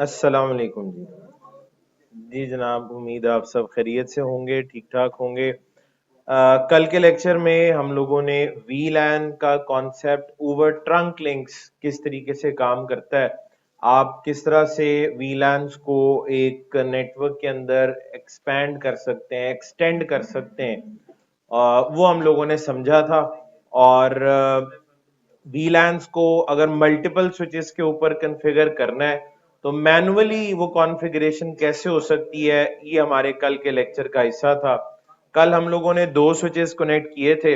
अस्सलाम वालेकुम जी। जी जनाब, उम्मीद है आप सब खैरियत से होंगे, ठीक ठाक होंगे। कल के लेक्चर में हम लोगों ने वीलैन का कॉन्सेप्ट ओवर ट्रंक लिंक्स किस तरीके से काम करता है, आप किस तरह से वीलैन्स को एक नेटवर्क के अंदर एक्सपैंड कर सकते हैं, एक्सटेंड कर सकते हैं, वो हम लोगों ने समझा था। और वीलैन्स को अगर मल्टीपल स्विचेस के ऊपर कॉन्फ़िगर करना है तो मैन्युअली वो कॉन्फ़िगरेशन कैसे हो सकती है, ये हमारे कल के लेक्चर का हिस्सा था। कल हम लोगों ने दो स्विचेस कनेक्ट किए थे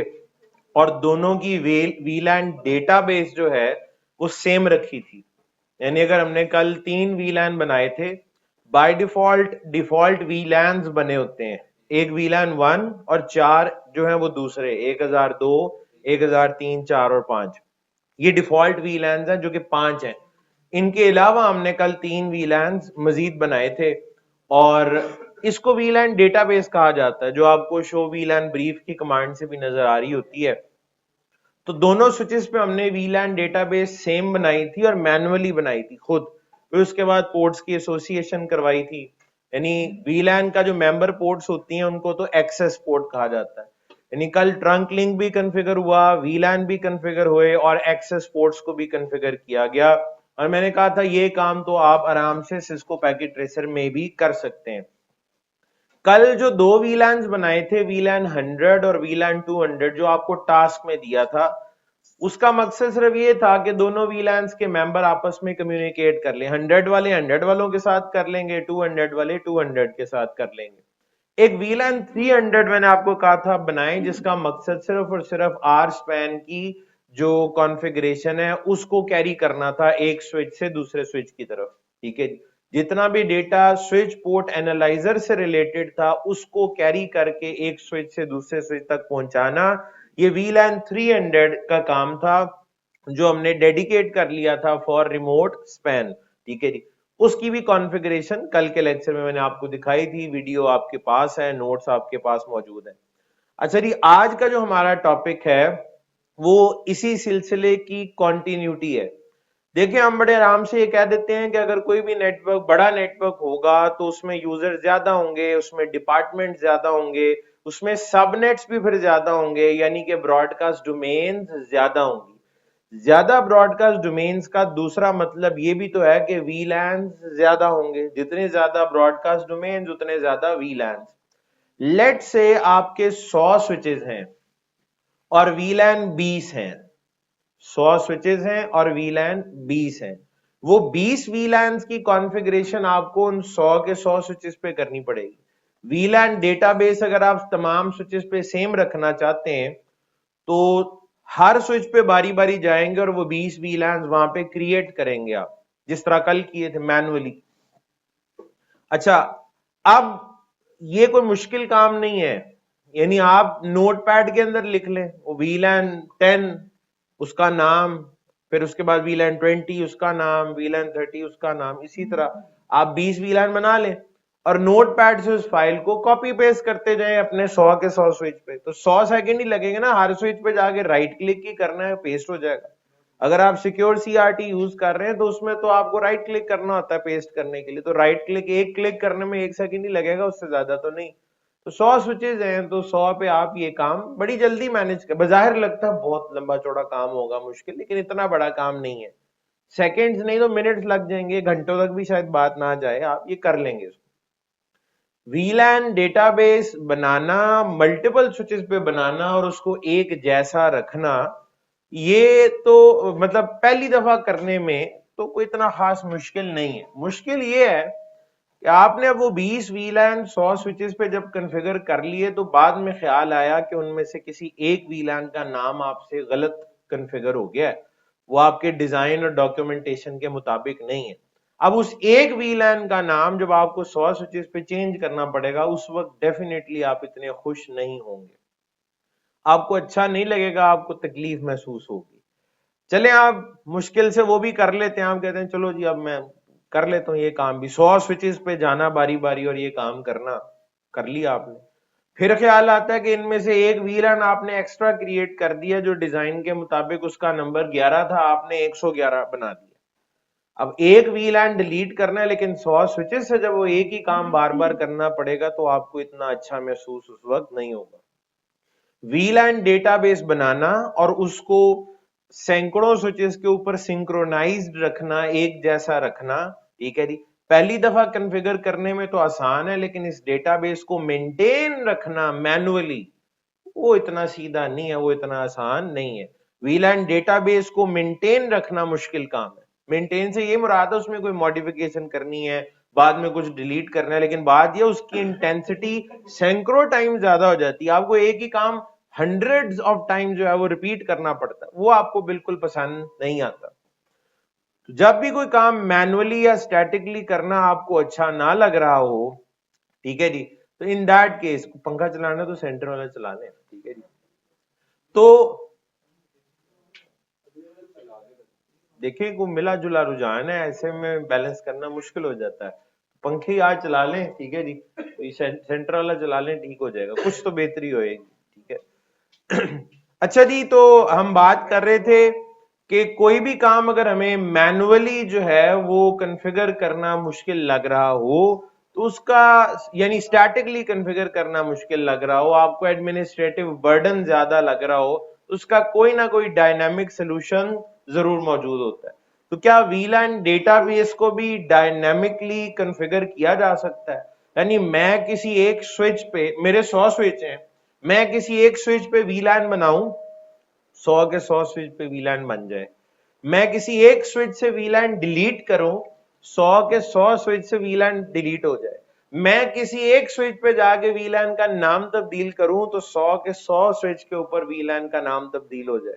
और दोनों की वीलैन डेटाबेस जो है वो सेम रखी थी। यानी अगर हमने कल 3 वीलैन बनाए थे, बाय डिफॉल्ट वीलैन्स बने होते हैं, एक वीलैन 1 और 4 जो है वो दूसरे 1002, 1003, 4 और 5, ये डिफॉल्ट वीलैंस हैं जो कि 5 हैं। इनके अलावा हमने कल 3 वीलैंस मजीद बनाए थे और इसको वीलैन डेटाबेस कहा जाता है, जो आपको शो वीलैन ब्रीफ की कमांड से भी नजर आ रही होती है। तो दोनों स्विचेस पे हमने वीलैन डेटाबेस सेम बनाई थी और मैन्युअली बनाई थी खुद। फिर उसके बाद पोर्ट्स की एसोसिएशन करवाई थी। यानी वीलैन का जो मेंबर पोर्ट्स होती हैं उनको तो एक्सेस पोर्ट कहा जाता है। यानी कल ट्रंक लिंक भी कॉन्फ़िगर हुआ, वीलैन भी कॉन्फ़िगर हुए और एक्सेस पोर्ट्स को भी कॉन्फ़िगर किया गया। और मैंने कहा था ये काम तो आप आराम से सिस्को पैकेट ट्रेसर में भी कर सकते हैं। कल जो दो वीलैन्स बनाए थे, वीलैन 100 और वीलैन 200, जो आपको टास्क में दिया था, उसका मकसद सिर्फ ये था कि दोनों वीलैन्स के मेंबर आपस में कम्युनिकेट कर लें। 100 वाले 100 वालों के साथ कर लेंगे, 200 वाले 200 के साथ कर लेंगे। एक वीलैन 300 मैंने आपको कहा था बनाएं, जिसका मकसद सिर्फ और सिर्फ आर स्पैन की जो कॉन्फ़िगरेशन है उसको कैरी करना था एक स्विच से दूसरे स्विच की तरफ। ठीक है जी, जितना भी डेटा स्विच पोर्ट एनालाइजर से रिलेटेड था उसको कैरी करके एक स्विच से दूसरे स्विच तक पहुंचाना, ये वीलैन 300 का काम था, जो हमने डेडिकेट कर लिया था फॉर रिमोट स्पैन। ठीक है जी, उसकी भी कॉन्फ़िगरेशन कल के लेक्चर में मैंने आपको दिखाई थी, वीडियो आपके पास है, नोट्स आपके पास मौजूद है। अच्छा जी, आज का जो हमारा टॉपिक है वो इसी सिलसिले की कॉन्टिन्यूटी है। देखिए, हम बड़े आराम से ये कह देते हैं कि अगर कोई भी नेटवर्क बड़ा नेटवर्क होगा तो उसमें यूजर ज्यादा होंगे, उसमें डिपार्टमेंट ज्यादा होंगे, उसमें सबनेट्स भी फिर ज्यादा होंगे, यानी कि ब्रॉडकास्ट डोमेन्स ज्यादा होंगी। ज्यादा ब्रॉडकास्ट डोमेन्स का दूसरा मतलब ये भी तो है कि वीलैन्स ज्यादा होंगे। जितने ज्यादा ब्रॉडकास्ट डोमेन्स उतने ज्यादा वीलैन्स। लेट से आपके 100 स्विचेस हैं और वीलैन 20 हैं। 100 स्विचेस हैं और वीलैन 20 हैं। वो 20 वीलैन्स की कॉन्फ़िगरेशन आपको उन 100 के 100 स्विचेस पे करनी पड़ेगी। वीलैन डेटाबेस अगर आप तमाम स्विचेस पे सेम रखना चाहते हैं तो हर स्विच पे बारी बारी जाएंगे और वो 20 वीलैन्स वहां पे क्रिएट करेंगे, आप जिस तरह कल किए थे मैनुअली। अच्छा, अब ये कोई मुश्किल काम नहीं है। यानी आप नोटपैड के अंदर लिख लें वो वीलैन 10 उसका नाम, फिर उसके बाद वीलैन 20 उसका नाम, वीलैन 30 उसका नाम, इसी तरह आप 20 वीलैन बना लें और नोटपैड से उस फाइल को कॉपी पेस्ट करते जाएं अपने 100 के 100 स्विच पे। तो 100 सेकंड ही लगेंगे ना, हर स्विच पे जाके राइट क्लिक ही करना है, पेस्ट हो जाएगा। अगर आप सिक्योर सीआरटी यूज कर रहे हैं तो उसमें तो आपको राइट क्लिक करना होता है पेस्ट करने के लिए, तो राइट क्लिक एक क्लिक करने में 1 सेकंड ही लगेगा, उससे ज्यादा तो नहीं। तो 100 स्विचेस हैं तो 100 पे आप ये काम बड़ी जल्दी मैनेज कर। बाहर लगता है बहुत लंबा चौड़ा काम होगा, मुश्किल, लेकिन इतना बड़ा काम नहीं है। सेकेंड्स नहीं तो मिनट्स लग जाएंगे, घंटों तक भी शायद बात ना जाए, आप ये कर लेंगे। वीलैन डेटाबेस बनाना, मल्टीपल स्विचेस पे बनाना और उसको एक जैसा रखना, ये तो मतलब पहली दफा करने में तो कोई इतना खास मुश्किल नहीं है। मुश्किल ये है कि आपने अब वो 20 वीलैन 100 स्विचेस पे जब कॉन्फ़िगर कर लिए तो बाद में ख्याल आया कि उनमें से किसी एक वीलैन का नाम आपसे गलत कॉन्फ़िगर हो गया है, वो आपके डिजाइन और डॉक्यूमेंटेशन के मुताबिक नहीं है। अब उस एक वीलैन का नाम जब आपको 100 स्विचेस पे चेंज करना पड़ेगा, उस वक्त डेफिनेटली आप इतने खुश नहीं होंगे, आपको अच्छा नहीं लगेगा, आपको तकलीफ महसूस होगी। चले आप मुश्किल से वो भी कर लेते हैं, आप कहते हैं चलो जी अब मैं कर लेता हूँ ये काम भी, 100 स्विचेस पे जाना बारी बारी और ये काम करना, कर लिया आपने। फिर ख्याल आता है कि इनमें से एक वीलन आपने एक्स्ट्रा क्रिएट कर दिया जो डिजाइन के मुताबिक उसका नंबर 11 था, आपने 111 बना दिया। अब एक वीलैन डिलीट करना है, लेकिन 100 स्विचेस से जब वो एक ही काम बार बार करना पड़ेगा तो आपको इतना अच्छा महसूस उस वक्त नहीं होगा। वीलैन डेटाबेस बनाना और उसको सैकड़ों स्विचेस के ऊपर सिंक्रोनाइज्ड रखना, एक जैसा रखना, ठीक है जी। पहली दफा कॉन्फ़िगर करने में तो आसान है, लेकिन इस डेटाबेस को मेंटेन रखना मैन्युअली वो इतना सीधा नहीं है, वो इतना आसान नहीं है। वीलैन डेटाबेस को मेंटेन रखना मुश्किल काम है। मेंटेन से ये मुराद है उसमें कोई मॉडिफिकेशन करनी है, बाद में कुछ डिलीट करना है, लेकिन बात ये उसकी इंटेंसिटी सैकड़ों टाइम ज्यादा हो जाती है। आपको एक ही काम हंड्रेड्स ऑफ टाइम जो है वो रिपीट करना पड़ता है, वो आपको बिल्कुल पसंद नहीं आता। तो जब भी कोई काम मैनुअली या स्टैटिकली करना आपको अच्छा ना लग रहा हो, ठीक है जी, तो इन दैट केस पंखा चलाना तो सेंटर वाला चला लें, ठीक है जी। तो देखिए को मिला जुला रुझान है, ऐसे में बैलेंस करना मुश्किल हो जाता है। पंखे आज चला लें, ठीक है जी, तो सेंटर वाला चला लें, ठीक हो जाएगा, कुछ तो बेहतरी होएगी, ठीक है। अच्छा जी, तो हम बात कर रहे थे कि कोई भी काम अगर हमें मैनुअली जो है वो कॉन्फ़िगर करना मुश्किल लग रहा हो, तो उसका यानी स्टैटिकली कॉन्फ़िगर करना मुश्किल लग रहा हो, आपको एडमिनिस्ट्रेटिव बर्डन ज्यादा लग रहा हो, तो उसका कोई ना कोई डायनामिक सोल्यूशन जरूर मौजूद होता है। तो क्या वीलैन डेटाबेस को भी डायनामिकली कॉन्फ़िगर किया जा सकता है? यानी मैं किसी एक स्विच पे, मेरे 100 स्विच हैं, मैं किसी एक स्विच पे वीलैन बनाऊं, 100 के 100 स्विच पे वीलैन बन जाए। मैं किसी एक स्विच से वीलैन डिलीट करूं, 100 के 100 स्विच से वीलैन डिलीट हो जाए। मैं किसी एक स्विच पे जाके वीलैन का नाम तब्दील करूं तो 100 के 100 स्विच के ऊपर वीलैन का नाम तब्दील हो जाए।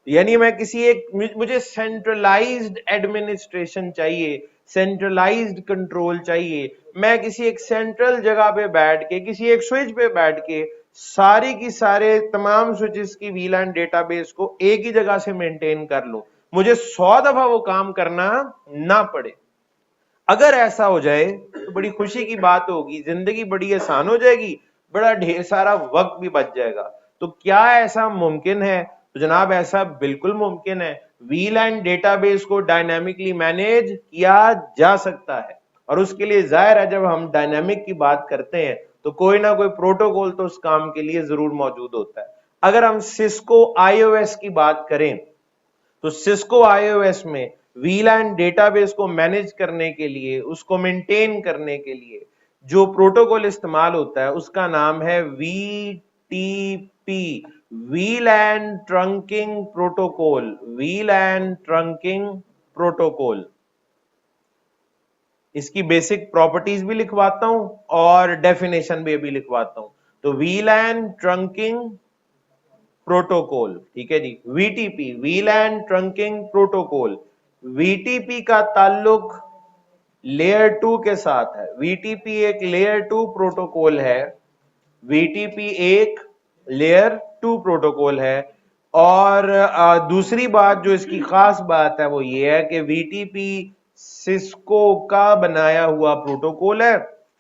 यानी मैं किसी एक, मुझे सेंट्रलाइज्ड एडमिनिस्ट्रेशन चाहिए, सेंट्रलाइज्ड कंट्रोल चाहिए। मैं किसी एक सेंट्रल जगह पे बैठ के, किसी एक स्विच पे बैठ के सारी की सारे तमाम स्विचेस की वीलैन डेटाबेस को एक ही जगह से मेंटेन कर लूं, मुझे 100 दफा वो काम करना ना पड़े। अगर ऐसा हो जाए तो बड़ी खुशी की बात होगी, जिंदगी बड़ी आसान हो जाएगी, बड़ा ढेर सारा वक्त भी बच जाएगा। तो क्या ऐसा मुमकिन है? तो जनाब ऐसा बिल्कुल मुमकिन है। वीलैन डेटाबेस को डायनामिकली मैनेज किया जा सकता है, और उसके लिए जाहिर है जब हम डायनामिक की बात करते हैं तो कोई ना कोई प्रोटोकॉल तो उस काम के लिए जरूर मौजूद होता है। अगर हम सिस्को आईओएस की बात करें तो सिस्को आईओएस में वीलैन डेटाबेस को मैनेज करने के लिए, उसको मेंटेन करने के लिए जो प्रोटोकॉल इस्तेमाल होता है उसका नाम है VTP, VLAN trunking protocol. वीलैन trunking protocol, इसकी बेसिक प्रॉपर्टीज भी लिखवाता हूं और डेफिनेशन भी अभी लिखवाता हूं। तो वीलैन ट्रंकिंग प्रोटोकॉल, ठीक है जी, VTP, VLAN trunking protocol. VTP का ताल्लुक लेयर 2 के साथ है। वीटीपी एक लेयर 2 प्रोटोकॉल है, वीटीपी एक लेयर 2 प्रोटोकॉल है। और दूसरी बात जो इसकी खास बात है वो ये है कि वीटीपी सिस्को का बनाया हुआ प्रोटोकॉल है,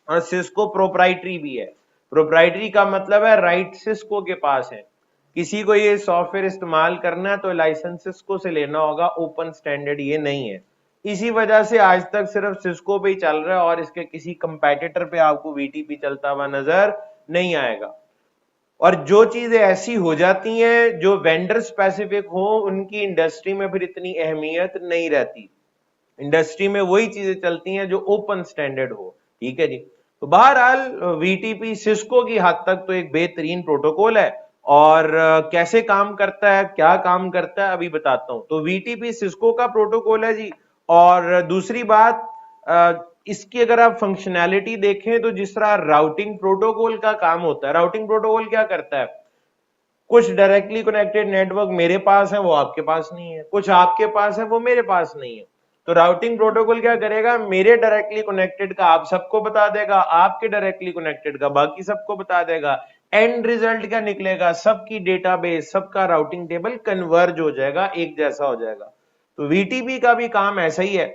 और सिस्को प्रोप्राइटरी भी है। प्रोप्राइटरी का मतलब है राइट सिस्को के पास है। किसी को ये सॉफ्टवेयर इस्तेमाल करना है तो लाइसेंस सिस्को से लेना होगा, ओपन स्टैंडर्ड ये नहीं है। इसी वजह से आज तक सिर्फ सिस्को पे ही चल रहा है, और इसके किसी कंपेटिटर पे आपको वीटीपी चलता हुआ नजर नहीं आएगा। और जो चीजें ऐसी हो जाती हैं जो वेंडर स्पेसिफिक हो, उनकी इंडस्ट्री में फिर इतनी अहमियत नहीं रहती। इंडस्ट्री में वही चीजें चलती हैं जो ओपन स्टैंडर्ड हो, ठीक है जी। तो बहरहाल वीटीपी सिस्को की हद तक तो एक बेहतरीन प्रोटोकॉल है, और कैसे काम करता है, क्या काम करता है, अभी बताता हूं। तो वीटीपी सिस्को का प्रोटोकॉल है जी। और दूसरी बात, इसकी अगर आप फंक्शनैलिटी देखें तो जिस तरह राउटिंग प्रोटोकॉल का काम होता है, राउटिंग प्रोटोकॉल क्या करता है, कुछ डायरेक्टली कनेक्टेड नेटवर्क मेरे पास है वो आपके पास नहीं है, कुछ आपके पास है वो मेरे पास नहीं है। तो राउटिंग प्रोटोकॉल क्या करेगा, मेरे डायरेक्टली कनेक्टेड का आप सबको बता देगा, आपके डायरेक्टली कनेक्टेड का बाकी सबको बता देगा। एंड रिजल्ट क्या निकलेगा, सबकी डेटाबेस, सबका राउटिंग टेबल कन्वर्ज हो जाएगा, एक जैसा हो जाएगा। तो वीटीपी का भी काम ऐसा ही है।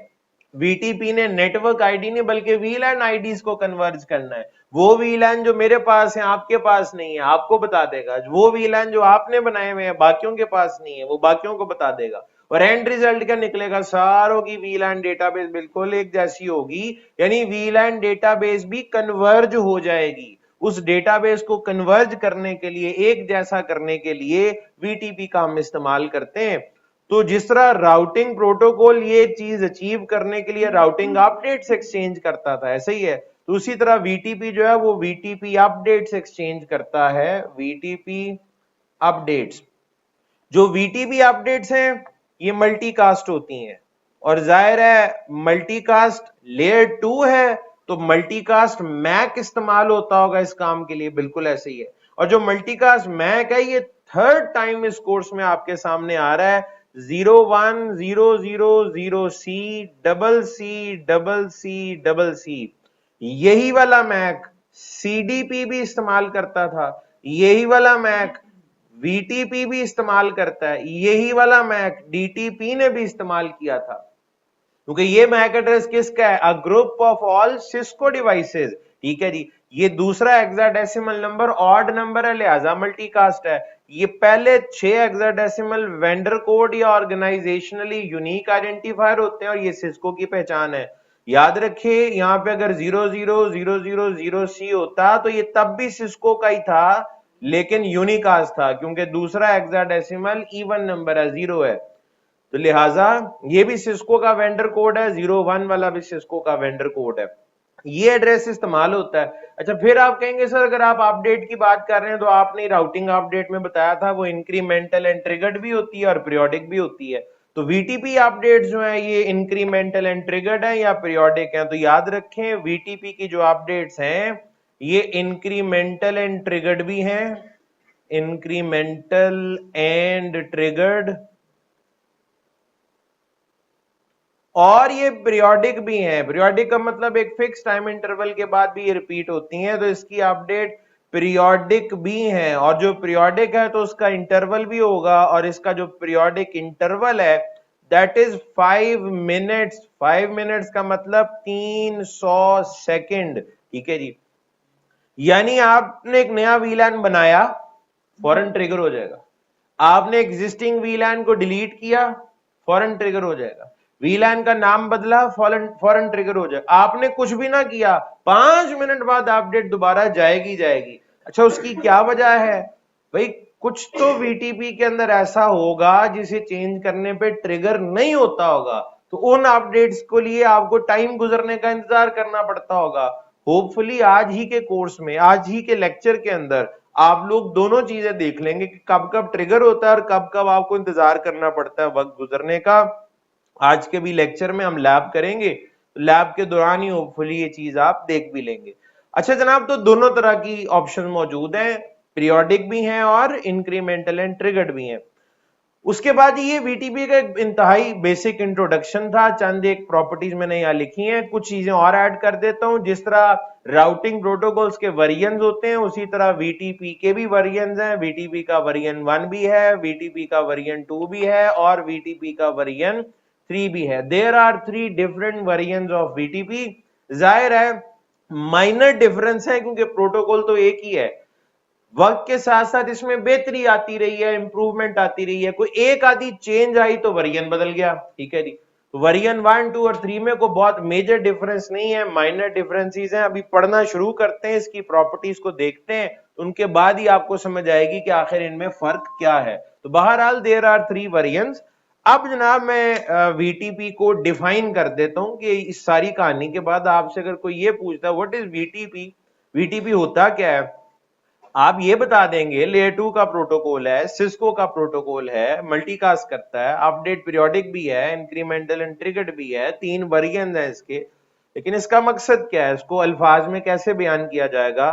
वीटीपी ने नेटवर्क आईडी नहीं बल्कि वीलैन आईडीज को कन्वर्ज करना है। वो वीलैन जो मेरे पास है आपके पास नहीं है, आपको बता देगा। वो वीलैन जो आपने बनाए हुए हैं बाकियों के पास नहीं है, वो बाकियों को बता देगा। और एंड रिजल्ट क्या निकलेगा, सारों की वीलैन डेटाबेस बिल्कुल एक जैसी होगी, यानी वीलैन डेटाबेस भी कन्वर्ज हो जाएगी। उस डेटाबेस को कन्वर्ज करने के लिए, एक जैसा करने के लिए वीटीपी का हम इस्तेमाल करते हैं। तो जिस तरह राउटिंग प्रोटोकॉल ये चीज अचीव करने के लिए राउटिंग अपडेट्स एक्सचेंज करता था, ऐसे ही है, तो उसी तरह वीटीपी जो है वो वीटीपी अपडेट्स एक्सचेंज करता है, वीटीपी अपडेट्स। जो वीटीपी अपडेट्स हैं ये मल्टीकास्ट होती हैं, और जाहिर है मल्टीकास्ट लेयर 2 है तो मल्टीकास्ट मैक इस्तेमाल होता होगा इस काम के लिए, बिल्कुल ऐसे ही है। और जो मल्टीकास्ट मैक है ये थर्ड टाइम इस कोर्स में आपके सामने आ रहा है, 01000C डबल सी, यही वाला मैक सीडीपी भी इस्तेमाल करता था, यही वाला मैक वीटीपी भी इस्तेमाल करता है, यही वाला मैक डीटीपी ने भी इस्तेमाल किया था, क्योंकि ये मैक एड्रेस किसका है, a group of all Cisco devices. ठीक है जी, ये दूसरा हेक्साडेसिमल नंबर ऑड नंबर है, लिहाजा मल्टीकास्ट है। ये पहले 6 हेक्साडेसिमल वेंडर कोड या ऑर्गेनाइजेशनली यूनिक आइडेंटिफायर होते हैं, और ये सिस्को की पहचान है। याद रखिए यहां पे अगर 00000C होता तो ये तब भी सिस्को का ही था, लेकिन यूनिकास्ट था, क्योंकि दूसरा हेक्साडेसिमल इवन नंबर है, 0 है, तो लिहाजा ये भी सिस्को का वेंडर कोड है, 01 वाला भी सिस्को का वेंडर कोड है, ये एड्रेस इस्तेमाल होता है। अच्छा, फिर आप कहेंगे सर अगर आप अपडेट की बात कर रहे हैं तो आपने राउटिंग अपडेट में बताया था वो इंक्रीमेंटल एंड ट्रिगर्ड भी होती है और पीरियोडिक भी होती है, तो वीटीपी अपडेट जो है ये इंक्रीमेंटल एंड ट्रिगर्ड है या पीरियोडिक है, तो याद रखें वीटीपी की जो अपडेट्स हैं ये इंक्रीमेंटल एंड ट्रिगर्ड भी हैं, इंक्रीमेंटल एंड ट्रिगर्ड, और ये पीरियोडिक भी हैं। पीरियोडिक का मतलब एक फिक्स टाइम इंटरवल के बाद भी ये रिपीट होती हैं, तो इसकी अपडेट पीरियोडिक भी हैं, और जो पीरियोडिक है तो उसका इंटरवल भी होगा, और इसका जो पीरियोडिक इंटरवल है दैट इज 5 मिनट्स। 5 मिनट्स का मतलब 300 सेकंड। ठीक है जी, यानी आपने एक नया वीलैन बनाया, फौरन ट्रिगर हो जाएगा, आपने एग्जिस्टिंग वीलैन को डिलीट किया, फौरन ट्रिगर हो जाएगा, वीलैन का नाम बदला, फौरन ट्रिगर हो जाएगा, आपने कुछ भी ना किया, 5 मिनट बाद अपडेट दोबारा जाएगी जाएगी। अच्छा, उसकी क्या वजह है भाई, कुछ तो वीटीपी के अंदर ऐसा होगा जिसे चेंज करने पे ट्रिगर नहीं होता होगा, तो उन अपडेट्स को लिए आपको टाइम गुजरने का इंतजार करना पड़ता होगा। होपफुली आज ही के कोर्स में, आज ही के लेक्चर के अंदर आप लोग दोनों चीजें देख लेंगे कि कब कब ट्रिगर होता है और कब कब आपको इंतजार करना पड़ता है वक्त गुजरने का। आज के भी लेक्चर में हम लैब करेंगे, तो लैब के दौरान ही होपफुली ये चीज आप देख भी लेंगे। अच्छा जनाब, तो दोनों तरह की ऑप्शन मौजूद हैं, पीरियोडिक भी हैं और इंक्रीमेंटल एंड ट्रिगर्ड भी हैं। उसके बाद ये वीटीपी का एक इंतहाई बेसिक इंट्रोडक्शन था, चंद एक प्रॉपर्टीज मैंने यहाँ लिखी हैं, कुछ चीजें और ऐड कर देता हूं। जिस तरह राउटिंग प्रोटोकॉल्स के वेरिएंट्स होते हैं उसी तरह वीटीपी के भी वेरिएंट्स हैं। वीटीपी का वेरिएंट 1 भी है, वीटीपी का वेरिएंट 2 भी है और वीटीपी का वेरिएंट 3 भी है। There are 3 different variants of VTP. जाहिर है माइनर डिफरेंस है क्योंकि प्रोटोकॉल तो एक ही है, वक्त के साथ साथ इसमें बेहतरी आती रही है, इंप्रूवमेंट आती रही है, कोई एक आधी चेंज आई तो वेरिएंट बदल गया। ठीक है जी, तो वेरिएंट 1, 2 और 3 में कोई बहुत मेजर डिफरेंस नहीं है, माइनर डिफरेंसेस हैं। अभी पढ़ना शुरू करते हैं, इसकी प्रॉपर्टीज को देखते हैं, उनके बाद ही आपको समझ आएगी कि आखिर इनमें फर्क क्या है। तो बहरहाल देयर आर 3 वेरिएंट्स। अब जनाब मैं वीटीपी को डिफाइन कर देता हूं कि इस सारी कहानी के बाद आपसे अगर कोई ये पूछता है व्हाट इज वीटीपी, वीटीपी होता क्या है, आप ये बता देंगे लेयर 2 का प्रोटोकॉल है, सिस्को का प्रोटोकॉल है, मल्टीकास्ट करता है, अपडेट पीरियोडिक भी है, इंक्रीमेंटल एंड ट्रिगर्ड भी है, 3 वेरिएंट्स हैं इसके। लेकिन इसका मकसद क्या है, इसको अल्फाज में कैसे बयान किया जाएगा,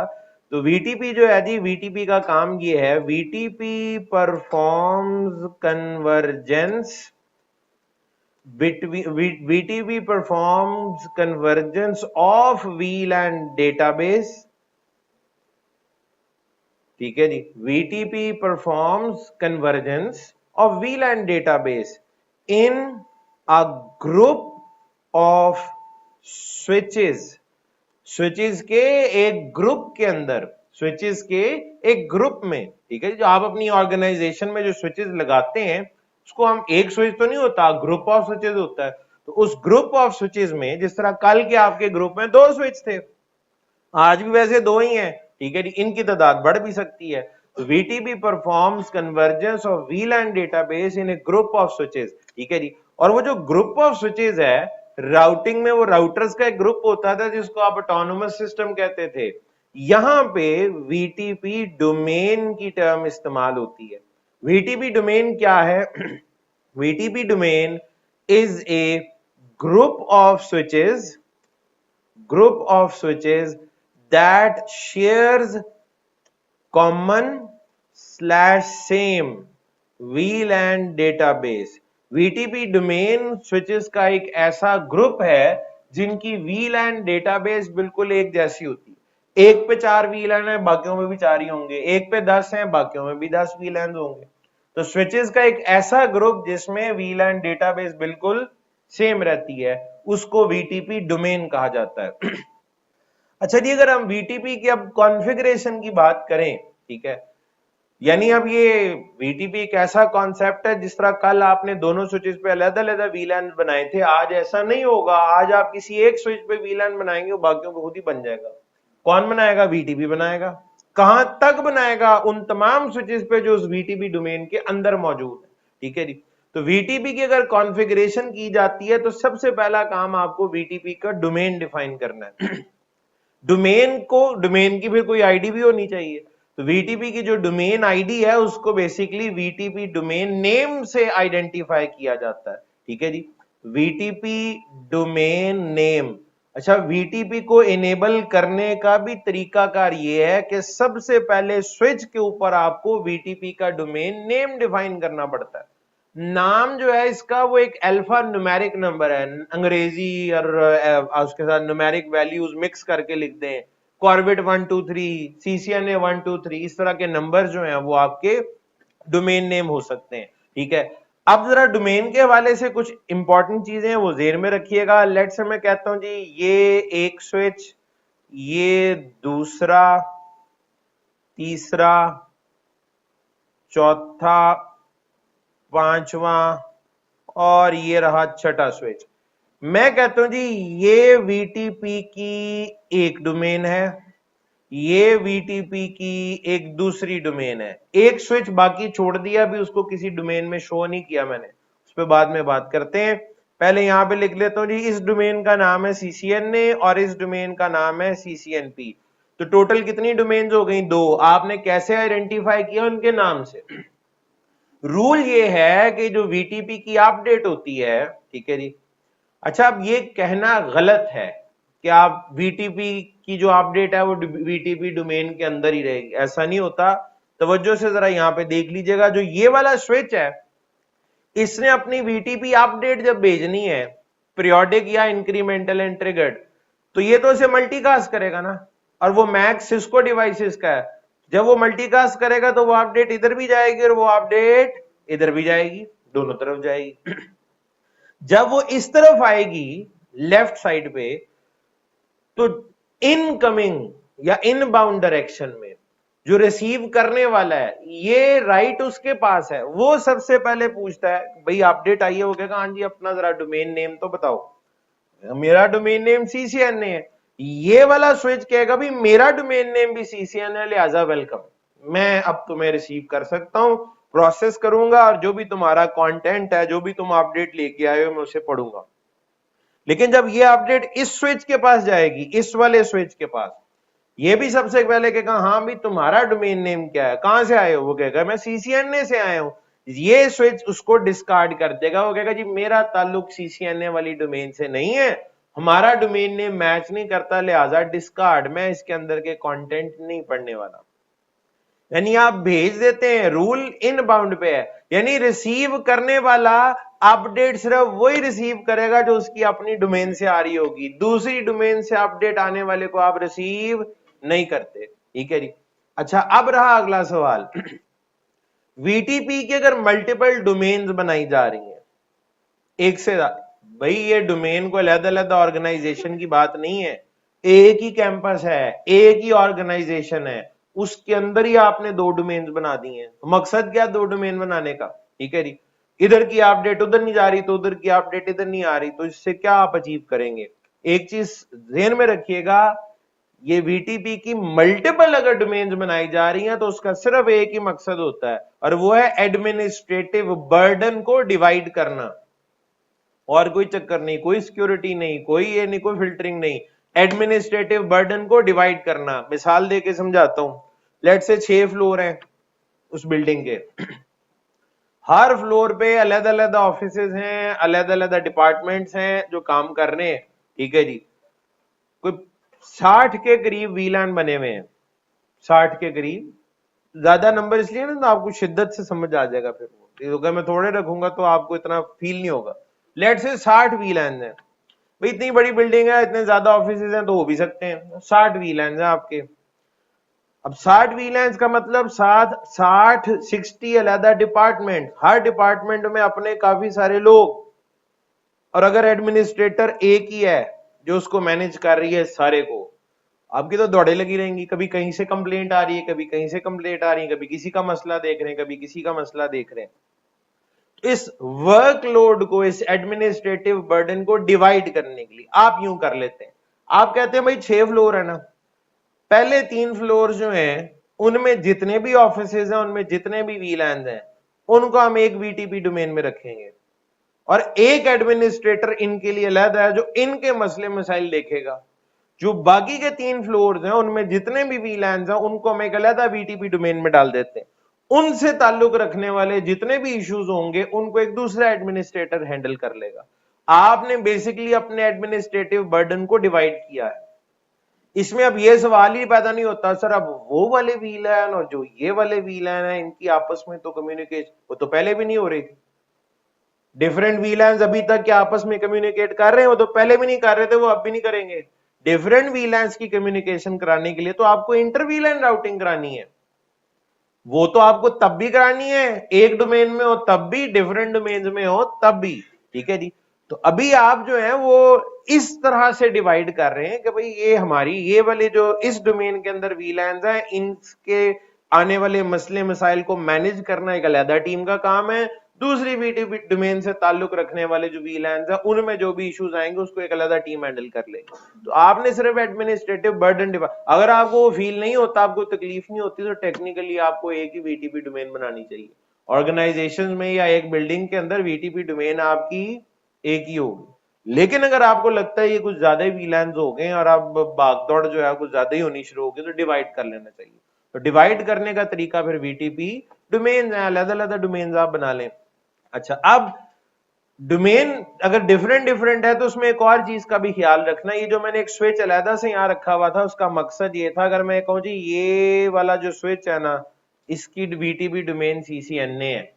तो वीटीपी जो है जी, वीटीपी का काम ये है, VTP performs convergence VTP performs convergence of VLAN database। ठीक है जी, VTP performs convergence of VLAN database in a group of switches। Switches के एक ग्रुप के अंदर, स्विचेस के एक ग्रुप में। ठीक है, जो आप अपनी ऑर्गेनाइजेशन में जो स्विचेस लगाते हैं उसको हम एक स्विच तो नहीं होता, ग्रुप ऑफ स्विचेस होता है। तो उस ग्रुप ऑफ स्विचेस में जिस तरह कल के आपके ग्रुप में 2 स्विच थे, आज भी वैसे 2 ही हैं, ठीक है जी, इनकी तादाद बढ़ भी सकती है। तो VTP performs convergence of VLAN database in A group of switches, ठीक है जी। और वो जो ग्रुप ऑफ स्विचेस है, राउटिंग में वो राउटर्स का एक ग्रुप होता था जिसको आप ऑटोनोमस सिस्टम कहते थे। यहां पे VTP डोमेन की टर्म इस्तेमाल होती है। VTP डोमेन क्या है? VTP domain is a group of switches that shares common/same VLAN database। VTP domain switches का एक ऐसा ग्रुप है जिनकी VLAN डेटाबेस बिल्कुल एक जैसी होती है। एक पे 4 VLAN है, बाकियों में भी 4 ही होंगे, एक पे 10 हैं, बाकियों में भी 10 VLAN होंगे। तो स्विचेस का एक ऐसा ग्रुप जिसमें VLAN डेटाबेस बिल्कुल सेम रहती है, उसको VTP डोमेन कहा जाता है। अच्छा जी, अगर हम VTP की अब कॉन्फ़िगरेशन की बात करें, ठीक है, यानी अब ये VTP एक ऐसा कॉन्सेप्ट है, जिस तरह कल आपने दोनों स्विचेस पे अलग-अलग VLAN बनाए थे, आज ऐसा नहीं होगा। आज आप किसी एक स्विच पे VLAN बनाएंगे, बाकियों को खुद ही बन जाएगा। कौन बनाएगा? VTP बनाएगा। कहां तक बनाएगा? उन तमाम स्विचेस पे जो उस VTP डोमेन के अंदर मौजूद है, ठीक है जी। तो VTP की अगर कॉन्फ़िगरेशन की जाती है तो सबसे पहला काम आपको VTP का डोमेन डिफाइन करना है। डोमेन की फिर कोई आईडी भी होनी चाहिए। तो VTP की जो डोमेन आईडी है उसको बेसिकली VTP डोमेन नेम से आइडेंटिफाई किया जाता है, ठीक है जी। VTP domain name. अच्छा, VTP को इनेबल करने का भी तरीकाकार ये है कि सबसे पहले स्विच के ऊपर आपको VTP का डोमेन नेम डिफाइन करना पड़ता है। नाम जो है इसका वो एक अल्फा न्यूमेरिक नंबर है, अंग्रेजी और उसके साथ न्यूमेरिक वैल्यूज मिक्स करके लिख दें, कॉर्बेट 1 2 3, CCNA 1 2 3, इस तरह के नंबर जो हैं वो आपके डोमेन नेम हो सकते हैं, ठीक है। अब जरा डोमेन के हवाले से कुछ इंपॉर्टेंट चीजें हैं वो जेर में रखिएगा। लेट्स से मैं कहता हूं जी ये एक स्विच, ये दूसरा, तीसरा, चौथा, पांचवा और ये रहा छठा स्विच। मैं कहता हूं जी ये VTP की एक डोमेन है, ये VTP की एक दूसरी डोमेन है। एक स्विच बाकी छोड़ दिया, भी उसको किसी डोमेन में शो नहीं किया मैंने, उस पर बाद में बात करते हैं। पहले यहां पे लिख लेता हूं जी, इस डोमेन का नाम है CCNA और इस डोमेन का नाम है CCNP। तो टोटल कितनी डोमेन्स हो गई? 2। आपने कैसे आइडेंटिफाई किया? उनके नाम से। रूल ये है कि जो VTP की अपडेट होती है, ठीक है जी। अच्छा, अब ये कहना गलत है कि आप VTP की जो अपडेट है वो VTP डोमेन के अंदर ही रहेगी, ऐसा नहीं होता। तवज्जो से जरा यहां पे देख लीजिएगा, जो ये वाला स्विच है इसने अपनी VTP अपडेट जब भेजनी है, पीरियोडिक या इंक्रीमेंटल एंड ट्रिगर्ड, तो ये तो इसे मल्टीकास्ट करेगा ना, और वो मैक सिस्को डिवाइसेस का है। जब वो मल्टीकास्ट करेगा तो वो अपडेट इधर भी जाएगी और वो अपडेट इधर भी जाएगी, दोनों तरफ जाएगी। जब वो इस तरफ आएगी लेफ्ट साइड पे, तो इनकमिंग या इनबाउंड डायरेक्शन में जो रिसीव करने वाला है, ये राइट उसके पास है, वो सबसे पहले पूछता है भाई अपडेट आई है, वो कहेगा हाँ जी अपना जरा डोमेन नेम तो बताओ। मेरा डोमेन नेम CCNA है। ये वाला स्विच कहेगा भाई मेरा डोमेन नेम भी CCNA है, लिहाजा वेलकम, मैं अब तुम्हें रिसीव कर सकता हूं, प्रोसेस करूंगा और जो भी तुम्हारा कंटेंट है, जो भी तुम अपडेट लेके आए हो, मैं उसे पढ़ूंगा। लेकिन जब ये अपडेट इस स्विच के पास जाएगी, इस वाले स्विच के पास, ये भी सबसे पहले कहेगा हाँ भाई तुम्हारा डोमेन नेम क्या है, कहां से आए हो? वो कहेगा मैं CCNA से आया हूं। ये स्विच उसको डिस्कार्ड कर देगा, वो कहेगा जी मेरा ताल्लुक CCNA वाली डोमेन से नहीं है, हमारा डोमेन नेम मैच नहीं करता, लिहाजा डिस्कार्ड, मैं इसके अंदर के कंटेंट नहीं पढ़ने वाला। यानी आप भेज देते हैं, रूल इन बाउंड पे है, यानी रिसीव करने वाला अपडेट सिर्फ वही रिसीव करेगा जो उसकी अपनी डोमेन से आ रही होगी, दूसरी डोमेन से अपडेट आने वाले को आप रिसीव नहीं करते, ठीक है जी। अच्छा, अब रहा अगला सवाल। VTP की अगर मल्टीपल डोमेन्स बनाई जा रही हैं, एक से भाई ये डोमेन को अलग-अलग ऑर्गेनाइजेशन की बात नहीं है, एक ही कैंपस है, एक ही ऑर्गेनाइजेशन है, उसके अंदर ही आपने 2 डोमेन्स बना दी हैं। मकसद क्या 2 डोमेन बनाने का? ठीक है जी। इधर की अपडेट उधर नहीं जा रही तो उधर की अपडेट इधर नहीं आ रही, तो इससे क्या आप अचीव करेंगे? एक चीज ध्यान में रखिएगा, ये वीटीपी की मल्टीपल अगर डोमेन्स बनाई जा रही हैं तो उसका सिर्फ एक ही मकसद होता है, और वो है एडमिनिस्ट्रेटिव बर्डन को डिवाइड करना। और कोई चक्कर नहीं, कोई सिक्योरिटी नहीं, कोई ये नहीं, कोई फिल्टरिंग नहीं, एडमिनिस्ट्रेटिव बर्डन को डिवाइड करना। मिसाल देके समझाता हूं। लेट्स से 6 फ्लोर हैं उस बिल्डिंग के, हर फ्लोर पे अलग अलग ऑफिसेज हैं, अलग अलग डिपार्टमेंट्स हैं जो काम कर रहे हैं, ठीक है जी। कोई 60 के करीब वीलान बने हुए हैं, 60 के करीब। ज्यादा नंबर इसलिए ना तो आपको शिद्दत से समझ आ जाएगा, फिर अगर मैं थोड़े रखूंगा तो आपको इतना फील नहीं होगा। लेट से 60 वीलान है भाई, इतनी बड़ी बिल्डिंग है, इतने ज्यादा ऑफिसेज हैं तो हो भी सकते हैं, 60 वीलान है आपके। अब 60 वीलांस का मतलब 60 अलग डिपार्टमेंट, हर डिपार्टमेंट में अपने काफी सारे लोग, और अगर एडमिनिस्ट्रेटर एक ही है जो उसको मैनेज कर रही है सारे को, आपकी तो दौड़े लगी रहेंगी। कभी कहीं से कंप्लेंट आ रही है, कभी कहीं से कंप्लेंट आ रही है, कभी किसी का मसला देख रहे हैं, कभी किसी का मसला देख रहे हैं। तो इस वर्कलोड को, इस एडमिनिस्ट्रेटिव बर्डन को डिवाइड करने के लिए आप यूं कर लेते हैं, आप कहते हैं भाई 6 फ्लोर है ना, पहले 3 फ्लोर जो हैं उनमें जितने भी ऑफिसेज हैं, उनमें जितने भी वीलैंड हैं, उनको हम एक वीटीपी डोमेन में रखेंगे, और एक एडमिनिस्ट्रेटर इनके लिए अलग है जो इनके मसले मसाइल देखेगा। जो बाकी के 3 फ्लोर्स हैं उनमें जितने भी वीलैंड हैं उनको हम एक अलग वीटीपी डोमेन में डाल देते हैं। उनसे ताल्लुक रखने वाले जितने भी इश्यूज होंगे उनको एक दूसरा एडमिनिस्ट्रेटर हैंडल कर लेगा। आपने बेसिकली अपने एडमिनिस्ट्रेटिव बर्डन को डिवाइड किया है। इसमें अब ये सवाल ही पैदा नहीं होता सर अब वो वाले वीलैन और जो ये वाले वीलैन है इनकी आपस में तो कम्युनिकेशन, वो तो पहले भी नहीं हो रही थी। डिफरेंट वीलैंस अभी तक क्या आपस में कम्युनिकेट कर रहे हैं? वो तो पहले भी नहीं कर रहे थे, वो अब भी नहीं करेंगे। डिफरेंट वीलैंस की कम्युनिकेशन कराने के लिए तो आपको इंटर वीलैन राउटिंग करानी है। वो तो आपको तब भी करानी है एक डोमेन में हो तब भी, डिफरेंट डोमेन में हो तब भी, ठीक है जी। तो अभी आप जो है वो इस तरह से डिवाइड कर रहे हैं कि भाई ये हमारी ये वाले जो इस डोमेन के अंदर वीलैंस हैं, इनके आने वाले मसले मसाइल को मैनेज करना एक अलग टीम का काम है। दूसरी वीटीपी डोमेन से ताल्लुक रखने वाले जो वीलैंस हैं उनमें जो भी इश्यूज आएंगे उसको एक अलग टीम हैंडल कर लेगी। तो आपने सिर्फ एडमिनिस्ट्रेटिव बर्डन डिवाइड, अगर आपको वो फील नहीं होता, आपको तकलीफ नहीं होती, तो टेक्निकली आपको एक ही वीटीपी डोमेन बनानी चाहिए। ऑर्गेनाइजेशन में या एक बिल्डिंग के अंदर वीटीपी डोमेन आपकी एक ही होगी। लेकिन अगर आपको लगता है ये कुछ ज्यादा ही वीलैंस हो गए और आप भागदौड़ जो है कुछ ज्यादा ही होनी शुरू हो गई, तो डिवाइड कर लेना चाहिए। तो डिवाइड करने का तरीका फिर वीटीपी डोमेन है, अलग अलग डोमेन आप बना लें। अच्छा, अब डोमेन अगर डिफरेंट डिफरेंट है तो उसमें एक और चीज का भी ख्याल रखना, ये जो मैंने एक स्विच अलहदा से यहां रखा हुआ था उसका मकसद ये था, अगर मैं कहूं जी ये वाला जो स्विच है ना इसकी वीटीपी डोमेन सीसीएनए है,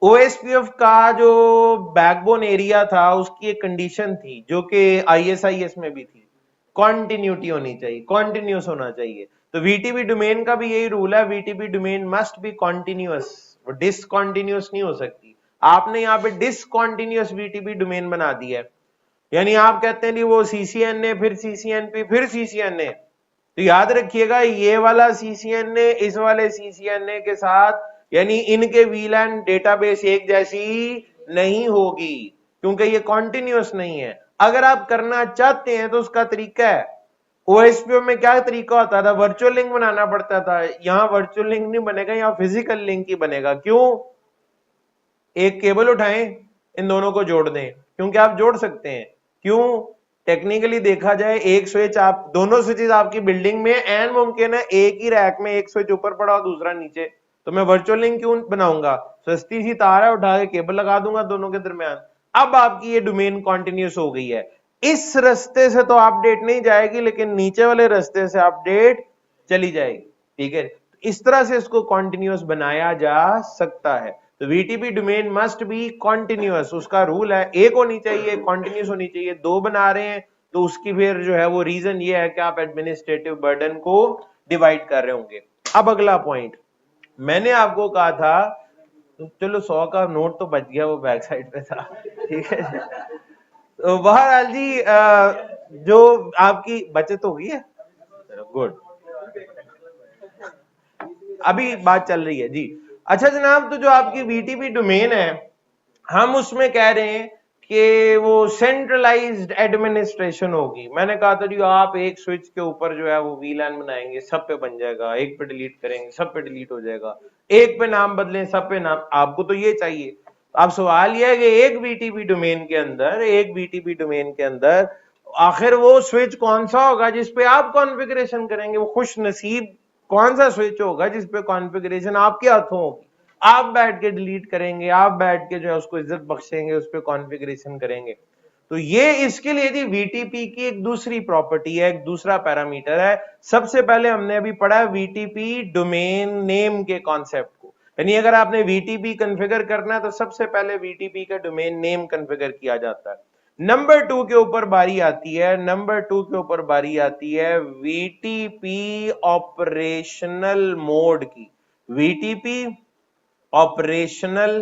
ओएसपीएफ का जो बैकबोन एरिया था उसकी एक कंडीशन थी जो कि आईएसआईएस में भी थी, कॉन्टिन्यूटी होनी चाहिए, कॉन्टिन्यूस होना चाहिए। तो वीटीपी डोमेन का भी यही रूल है, VTP domain must be continuous, वो डिसकॉन्टिन्यूअस नहीं हो सकती। आपने यहाँ पे डिसकॉन्टिन्यूअस वीटीपी डोमेन बना दिया है, यानी आप कहते हैं वो सीसीएनए फिर सीसीएनपी फिर सीसीएनए, तो याद रखिएगा ये वाला सीसीएनए इस वाले सीसीएनए के साथ, यानी इनके वीलैन डेटाबेस एक जैसी नहीं होगी क्योंकि ये कॉन्टिन्यूअस नहीं है। अगर आप करना चाहते हैं तो उसका तरीका है, ओएसपीओ में क्या तरीका होता था, वर्चुअल लिंक बनाना पड़ता था। यहां वर्चुअल लिंक नहीं बनेगा, यहां फिजिकल लिंक ही बनेगा। क्यों? एक केबल उठाएं, इन दोनों को जोड़ दें, क्योंकि आप जोड़ सकते हैं। क्यों? टेक्निकली देखा जाए एक स्विच, आप दोनों स्विचेस आपकी बिल्डिंग में एन मुमकिन है एक ही रैक में एक स्विच ऊपर पड़ा और दूसरा नीचे, तो मैं वर्चुअल लिंक क्यों बनाऊंगा? सस्ती सी तार है, उठा के केबल लगा दूंगा दोनों के दरमियान। अब आपकी ये डोमेन कॉन्टिन्यूस हो गई है। इस रास्ते से तो अपडेट नहीं जाएगी लेकिन नीचे वाले रास्ते से अपडेट चली जाएगी, ठीक है। इस तरह से इसको कॉन्टिन्यूस बनाया जा सकता है। तो VTP domain must be continuous, उसका रूल है एक होनी चाहिए, कॉन्टिन्यूस होनी चाहिए। दो बना रहे हैं तो उसकी फिर जो है वो रीजन ये है कि आप एडमिनिस्ट्रेटिव बर्डन को डिवाइड कर रहे होंगे। अब अगला पॉइंट मैंने आपको कहा था, तो चलो 100 का नोट तो बच गया, वो बैक साइड पे था, ठीक है। तो बहरहाल जी जो आपकी बचत हो गई है, गुड, अभी बात चल रही है जी। अच्छा जनाब, तो जो आपकी वीटीपी डोमेन है, हम उसमें कह रहे हैं कि वो सेंट्रलाइज्ड एडमिनिस्ट्रेशन होगी। मैंने कहा था जी आप एक स्विच के ऊपर जो है वो वीलैन बनाएंगे, सब पे बन जाएगा, एक पे डिलीट करेंगे सब पे डिलीट हो जाएगा, एक पे नाम बदलें सब पे नाम, आपको तो ये चाहिए। अब सवाल यह है कि एक वीटीपी डोमेन के अंदर, एक वीटीपी डोमेन के अंदर आखिर वो स्विच कौन सा होगा जिसपे आप कॉन्फ़िगरेशन करेंगे? वो खुश नसीब कौन सा स्विच होगा जिसपे कॉन्फ़िगरेशन आपके हाथों होगी? आप बैठ के डिलीट करेंगे, आप बैठ के जो है उसको इज्जत बख्शेंगे, उस पर कॉन्फ़िगरेशन करेंगे। तो ये इसके लिए जी वीटीपी की एक दूसरी प्रॉपर्टी है, एक दूसरा पैरामीटर है। सबसे पहले हमने अभी पढ़ा वीटीपी डोमेन नेम के कॉन्सेप्ट को, यानी अगर आपने वीटीपी कॉन्फ़िगर करना है तो सबसे पहले वीटीपी का डोमेन नेम कॉन्फ़िगर किया जाता है। नंबर 2 के ऊपर बारी आती है, नंबर 2 के ऊपर बारी आती है वीटीपी ऑपरेशनल मोड की। VTP operational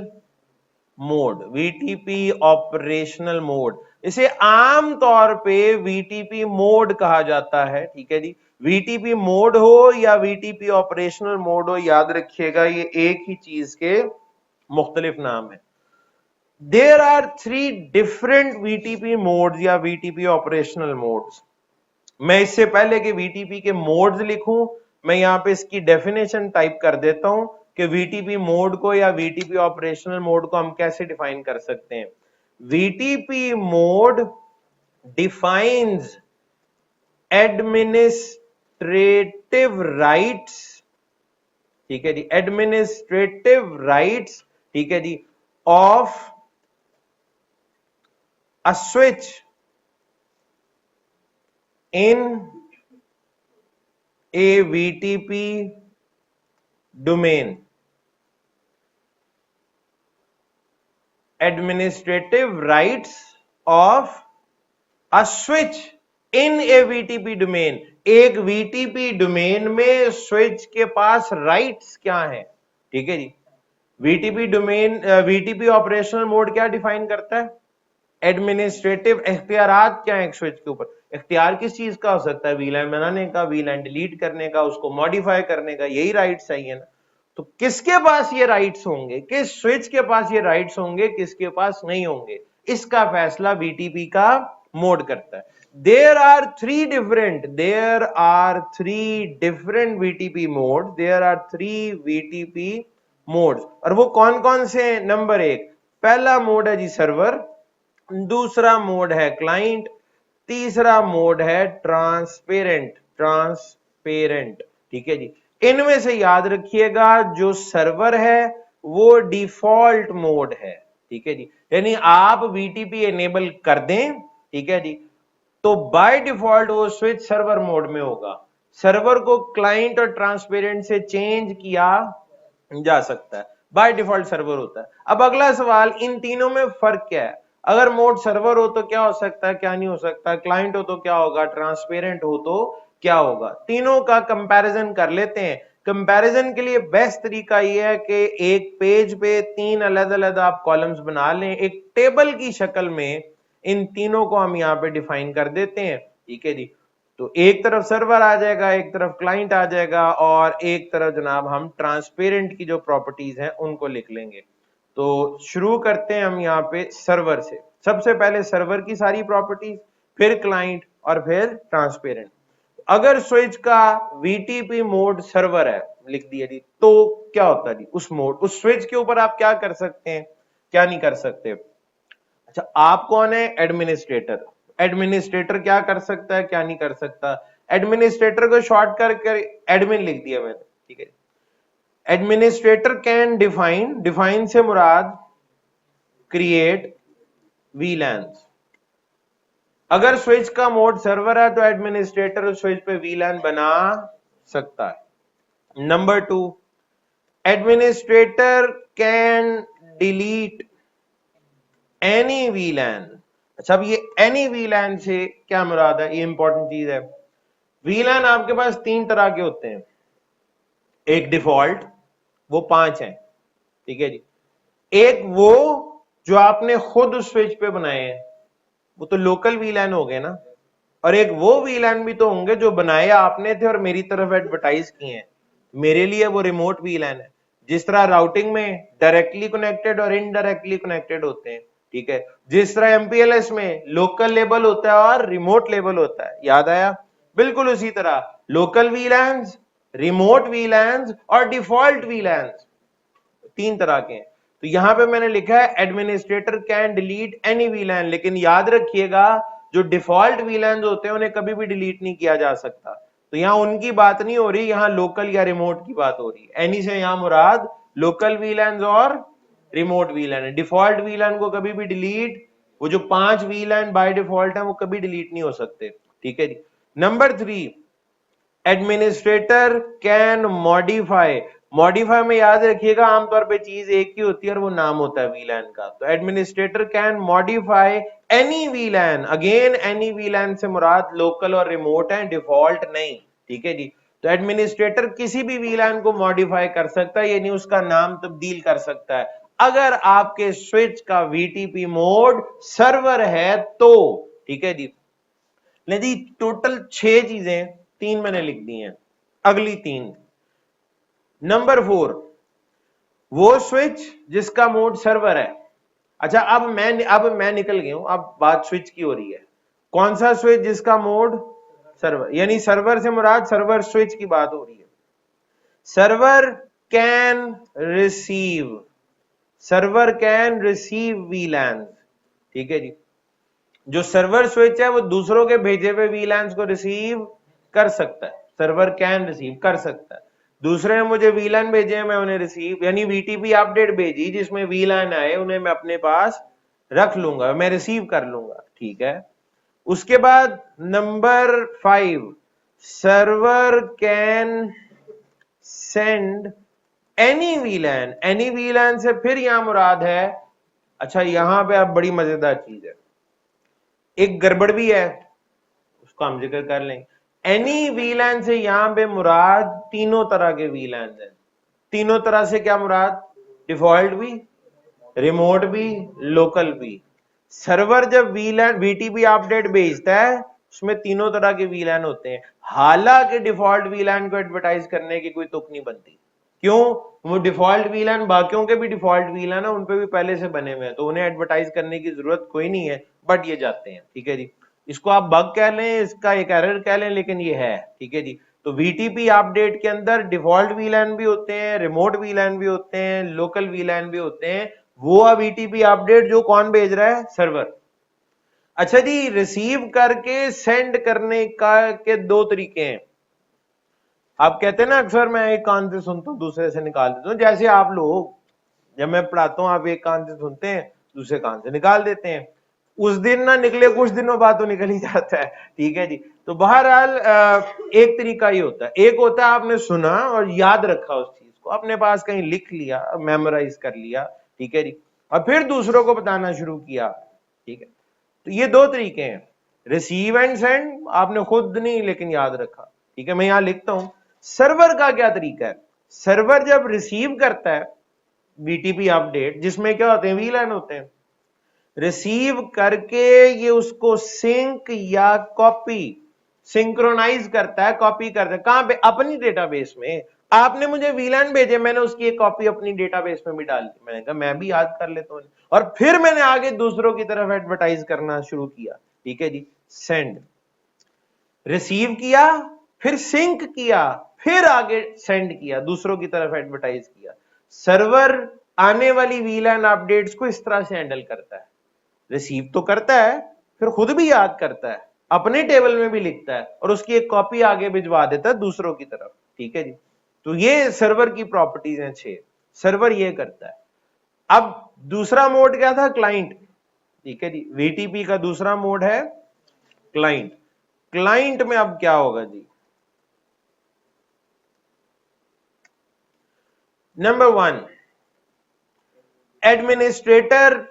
mode, VTP operational mode, इसे आम तौर पे वीटीपी मोड कहा जाता है। ठीक है जी, वीटीपी मोड हो या वीटीपी ऑपरेशनल मोड हो, याद रखिएगा ये एक ही चीज के मुख्तलिफ नाम है। There are 3 different VTP modes या वीटीपी ऑपरेशनल मोड्स। मैं इससे पहले कि वीटीपी के मोड्स लिखूं, मैं यहां पे इसकी डेफिनेशन टाइप कर देता हूं कि वीटीपी मोड को या वीटीपी ऑपरेशनल मोड को हम कैसे डिफाइन कर सकते हैं। VTP mode defines administrative rights, ठीक है जी, एडमिनिस्ट्रेटिव राइट्स, ठीक है जी, of a switch in a VTP domain. Administrative rights of a switch in a VTP domain. एक VTP डोमेन में स्विच के पास राइट्स क्या है? ठीक है जी, VTP domain, VTP operational mode क्या डिफाइन करता है? एडमिनिस्ट्रेटिव इख्तियारात क्या है एक स्विच के ऊपर? इख्तियार किस चीज का हो सकता है? वीलैन बनाने का, वीलैन डिलीट करने का, उसको मॉडिफाई करने का, यही राइट्स चाहिए ना। तो किसके पास ये राइट्स होंगे, किस स्विच के पास ये राइट्स होंगे, किसके पास नहीं होंगे, इसका फैसला वीटीपी का मोड करता है। There are three different VTP mode, there are 3 VTP modes, और वो कौन कौन से? नंबर 1, पहला मोड है जी सर्वर, दूसरा मोड है क्लाइंट, तीसरा मोड है ट्रांसपेरेंट। ठीक है जी, इनमें से याद रखिएगा जो सर्वर है वो डिफॉल्ट मोड है। ठीक है जी, यानी आप वीटीपी एनेबल कर दें, ठीक है जी, तो बाय डिफॉल्ट वो स्विच सर्वर मोड में होगा। सर्वर को क्लाइंट और ट्रांसपेरेंट से चेंज किया जा सकता है, बाय डिफॉल्ट सर्वर होता है। अब अगला सवाल, इन तीनों में फर्क क्या है? अगर मोड सर्वर हो तो क्या हो सकता है, क्या नहीं हो सकता? क्लाइंट हो तो क्या होगा, ट्रांसपेरेंट हो तो क्या होगा? तीनों का कंपैरिजन कर लेते हैं। कंपैरिजन के लिए बेस्ट तरीका यह है कि एक पेज पे 3 अलग अलग आप कॉलम्स बना लें, एक टेबल की शक्ल में इन तीनों को हम यहाँ पे डिफाइन कर देते हैं। ठीक है जी, तो एक तरफ सर्वर आ जाएगा, एक तरफ क्लाइंट आ जाएगा, और एक तरफ जनाब हम ट्रांसपेरेंट की जो प्रॉपर्टीज हैं उनको लिख लेंगे। तो शुरू करते हैं हम यहाँ पे सर्वर से। सबसे पहले सर्वर की सारी प्रॉपर्टीज, फिर क्लाइंट और फिर ट्रांसपेरेंट। अगर स्विच का वीटीपी मोड सर्वर है, लिख दिया जी, तो क्या होता है जी? उस मोड, उस स्विच के ऊपर आप क्या कर सकते हैं, क्या नहीं कर सकते? अच्छा, आप कौन है? एडमिनिस्ट्रेटर। एडमिनिस्ट्रेटर क्या कर सकता है, क्या नहीं कर सकता? एडमिनिस्ट्रेटर को शॉर्ट कर एडमिन लिख दिया मैंने। ठीक है, एडमिनिस्ट्रेटर कैन डिफाइन से मुराद क्रिएट वीलैन्स। अगर स्विच का मोड सर्वर है तो एडमिनिस्ट्रेटर उस स्विच पे वीलैन बना सकता है। Number 2, administrator can delete any वीलैन। अच्छा, अब ये एनी वीलैन से क्या मुराद है? ये इंपॉर्टेंट चीज है। वीलैन आपके पास 3 तरह के होते हैं। एक डिफॉल्ट, वो 5 हैं। ठीक है जी, एक वो जो आपने खुद उस स्विच पे बनाए हैं, वो तो लोकल वीलैन हो गए ना, और एक वो वीलैन भी तो होंगे जो बनाए आपने थे और मेरी तरफ एडवर्टाइज किए हैं, मेरे लिए वो रिमोट वीलैन है। जिस तरह राउटिंग में डायरेक्टली कनेक्टेड और इनडायरेक्टली कनेक्टेड होते हैं, ठीक है, जिस तरह एमपीएलएस में लोकल लेबल होता है और रिमोट लेबल होता है, याद आया? बिल्कुल उसी तरह लोकल वीलैन्स, रिमोट वीलैन्स और डिफॉल्ट वीलैन्स, तीन तरह के हैं। तो यहां पे मैंने लिखा है एडमिनिस्ट्रेटर कैन डिलीट एनी वीलैन, लेकिन याद रखिएगा जो डिफॉल्ट वीलैन होते हैं उन्हें कभी भी डिलीट नहीं किया जा सकता। तो यहां उनकी बात नहीं हो रही, यहां लोकल या रिमोट की बात हो रही है। एनी से यहां मुराद लोकल वीलैन और रिमोट वीलैन है। डिफॉल्ट वीलैन को कभी भी डिलीट, वो जो 5 वीलैन बाय डिफॉल्ट है वो कभी डिलीट नहीं हो सकते, ठीक है जी। Number 3, administrator can modify. Modify में याद रखिएगा आमतौर पे चीज एक ही होती है और वो नाम होता है वीलैन का। तो administrator can modify any वीलैन, again any वीलैन से मुराद लोकल और रिमोट है, डिफॉल्ट नहीं, ठीक है जी। तो एडमिनिस्ट्रेटर किसी भी वीलैन को मॉडिफाई कर सकता है, यानी उसका नाम तब्दील कर सकता है अगर आपके स्विच का वीटीपी मोड सर्वर है तो, ठीक है जी। नहीं, टोटल 6 चीजें, 3 मैंने लिख दी हैं, अगली 3। नंबर 4, वो स्विच जिसका मोड सर्वर है। अच्छा, अब मैं निकल गया हूं, अब बात स्विच की हो रही है। कौन सा स्विच जिसका मोड सर्वर, यानी सर्वर से मुराद सर्वर स्विच की बात हो रही है। Server can receive, server can receive वीलैन, ठीक है जी। जो सर्वर स्विच है वो दूसरों के भेजे हुए वीलैंस को रिसीव कर सकता है, सर्वर कैन रिसीव कर सकता है। दूसरे ने मुझे वीलैन भेजे हैं, मैं उन्हें रिसीव, यानी वीटीपी अपडेट भेजी जिसमें वीलैन आए, उन्हें मैं अपने पास रख लूंगा, मैं रिसीव कर लूंगा, ठीक है। उसके बाद number 5, server can send any वीलैन। Any वीलैन से फिर यहां मुराद है, अच्छा यहां पे अब बड़ी मजेदार चीज है, एक गड़बड़ भी है, उसको हम जिक्र कर लें। एनी वीलैन से यहां पे मुराद तीनों तरह के वीलैन है। तीनों तरह से क्या मुराद? डिफॉल्ट भी, रिमोट भी, लोकल भी। सर्वर जब वीलैन वीटीपी अपडेट भेजता है उसमें तीनों तरह के वीलैन होते हैं। हालांकि डिफॉल्ट वीलैन को एडवर्टाइज करने की कोई तुक नहीं बनती, क्यों? वो डिफॉल्ट वीलैन बाकियों के भी डिफॉल्ट वीलैन है, उन पे भी पहले से बने हुए हैं, तो उन्हें एडवर्टाइज करने की जरूरत कोई नहीं है, बट ये जाते हैं, ठीक है जी। इसको आप बग कह लें, इसका एक एरर कह लें, लेकिन ये है, ठीक है जी। तो वीटीपी अपडेट के अंदर डिफॉल्ट वीलैन भी होते हैं, रिमोट वीलैन भी होते हैं, लोकल वीलैन भी होते हैं। वो वीटीपी अपडेट जो कौन भेज रहा है? सर्वर। अच्छा जी, रिसीव करके सेंड करने का के 2 तरीके हैं। आप कहते हैं ना अक्सर मैं एक कान से सुनता हूं दूसरे से निकाल देता हूं, जैसे आप लोग, जब मैं पढ़ाता हूं आप एक कान से सुनते हैं दूसरे कान से निकाल देते हैं, उस दिन ना निकले, कुछ दिनों बाद तो निकल ही जाता है, ठीक है जी। तो बहरहाल एक तरीका ही होता है, एक होता है आपने सुना और याद रखा उस चीज को, अपने पास कहीं लिख लिया, मेमोराइज कर लिया, ठीक है जी, और फिर दूसरों को बताना शुरू किया, ठीक है। तो ये 2 तरीके हैं, रिसीव एंड सेंड आपने खुद नहीं लेकिन याद रखा, ठीक है। मैं यहां लिखता हूं सर्वर का क्या तरीका है। सर्वर जब रिसीव करता है बीटीपी अपडेट, जिसमें क्या होते हैं? वीलैन होते हैं। रिसीव करके ये उसको सिंक या कॉपी, सिंक्रोनाइज करता है, कॉपी करता है, कहां पे? अपनी डेटाबेस में। आपने मुझे वीलैन भेजे, मैंने उसकी एक कॉपी अपनी डेटाबेस में भी डाल दी, मैंने कहा मैं भी याद कर लेता हूं, और फिर मैंने आगे दूसरों की तरफ एडवर्टाइज करना शुरू किया, ठीक है जी। सेंड, रिसीव किया, फिर सिंक किया, फिर आगे सेंड किया, दूसरों की तरफ एडवर्टाइज किया। सर्वर आने वाली वीलैन अपडेट्स को इस तरह से हैंडल करता है, रिसीव तो करता है, फिर खुद भी याद करता है, अपने टेबल में भी लिखता है, और उसकी एक कॉपी आगे भिजवा देता है दूसरों की तरफ, ठीक है जी। तो ये सर्वर की प्रॉपर्टीज हैं 6, सर्वर ये करता है। अब दूसरा मोड क्या था? क्लाइंट, ठीक है जी। वीटीपी का दूसरा मोड है क्लाइंट। क्लाइंट में अब क्या होगा जी? नंबर 1, एडमिनिस्ट्रेटर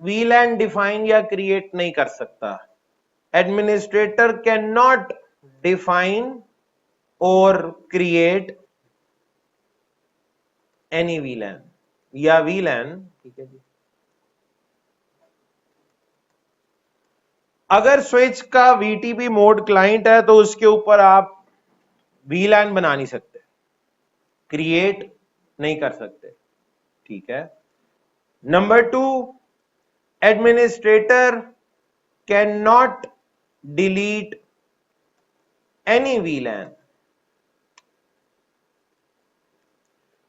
वीलैन डिफाइन या क्रिएट नहीं कर सकता। एडमिनिस्ट्रेटर कैन नॉट डिफाइन और क्रिएट एनी वीलैन या वीलैन, ठीक है जी। अगर स्विच का वीटीपी मोड क्लाइंट है तो उसके ऊपर आप वीलैन बना नहीं सकते, क्रिएट नहीं कर सकते, ठीक है। Number 2, administrator can not delete any VLAN।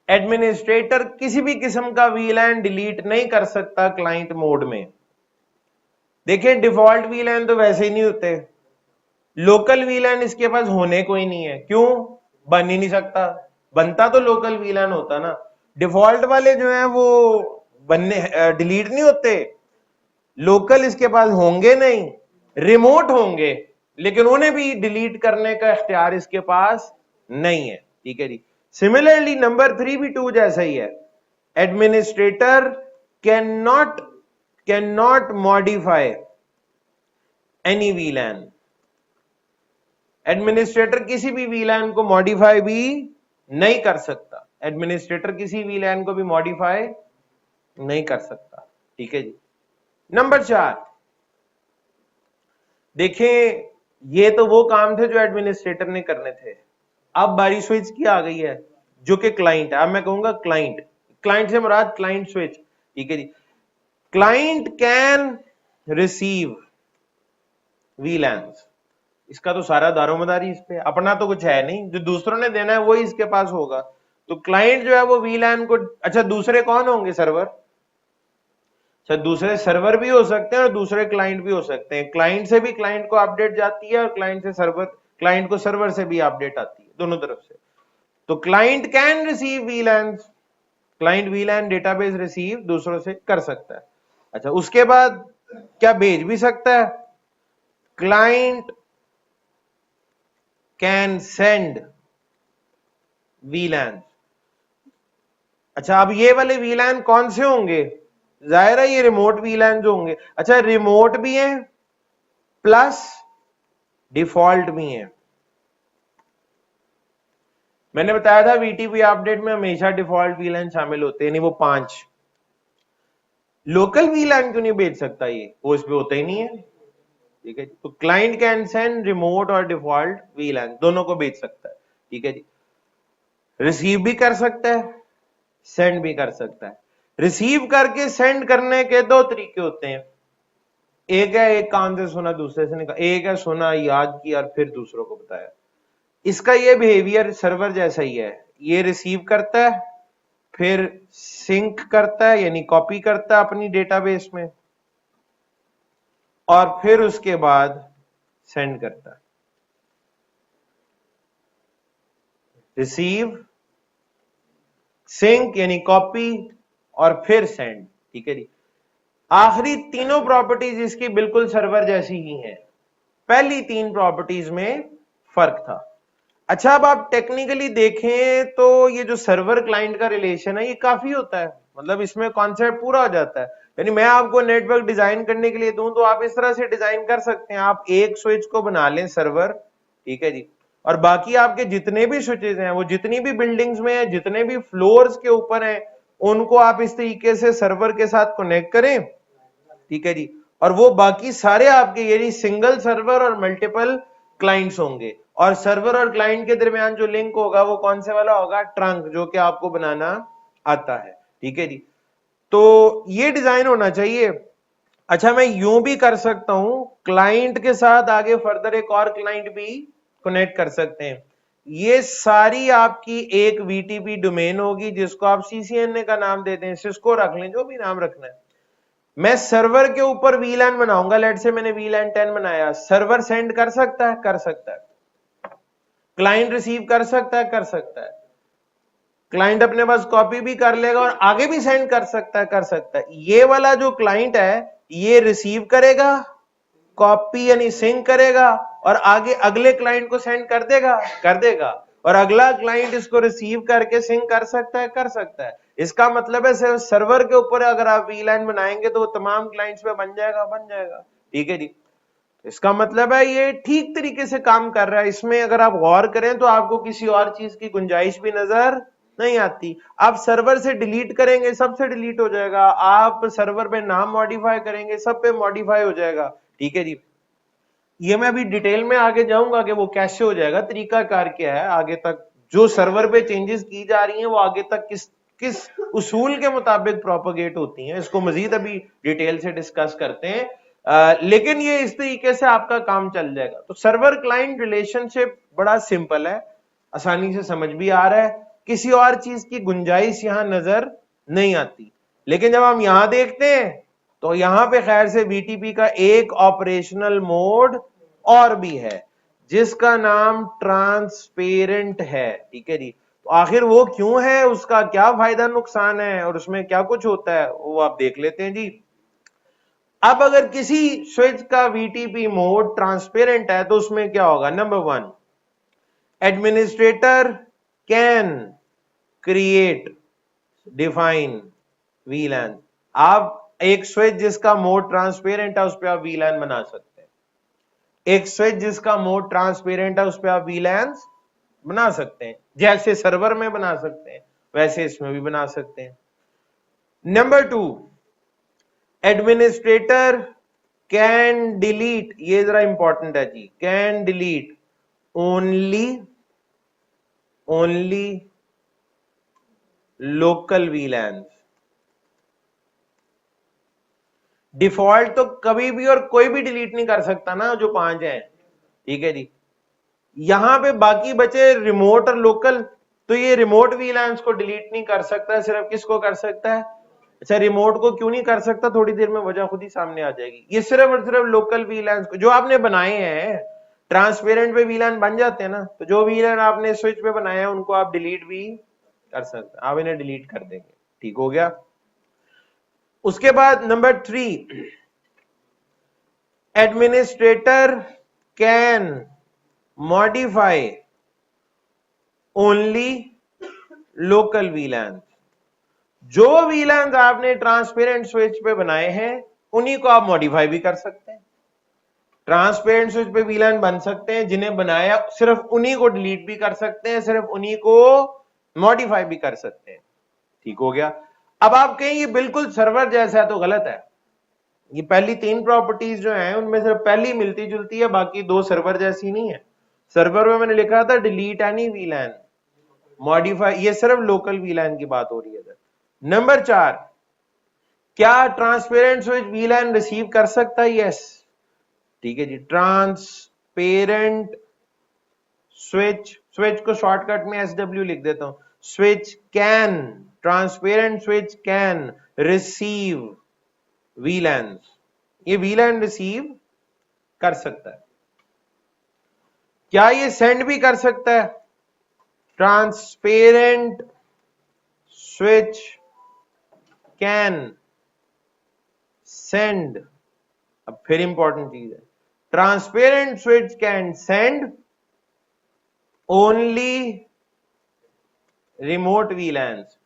Administrator किसी भी किस्म का VLAN डिलीट नहीं कर सकता क्लाइंट मोड में। देखिए डिफॉल्ट VLAN तो वैसे ही नहीं होते, लोकल VLAN इसके पास होने को ही नहीं है, क्यों? बन ही नहीं सकता, बनता तो लोकल VLAN होता ना। डिफॉल्ट वाले जो है वो बनने डिलीट नहीं होते, लोकल इसके पास होंगे नहीं, रिमोट होंगे, लेकिन उन्हें भी डिलीट करने का इख्तियार इसके पास नहीं है, ठीक है जी। सिमिलरली नंबर 3 भी 2 जैसा ही है, administrator can not modify any VLAN। Administrator किसी भी VLAN को मॉडिफाई भी नहीं कर सकता, एडमिनिस्ट्रेटर किसी VLAN को भी मॉडिफाई नहीं कर सकता, ठीक है जी। नंबर 4, देखें ये तो वो काम थे जो एडमिनिस्ट्रेटर ने करने थे, अब बारी स्विच की आ गई है जो कि क्लाइंट है। अब मैं कहूंगा क्लाइंट से मुराद क्लाइंट स्विच, ठीक है जी। क्लाइंट कैन रिसीव VLANs, इसका तो सारा दारोमदारी इस पे, अपना तो कुछ है नहीं, जो दूसरों ने देना है वही इसके पास होगा। तो क्लाइंट जो है वो VLAN को, अच्छा दूसरे कौन होंगे? सर्वर। अच्छा दूसरे सर्वर भी हो सकते हैं और दूसरे क्लाइंट भी हो सकते हैं, क्लाइंट से भी क्लाइंट को अपडेट जाती है और क्लाइंट को सर्वर से भी अपडेट आती है, दोनों तरफ से। तो client can receive VLANs, client VLAN database receive दूसरों से कर सकता है। अच्छा उसके बाद क्या भेज भी सकता है? Client can send VLAN। अच्छा अब ये वाले VLAN कौन से होंगे? जाहिर है ये रिमोट VLAN जो होंगे। अच्छा रिमोट भी हैं प्लस डिफॉल्ट भी हैं। मैंने बताया था VTP अपडेट में हमेशा डिफॉल्ट VLAN शामिल होते हैं, नहीं वो 5। लोकल VLAN क्यों नहीं भेज सकता? ये वो इस पे होता ही नहीं है, ठीक है। तो क्लाइंट कैन सेंड रिमोट और डिफॉल्ट VLAN दोनों को भेज सकता है, ठीक है जी। रिसीव भी कर सकता है, सेंड भी कर सकता है। रिसीव करके सेंड करने के 2 तरीके होते हैं, एक है एक कान से सुना दूसरे से निकाला, एक है सुना याद किया और फिर दूसरों को बताया। इसका ये बिहेवियर सर्वर जैसा ही है, ये रिसीव करता है फिर सिंक करता है यानी कॉपी करता है अपनी डेटाबेस में और फिर उसके बाद सेंड करता है। रिसीव, सिंक यानी कॉपी और फिर सेंड, ठीक है जी। आखिरी तीनों प्रॉपर्टीज इसकी बिल्कुल सर्वर जैसी ही हैं, पहली 3 प्रॉपर्टीज में फर्क था। अच्छा अब आप टेक्निकली देखें तो ये जो सर्वर क्लाइंट का रिलेशन है ये काफी होता है, मतलब इसमें कॉन्सेप्ट पूरा हो जाता है। यानी मैं आपको नेटवर्क डिजाइन करने के लिए दूं तो आप इस तरह से डिजाइन कर सकते हैं, आप एक स्विच को बना लें सर्वर, ठीक है जी, और बाकी आपके जितने भी स्विचेस हैं वो जितनी भी बिल्डिंग्स में है, जितने भी फ्लोर्स के ऊपर हैं, उनको आप इस तरीके से सर्वर के साथ कनेक्ट करें, ठीक है जी। और वो बाकी सारे आपके यानी सिंगल सर्वर और मल्टीपल क्लाइंट्स होंगे, और सर्वर और क्लाइंट के दरमियान जो लिंक होगा वो कौन से वाला होगा? ट्रंक, जो कि आपको बनाना आता है, ठीक है जी। तो ये डिजाइन होना चाहिए। अच्छा मैं यूं भी कर सकता हूं, क्लाइंट के साथ आगे फर्दर एक और क्लाइंट भी कनेक्ट कर सकते हैं। ये सारी आपकी एक VTP डोमेन होगी जिसको आप CCNA का नाम देते हैं, सिस्को रख लें, जो भी नाम रखना है। मैं सर्वर के ऊपर VLAN बनाऊंगा, लेट से मैंने VLAN 10 बनाया, सर्वर सेंड कर सकता है? कर सकता है। क्लाइंट रिसीव कर सकता है? कर सकता है। क्लाइंट अपने पास कॉपी भी कर लेगा और आगे भी सेंड कर सकता है? कर सकता है। ये वाला जो क्लाइंट है ये रिसीव करेगा, कॉपी यानी सिंक करेगा और आगे अगले क्लाइंट को सेंड कर देगा? कर देगा। और अगला क्लाइंट इसको रिसीव करके सिंक कर सकता है? कर सकता है। इसका मतलब है सिर्फ सर्वर के ऊपर अगर आप VLAN बनाएंगे तो वो तमाम क्लाइंट्स पे बन जाएगा? बन जाएगा, ठीक है जी। इसका मतलब है ये ठीक तरीके से काम कर रहा है। इसमें अगर आप गौर करें तो आपको किसी और चीज की गुंजाइश भी नजर नहीं आती। आप सर्वर से डिलीट करेंगे सबसे डिलीट हो जाएगा, आप सर्वर पे नाम मॉडिफाई करेंगे सब पे मॉडिफाई हो जाएगा, ठीक है जी। ये मैं अभी डिटेल में आगे जाऊंगा कि वो कैसे हो जाएगा, तरीका कार क्या है, आगे तक जो सर्वर पे चेंजेस की जा रही हैं वो आगे तक किस किस उसूल के मुताबिक प्रोपोगेट होती हैं, इसको मजीद अभी डिटेल से डिस्कस करते हैं। लेकिन ये इस तरीके से आपका काम चल जाएगा। तो सर्वर क्लाइंट रिलेशनशिप बड़ा सिंपल है, आसानी से समझ भी आ रहा है, किसी और चीज की गुंजाइश यहां नजर नहीं आती। लेकिन जब हम यहां देखते हैं तो यहां पे खैर से बीटीपी का एक ऑपरेशनल मोड और भी है जिसका नाम ट्रांसपेरेंट है। ठीक है जी, तो आखिर वो क्यों है, उसका क्या फायदा नुकसान है और उसमें क्या कुछ होता है वो आप देख लेते हैं जी। अब अगर किसी स्विच का वीटीपी मोड ट्रांसपेरेंट है तो उसमें क्या होगा, number 1, administrator can create define वीलैन। आप एक स्विच जिसका मोड ट्रांसपेरेंट है उस पर आप वीलैन बना सकते हैं, एक स्विच जिसका मोड ट्रांसपेरेंट है उस पर आप वीलैंस बना सकते हैं, जैसे सर्वर में बना सकते हैं वैसे इसमें भी बना सकते हैं। नंबर 2, एडमिनिस्ट्रेटर कैन डिलीट, ये जरा इंपॉर्टेंट है जी, can delete only local VLANs. Default तो कभी भी और कोई भी डिलीट नहीं कर सकता ना, जो 5 हैं। ठीक है जी, यहां पे बाकी बचे रिमोट और लोकल, तो ये रिमोट वीलैंस को डिलीट नहीं कर सकता, सिर्फ किसको कर सकता है, अच्छा रिमोट को क्यों नहीं कर सकता, थोड़ी देर में वजह खुद ही सामने आ जाएगी। ये सिर्फ और सिर्फ लोकल वीलैंस को, जो आपने बनाए हैं ट्रांसपेरेंट पे वीलैन बन जाते हैं ना, तो जो वीलैन आपने स्विच पे बनाए हैं उनको आप डिलीट भी कर सकते हैं, आप इन्हें डिलीट कर देंगे। ठीक हो गया। उसके बाद number 3, administrator can modify only local वीलैंस। जो वीलैंस आपने ट्रांसपेरेंट स्विच पे बनाए हैं उन्हीं को आप मॉडिफाई भी कर सकते हैं। ट्रांसपेरेंट स्विच पे वीलैन बन सकते हैं, जिन्हें बनाया सिर्फ उन्हीं को डिलीट भी कर सकते हैं, सिर्फ उन्हीं को मॉडिफाई भी कर सकते हैं। ठीक हो गया। अब आप कहें ये बिल्कुल सर्वर जैसा है, तो गलत है। ये पहली 3 प्रॉपर्टीज जो हैं उनमें सिर्फ पहली मिलती जुलती है, बाकी 2 सर्वर जैसी नहीं है। सर्वर में मैंने लिखा था डिलीट एनी वीलैन, मॉडिफाई ये सिर्फ लोकल वीलैन की बात हो रही है। नंबर 4, क्या ट्रांसपेरेंट स्विच वीलैन रिसीव कर सकता है? यस। ठीक है जी, ट्रांसपेरेंट स्विच को शॉर्टकट में SW लिख देता हूं, switch can, transparent switch can receive वीलैंस, ये वीलैन रिसीव कर सकता है। क्या ये सेंड भी कर सकता है? ट्रांसपेरेंट स्विच कैन सेंड, अब फिर इंपॉर्टेंट चीज है, transparent switch can send only remote वीलैंस।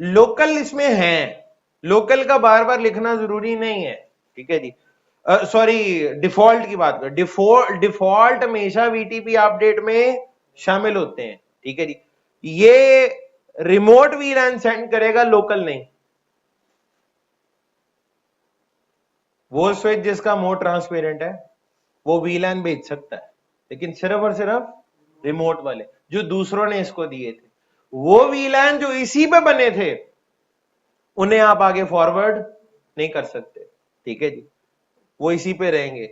Local इसमें है, लोकल का बार बार लिखना जरूरी नहीं है। ठीक है जी, सॉरी डिफॉल्ट की बात कर, डिफॉल्ट हमेशा वीटीपी अपडेट में शामिल होते हैं। ठीक है जी, ये रिमोट वीलैन सेंड करेगा, लोकल नहीं। वो स्विच जिसका मोड ट्रांसपेरेंट है वो वीलैन भेज सकता है, लेकिन सिर्फ और सिर्फ रिमोट वाले जो दूसरों ने इसको दिए थे, वो वीलैन जो इसी पे बने थे उन्हें आप आगे फॉरवर्ड नहीं कर सकते। ठीक है जी, वो इसी पे रहेंगे।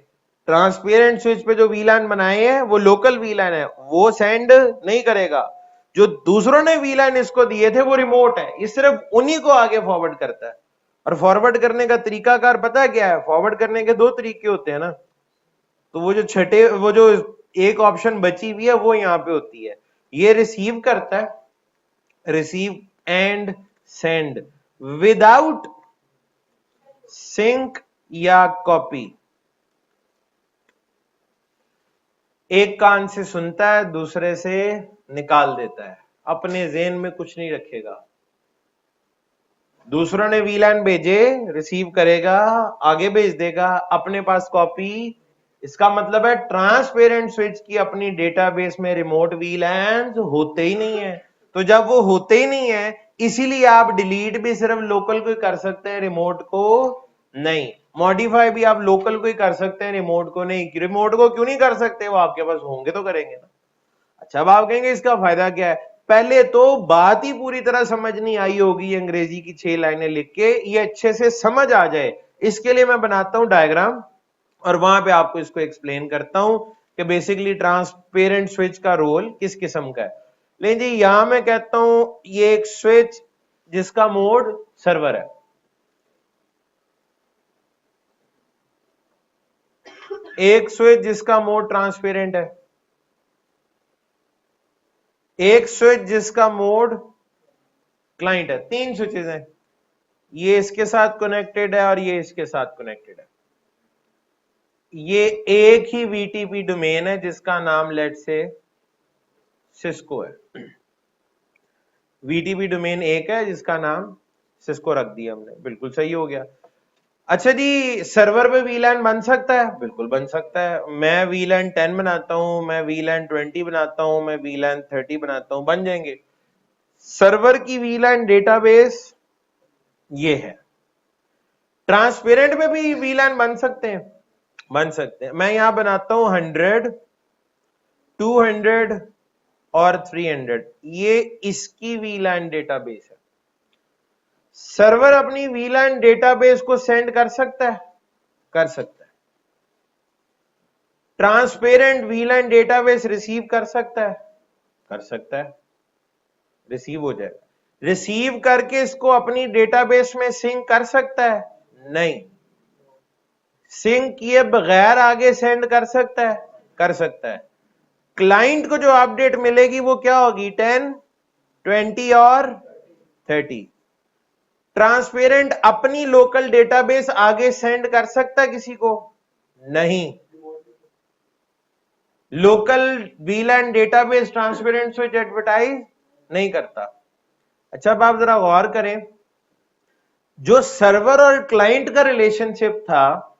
ट्रांसपेरेंट स्विच पे जो वीलैन बनाए हैं वो लोकल वीलैन है, वो सेंड नहीं करेगा। जो दूसरों ने वीलैन इसको दिए थे वो रिमोट है, ये सिर्फ उन्हीं को आगे फॉरवर्ड करता है। और फॉरवर्ड करने का तरीकाकार पता है क्या है? फॉरवर्ड करने के 2 तरीके होते हैं ना, तो वो जो एक ऑप्शन बची हुई है वो यहां पे होती है, ये रिसीव करता है, receive and send without sync या कॉपी। एक कान से सुनता है, दूसरे से निकाल देता है, अपने ज़हन में कुछ नहीं रखेगा। दूसरों ने वीलैन भेजे, रिसीव करेगा, आगे भेज देगा, अपने पास कॉपी। इसका मतलब है ट्रांसपेरेंट स्विच की अपनी डेटाबेस में रिमोट वीलैन होते ही नहीं है। तो जब वो होते ही नहीं है, इसीलिए आप डिलीट भी सिर्फ लोकल को ही कर सकते हैं, रिमोट को नहीं। मॉडिफाई भी आप लोकल को ही कर सकते हैं, रिमोट को नहीं। रिमोट को क्यों नहीं कर सकते? वो आपके पास होंगे तो करेंगे ना। अच्छा, अब आप कहेंगे इसका फायदा क्या है? पहले तो बात ही पूरी तरह समझ नहीं आई होगी अंग्रेजी की 6 लाइनें लिख के, ये अच्छे से समझ आ जाए इसके लिए मैं बनाता हूं डायग्राम और वहां पे आपको इसको एक्सप्लेन करता हूं कि बेसिकली ट्रांसपेरेंट स्विच का रोल किस किस्म का है। लेकिन जी यहां मैं कहता हूं ये एक स्विच जिसका मोड सर्वर है, एक स्विच जिसका मोड ट्रांसपेरेंट है, एक स्विच जिसका मोड क्लाइंट है। 3 स्विचेस हैं, ये इसके साथ कनेक्टेड है और ये इसके साथ कनेक्टेड है। ये एक ही वीटीपी डोमेन है जिसका नाम लेट से सिस्को है। वीटीपी डोमेन एक है जिसका नाम सिस्को रख दिया हमने, बिल्कुल सही हो गया। अच्छा जी, सर्वर पे वीलैन बन सकता है? बिल्कुल बन सकता है। मैं वीलैन 10 बनाता हूं, मैं वीलैन 20 बनाता हूं, मैं वीलैन 30 बनाता हूं, बन जाएंगे। सर्वर की वीलैन डेटाबेस ये है। ट्रांसपेरेंट में भी वीलैन बन सकते हैं, बन सकते हैं। मैं यहां बनाता हूं 100, 200 और 300, ये इसकी वीलैन डेटाबेस है। सर्वर अपनी वीलैन डेटाबेस को सेंड कर सकता है, कर सकता है। ट्रांसपेरेंट वीलैन डेटाबेस रिसीव कर सकता है, कर सकता है, रिसीव हो जाएगा। रिसीव करके इसको अपनी डेटाबेस में सिंक कर सकता है? नहीं। सिंक किए बगैर आगे सेंड कर सकता है? कर सकता है। क्लाइंट को जो अपडेट मिलेगी वो क्या होगी? 10, 20 और 30। ट्रांसपेरेंट अपनी लोकल डेटाबेस आगे सेंड कर सकता है किसी को? नहीं। Local वीलैन database transparent switch advertise नहीं करता। अच्छा, अब आप जरा गौर करें, जो सर्वर और क्लाइंट का रिलेशनशिप था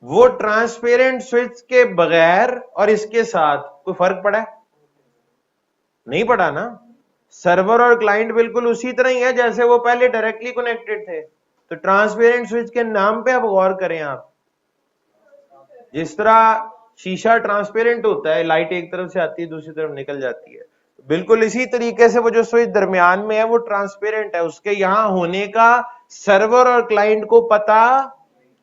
वो ट्रांसपेरेंट स्विच के बगैर और इसके साथ कोई फर्क पड़ा है? नहीं पड़ा ना। सर्वर और क्लाइंट बिल्कुल उसी तरह ही है जैसे वो पहले डायरेक्टली कनेक्टेड थे। तो ट्रांसपेरेंट स्विच के नाम पे अब गौर करें आप, जिस तरह शीशा ट्रांसपेरेंट होता है, लाइट एक तरफ से आती है दूसरी तरफ निकल जाती है, बिल्कुल इसी तरीके से वो जो स्विच दरमियान में है वो ट्रांसपेरेंट है, उसके यहां होने का सर्वर और क्लाइंट को पता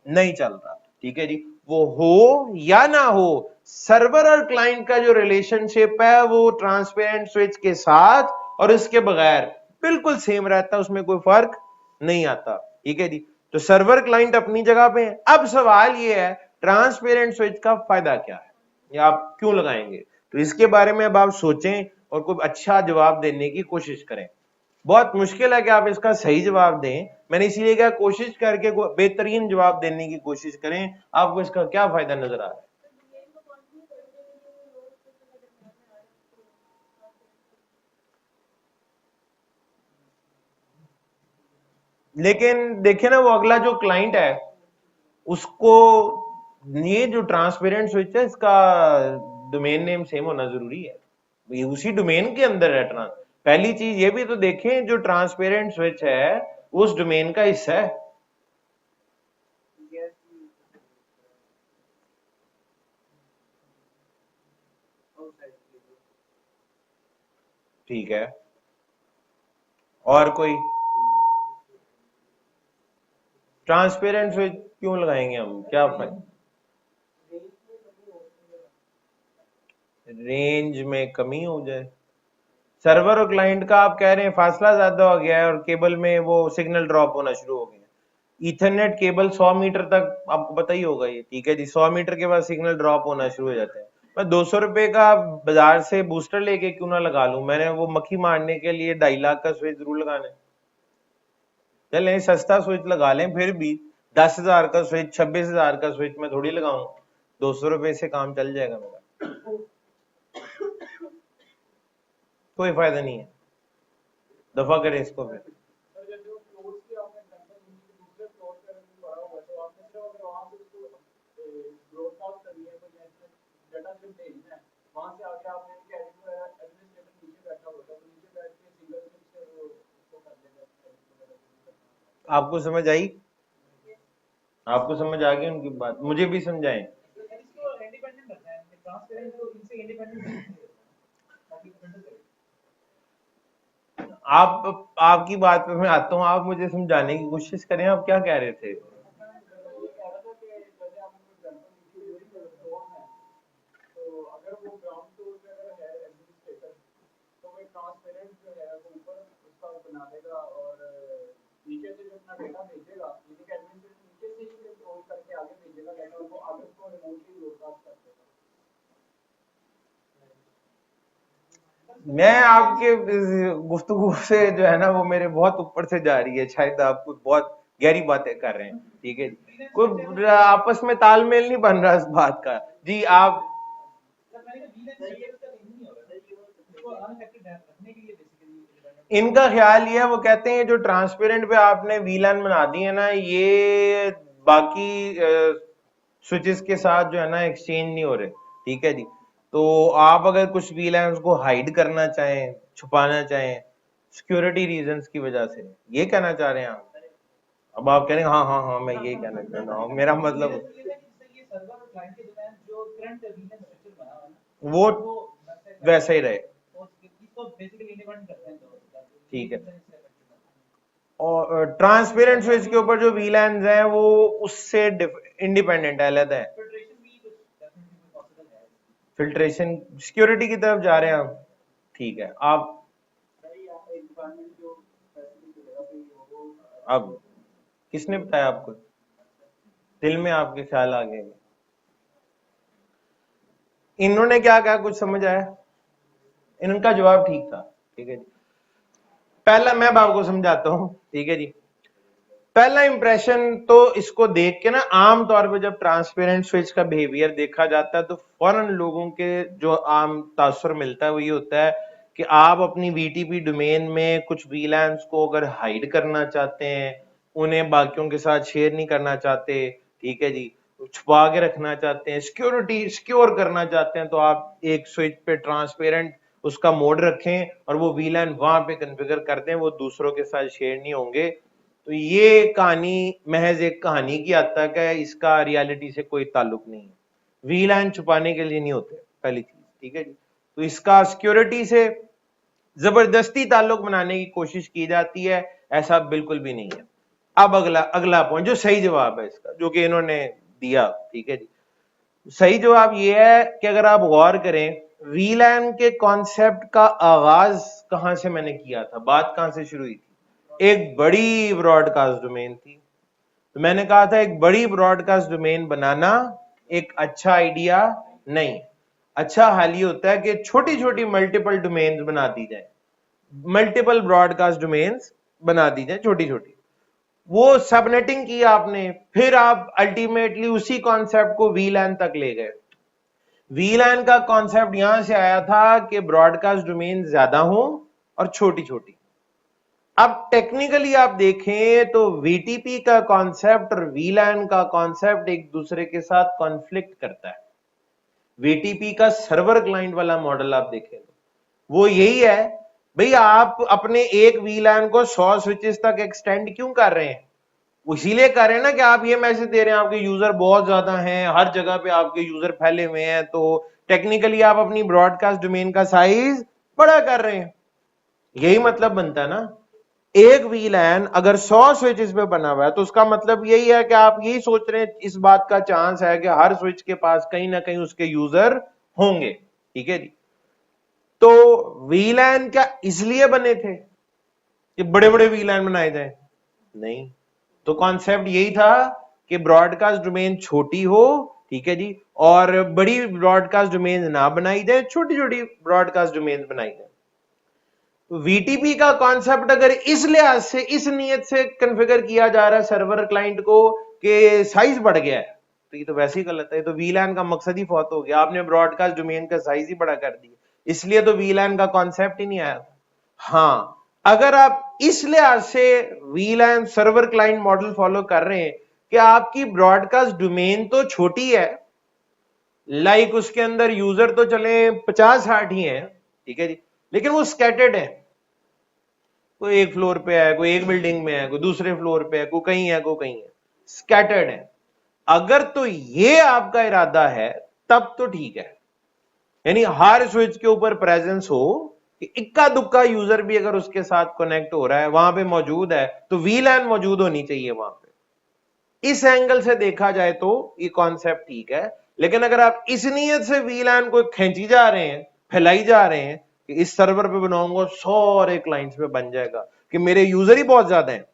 नहीं चल रहा। ठीक है जी, वो हो या ना हो, सर्वर और क्लाइंट का जो रिलेशनशिप है वो ट्रांसपेरेंट स्विच के साथ और इसके बगैर बिल्कुल सेम रहता है, उसमें कोई फर्क नहीं आता। ठीक है जी, तो सर्वर क्लाइंट अपनी जगह पे है। अब सवाल ये है ट्रांसपेरेंट स्विच का फायदा क्या है, या आप क्यों लगाएंगे? तो इसके बारे में अब आप सोचें और कोई अच्छा जवाब देने की कोशिश करें। बहुत मुश्किल है कि आप इसका सही जवाब दें, मैंने इसीलिए कहा कोशिश करके बेहतरीन जवाब देने की कोशिश करें। आपको इसका क्या फायदा नजर आ रहा है? लेकिन देखिए ना, वो अगला जो क्लाइंट है उसको ये जो ट्रांसपेरेंट स्विच है इसका डोमेन नेम सेम होना जरूरी है, ये उसी डोमेन के अंदर है। पहली चीज ये भी तो देखें, जो ट्रांसपेरेंट स्विच है उस डोमेन का हिस्सा है। ठीक है, और कोई? ट्रांसपेरेंट स्विच क्यों लगाएंगे हम, क्या फायदा? रेंज में कमी हो जाए। सर्वर और क्लाइंट का आप कह रहे हैं फासला ज्यादा हो गया है और केबल में वो सिग्नल ड्रॉप होना शुरू हो गया। ईथरनेट केबल 100 मीटर तक आपको पता ही होगा ये, ठीक है जी, 100 मीटर के बाद सिग्नल ड्रॉप होना शुरू हो जाता है। मैं 200 रुपए का बाजार से बूस्टर लेके क्यों ना लगा लूं, मैंने वो मक्खी मारने के लिए 2.5 लाख का स्विच जरूर लगाना है। चलें सस्ता स्विच लगा लें, फिर भी 10,000 का स्विच, 26,000 का स्विच मैं थोड़ी लगाऊं, 200 रुपए से काम चल जाएगा मेरा, कोई फायदा नहीं है। दफा करें इसको फिर। आपको समझ आई? आपको समझ आ गई उनकी बात? मुझे भी समझाएं। आपकी बात पे मैं आता हूँ, आप मुझे समझाने की कोशिश करें, आप क्या कह रहे थे? मैं आपके गुफ्तगू से जो है ना वो मेरे बहुत ऊपर से जा रही है, शायद आप कुछ बहुत गहरी बातें कर रहे हैं, ठीक है जी, कोई आपस में तालमेल नहीं बन रहा इस बात का। जी आप इनका ख्याल ये है, वो कहते हैं जो ट्रांसपेरेंट पे आपने वीलान बना दी है ना, ये बाकी स्विचेस के साथ जो है ना एक्सचेंज नहीं हो रहे, ठीक है जी। तो आप अगर कुछ वीलान को हाइड करना चाहें, छुपाना चाहें सिक्योरिटी रीजंस की वजह से, ये कहना चाह रहे हैं आप? अब आप कह रहे हैं हाँ हाँ हाँ मैं ये कहना चाह रहा हूँ, मेरा मतलब वो वैसे ही रहे, ठीक है। और ट्रांसपेरेंट स्विच के ऊपर जो वीलैंस हैं वो उससे इंडिपेंडेंट है, अलग है। फिल्ट्रेशन सिक्योरिटी की तरफ जा रहे हैं आप, ठीक है। आप अब किसने बताया आपको? दिल में आपके ख्याल आ गए? इन्होंने क्या कहा, कुछ समझ आया? इनका जवाब ठीक था, ठीक है जी। पहला मैं आपको समझाता हूं, ठीक है जी। पहला इंप्रेशन तो इसको देख के ना, आमतौर पे जब ट्रांसपेरेंट स्विच का बिहेवियर देखा जाता है तो फौरन लोगों के जो आम तासुर मिलता है वो ये होता है कि आप अपनी वीटीपी डोमेन में कुछ वीलैंस को अगर हाइड करना चाहते हैं, उन्हें बाकियों के साथ शेयर नहीं करना चाहते, ठीक है जी, छुपा के रखना चाहते हैं, सिक्योरिटी सिक्योर करना चाहते हैं, तो आप एक स्विच पे ट्रांसपेरेंट उसका मोड रखें और वो वीलैन वहां पे कॉन्फ़िगर कर दें, वो दूसरों के साथ शेयर नहीं होंगे। तो ये कहानी महज एक कहानी की हद तक है, इसका रियलिटी से कोई ताल्लुक नहीं है। वीलैन छुपाने के लिए नहीं होते, पहली चीज, ठीक है जी। तो इसका सिक्योरिटी से जबरदस्ती ताल्लुक बनाने की कोशिश की जाती है, ऐसा बिल्कुल भी नहीं है। अब अगला अगला पॉइंट जो सही जवाब है इसका, जो कि इन्होंने दिया, ठीक है जी। सही जवाब ये है कि अगर आप गौर करें, वीलैन के कॉन्सेप्ट का आगाज कहां से मैंने किया था, बात कहां से शुरू हुई थी? एक बड़ी ब्रॉडकास्ट डोमेन थी। तो मैंने कहा था एक बड़ी ब्रॉडकास्ट डोमेन बनाना एक अच्छा आइडिया नहीं, अच्छा हाल ये होता है कि छोटी छोटी मल्टीपल डोमेन्स बना दी जाए, मल्टीपल ब्रॉडकास्ट डोमेन्स बना दी जाए छोटी छोटी। वो सबनेटिंग की आपने, फिर आप अल्टीमेटली उसी कॉन्सेप्ट को वीलैन तक ले गए। वीलैन का कॉन्सेप्ट यहां से आया था कि ब्रॉडकास्ट डोमेन ज्यादा हो और छोटी छोटी। अब टेक्निकली आप देखें तो वीटीपी का कॉन्सेप्ट और वीलैन का कॉन्सेप्ट एक दूसरे के साथ कॉन्फ्लिक्ट करता है। वीटीपी का सर्वर क्लाइंट वाला मॉडल आप देखें तो वो यही है, भाई आप अपने एक वीलैन को 100 स्विचेस तक एक्सटेंड क्यों कर रहे हैं? इसीलिए कर रहे हैं ना कि आप ये मैसेज दे रहे हैं आपके यूजर बहुत ज्यादा हैं, हर जगह पे आपके यूजर फैले हुए हैं, तो टेक्निकली आप अपनी ब्रॉडकास्ट डोमेन का साइज बड़ा कर रहे हैं। यही मतलब बनता है ना। एक वीलैन अगर 100 स्विचेस पे बना हुआ है तो उसका मतलब यही है कि आप यही सोच रहे हैं, इस बात का चांस है कि हर स्विच के पास कहीं ना कहीं उसके यूजर होंगे, ठीक है जी। तो वीलैन क्या इसलिए बने थे कि बड़े बड़े वीलैन बनाए जाए? नहीं। तो कॉन्सेप्ट यही था कि ब्रॉडकास्ट डोमेन छोटी हो, ठीक है जी, और बड़ी ब्रॉडकास्ट डोमेन ना बनाई जाए, छोटी छोटी ब्रॉडकास्ट डोमेन बनाई जाए। वीटीपी का कॉन्सेप्ट अगर इस लिहाज से, इस नीयत से कॉन्फ़िगर किया जा रहा है सर्वर क्लाइंट को कि साइज बढ़ गया है, तो ये तो वैसे ही गलत है। तो वीलैन का मकसद ही फौत हो गया, आपने ब्रॉडकास्ट डोमेन का साइज ही बड़ा कर दिया, इसलिए तो वीलैन का कॉन्सेप्ट ही नहीं आया था। हाँ, अगर आप इस लिहाज से वीलैन सर्वर क्लाइंट मॉडल फॉलो कर रहे हैं कि आपकी ब्रॉडकास्ट डोमेन तो छोटी है, लाइक उसके अंदर यूजर तो चले 50-60 ही हैं, ठीक है जी, लेकिन वो स्कैटर्ड है, कोई एक फ्लोर पे है, कोई एक बिल्डिंग में है, कोई दूसरे फ्लोर पे है, कोई कहीं है, कोई कहीं है, स्कैटर्ड है। अगर तो ये आपका इरादा है तब तो ठीक है, यानी हर स्विच के ऊपर प्रेजेंस हो, कि इक्का दुक्का यूजर भी अगर उसके साथ कनेक्ट हो रहा है, वहां पे मौजूद है, तो वीलैन मौजूद होनी चाहिए वहां पे। इस एंगल से देखा जाए तो ये कॉन्सेप्ट ठीक है, लेकिन अगर आप इस नीयत से वीलैन को खींची जा रहे हैं, फैलाई जा रहे हैं कि इस सर्वर पे बनाऊंगा 100 और एक क्लाइंट्स पे बन जाएगा, कि मेरे यूजर ही बहुत ज्यादा हैं,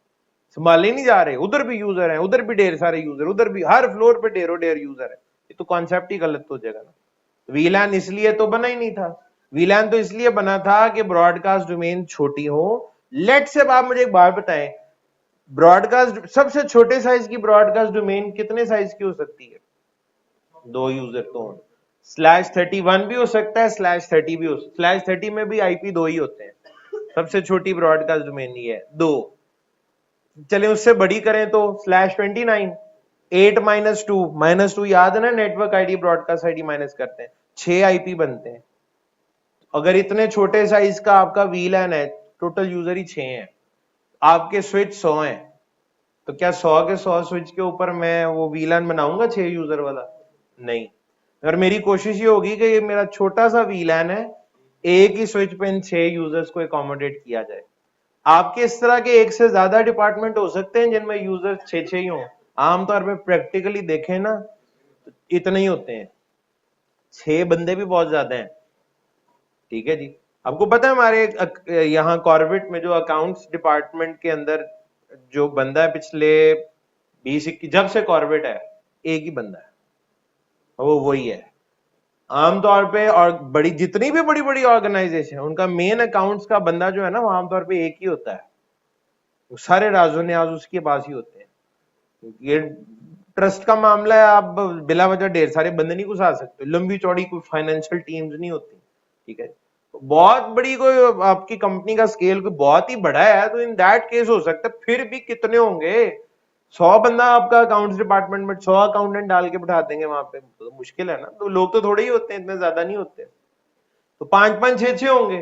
संभाले नहीं जा रहे, उधर भी यूजर हैं, उधर भी ढेर सारे यूजर, उधर भी हर फ्लोर पे ढेरों ढेर यूजर है, ये तो कॉन्सेप्ट ही गलत हो जाएगा ना। वीलैन इसलिए तो बना ही नहीं था, वीलैन तो इसलिए बना था कि ब्रॉडकास्ट डोमेन छोटी हो। लेट से आप मुझे एक बात बताएं, ब्रॉडकास्ट सबसे छोटे साइज की ब्रॉडकास्ट डोमेन कितने साइज की हो सकती है? 2 यूजर तो हो। /31 भी हो सकता है, /30 भी हो, /30 में भी आईपी 2 ही होते हैं। सबसे छोटी ब्रॉडकास्ट डोमेन ये है 2। चले उससे बड़ी करें तो /29, 8 - 2 -2 याद है ना, network ID broadcast ID minus करते हैं, 6 आईपी बनते हैं। अगर इतने छोटे साइज का आपका वीलैन है, टोटल यूजर ही 6 हैं, आपके स्विच 100 हैं, तो क्या 100 के 100 स्विच के ऊपर मैं वो वीलैन बनाऊंगा 6 यूजर वाला? नहीं। अगर मेरी कोशिश ये होगी कि ये मेरा छोटा सा वीलैन है, एक ही स्विच पे इन 6 यूजर्स को अकोमोडेट किया जाए। आपके इस तरह के एक से ज्यादा डिपार्टमेंट हो सकते हैं जिनमें यूजर 6 ही हो, आमतौर पे प्रैक्टिकली देखें ना, तो इतने ही होते हैं, 6 बंदे भी बहुत ज्यादा हैं। ठीक है जी। आपको पता है हमारे यहाँ कॉर्बेट में जो अकाउंट्स डिपार्टमेंट के अंदर जो बंदा है, पिछले 20-21 जब से कॉर्बेट है, एक ही बंदा है, वो वही है। आमतौर पे और बड़ी जितनी भी बड़ी बड़ी ऑर्गेनाइजेशन है, उनका मेन अकाउंट्स का बंदा जो है ना, वो आमतौर पे एक ही होता है, वो सारे राजो न्याज उसके पास ही होते हैं। ये ट्रस्ट का मामला है, आप बिला वजह ढेर सारे बंदे नहीं घुसा सकते, लंबी चौड़ी कोई फाइनेंशियल टीम्स नहीं होती। ठीक है, बहुत बड़ी कोई आपकी कंपनी का स्केल कोई बहुत ही बड़ा है, तो इन दैट केस हो सकता है, फिर भी कितने होंगे, 100 बंदा आपका अकाउंट्स डिपार्टमेंट में 100 अकाउंटेंट डाल के बिठा देंगे वहां पे, तो मुश्किल है ना। तो लोग तो थोड़े ही होते हैं, इतने ज्यादा नहीं होते, तो 5-5 6-6 होंगे।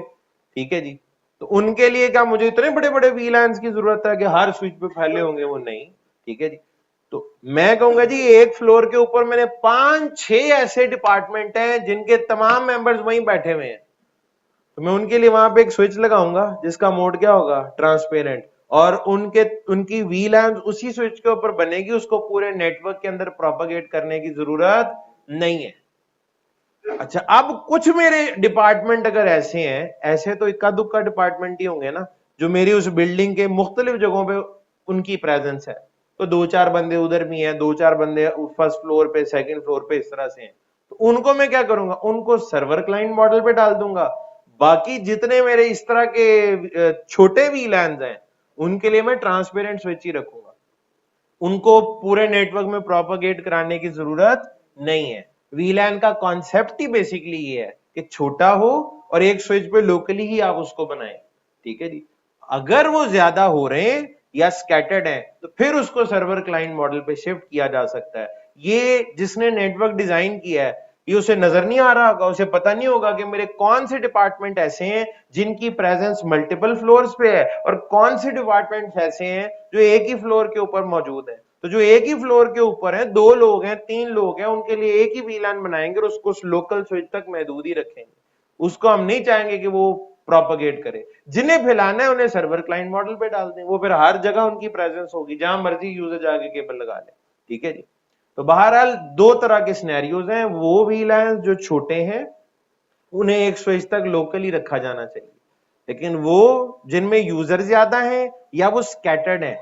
ठीक है जी। तो उनके लिए क्या मुझे इतने बड़े बड़े वीलैंस की जरूरत है कि हर स्विच पे फैले होंगे? वो नहीं। ठीक है जी। तो मैं कहूंगा जी, एक फ्लोर के ऊपर मैंने 5-6 ऐसे डिपार्टमेंट हैं जिनके तमाम मेंबर्स वहीं बैठे हुए हैं, तो मैं उनके लिए वहां पे एक स्विच लगाऊंगा जिसका मोड क्या होगा, ट्रांसपेरेंट, और उनकी वीलैंस उसी स्विच के ऊपर बनेगी, उसको पूरे नेटवर्क के अंदर प्रोपागेट करने की जरूरत नहीं है। अच्छा, अब कुछ मेरे डिपार्टमेंट अगर ऐसे हैं, ऐसे तो इक्का दुक्का डिपार्टमेंट ही होंगे ना, जो मेरी उस बिल्डिंग के मुख्तलिफ जगहों पे उनकी प्रेजेंस है, तो 2-4 बंदे उधर भी हैं, 2-4 बंदे फर्स्ट फ्लोर पे, सेकंड फ्लोर पे, इस तरह से हैं, तो उनको मैं क्या करूंगा, उनको सर्वर क्लाइंट मॉडल पे डाल दूंगा। बाकी जितने मेरे इस तरह के छोटे वीलैंस हैं, उनके लिए मैं ट्रांसपेरेंट स्विच ही रखूंगा, उनको पूरे नेटवर्क में प्रोपागेट कराने की जरूरत नहीं है। वीलैन का कॉन्सेप्ट ही बेसिकली ये है कि छोटा हो और एक स्विच पे लोकली ही आप उसको बनाएं। ठीक है जी। अगर वो ज्यादा हो रहे हैं या स्कैटर्ड हैं, तो फिर उसको सर्वर क्लाइंट मॉडल पे शिफ्ट किया जा सकता है। ये जिसने नेटवर्क डिजाइन किया है, ये उसे नजर नहीं आ रहा होगा, उसे पता नहीं होगा कि मेरे कौन से डिपार्टमेंट ऐसे हैं जिनकी प्रेजेंस मल्टीपल फ्लोर्स पे है, और कौन से डिपार्टमेंट ऐसे हैं जो एक ही फ्लोर के ऊपर मौजूद है। तो जो एक ही फ्लोर के ऊपर है, 2 लोग हैं, 3 लोग हैं, उनके लिए एक ही वीलैन बनाएंगे और उसको लोकल स्विच तक महदूद ही रखेंगे, उसको हम नहीं चाहेंगे कि वो प्रोपागेट करे। जिन्हें फैलाना है उन्हें सर्वर क्लाइंट मॉडल पे डाल दें, वो फिर हर जगह उनकी प्रेजेंस होगी, जहां मर्जी यूजर जाके केबल लगा ले। ठीक है जी। तो बहरहाल 2 तरह के सिनेरियोज हैं, वो वीलैंस जो छोटे हैं उन्हें एक स्विच तक लोकली रखा जाना चाहिए, लेकिन वो जिनमें यूजर ज्यादा हैं या वो स्कैटर्ड हैं।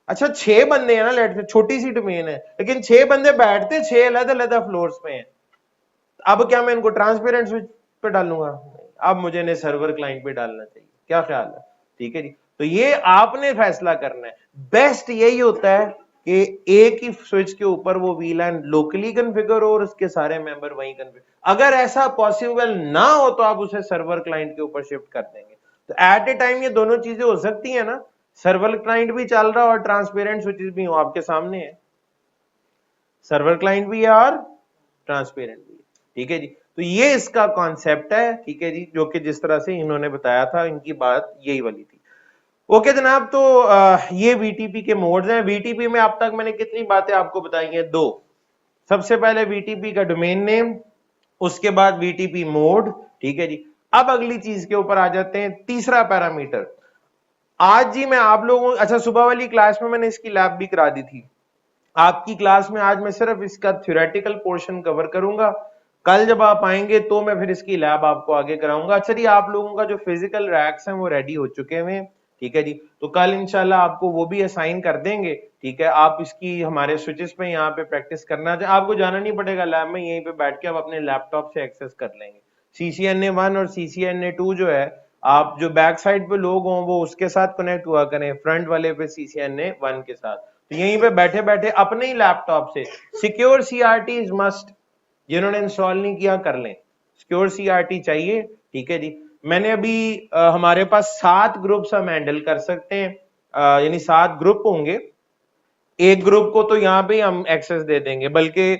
अच्छा, 6 बंदे हैं ना, लेट से छोटी सी डोमेन है, लेकिन 6 बंदे बैठते 6 अलग अलग फ्लोर्स पे हैं, अब क्या मैं इनको ट्रांसपेरेंट स्विच पे डालूंगा? अब मुझे इन्हें सर्वर क्लाइंट पे डालना चाहिए। क्या ख्याल है? ठीक है जी। तो ये आपने फैसला करना है। बेस्ट यही होता है कि एक ही स्विच के ऊपर वो वीलैन लोकली कॉन्फ़िगर हो और उसके सारे मेंबर वहीं कॉन्फ़िगर। अगर ऐसा पॉसिबल ना हो तो आप उसे सर्वर क्लाइंट के ऊपर शिफ्ट कर देंगे। तो एट ए टाइम ये दोनों चीजें हो सकती है ना, सर्वर क्लाइंट भी चल रहा और ट्रांसपेरेंट स्विचेस भी हो, आपके सामने है, सर्वर क्लाइंट भी है और ट्रांसपेरेंट भी है। ठीक है जी। तो ये इसका कॉन्सेप्ट है। ठीक है जी, जो कि जिस तरह से इन्होंने बताया था, इनकी बात यही वाली थी। ओके जनाब, तो ये वीटीपी के मोड्स हैं। वीटीपी में अब तक मैंने कितनी बातें आपको बताई हैं? 2। सबसे पहले वीटीपी का डोमेन नेम, उसके बाद वीटीपी मोड। ठीक है जी। अब अगली चीज के ऊपर आ जाते हैं, तीसरा पैरामीटर। आज जी मैं आप लोगों, अच्छा सुबह वाली क्लास में मैंने इसकी लैब भी करा दी थी। आपकी क्लास में आज मैं सिर्फ इसका थ्योरेटिकल पोर्शन कवर करूंगा। कल जब आप आएंगे तो मैं फिर इसकी लैब आपको आगे कराऊंगा। अच्छा जी, आप लोगों का जो फिजिकल रैक्स हैं वो रेडी हो चुके हैं, ठीक है जी। तो कल इंशाल्लाह आपको वो भी असाइन कर देंगे, ठीक है। आप इसकी हमारे स्विचेस पे यहाँ पे प्रैक्टिस करना, आपको जाना नहीं पड़ेगा लैब में, यहीं पे बैठ के आप अपने लैपटॉप से एक्सेस कर लेंगे। CCNA1 और CCNA2 जो है, आप जो बैक साइड पे लोग हों वो उसके साथ कनेक्ट हुआ करें, फ्रंट वाले पे CCNA1 के साथ। तो यहीं पे बैठे बैठे अपने ही लैपटॉप से सिक्योर CRT इज मस्ट, जिन्होंने इंस्टॉल नहीं किया कर लें, सिक्योर CRT चाहिए, ठीक है जी। मैंने अभी हमारे पास 7 ग्रुप्स हम हैंडल कर सकते हैं, यानी 7 ग्रुप होंगे। एक ग्रुप को तो यहाँ पे हम एक्सेस दे देंगे, बल्कि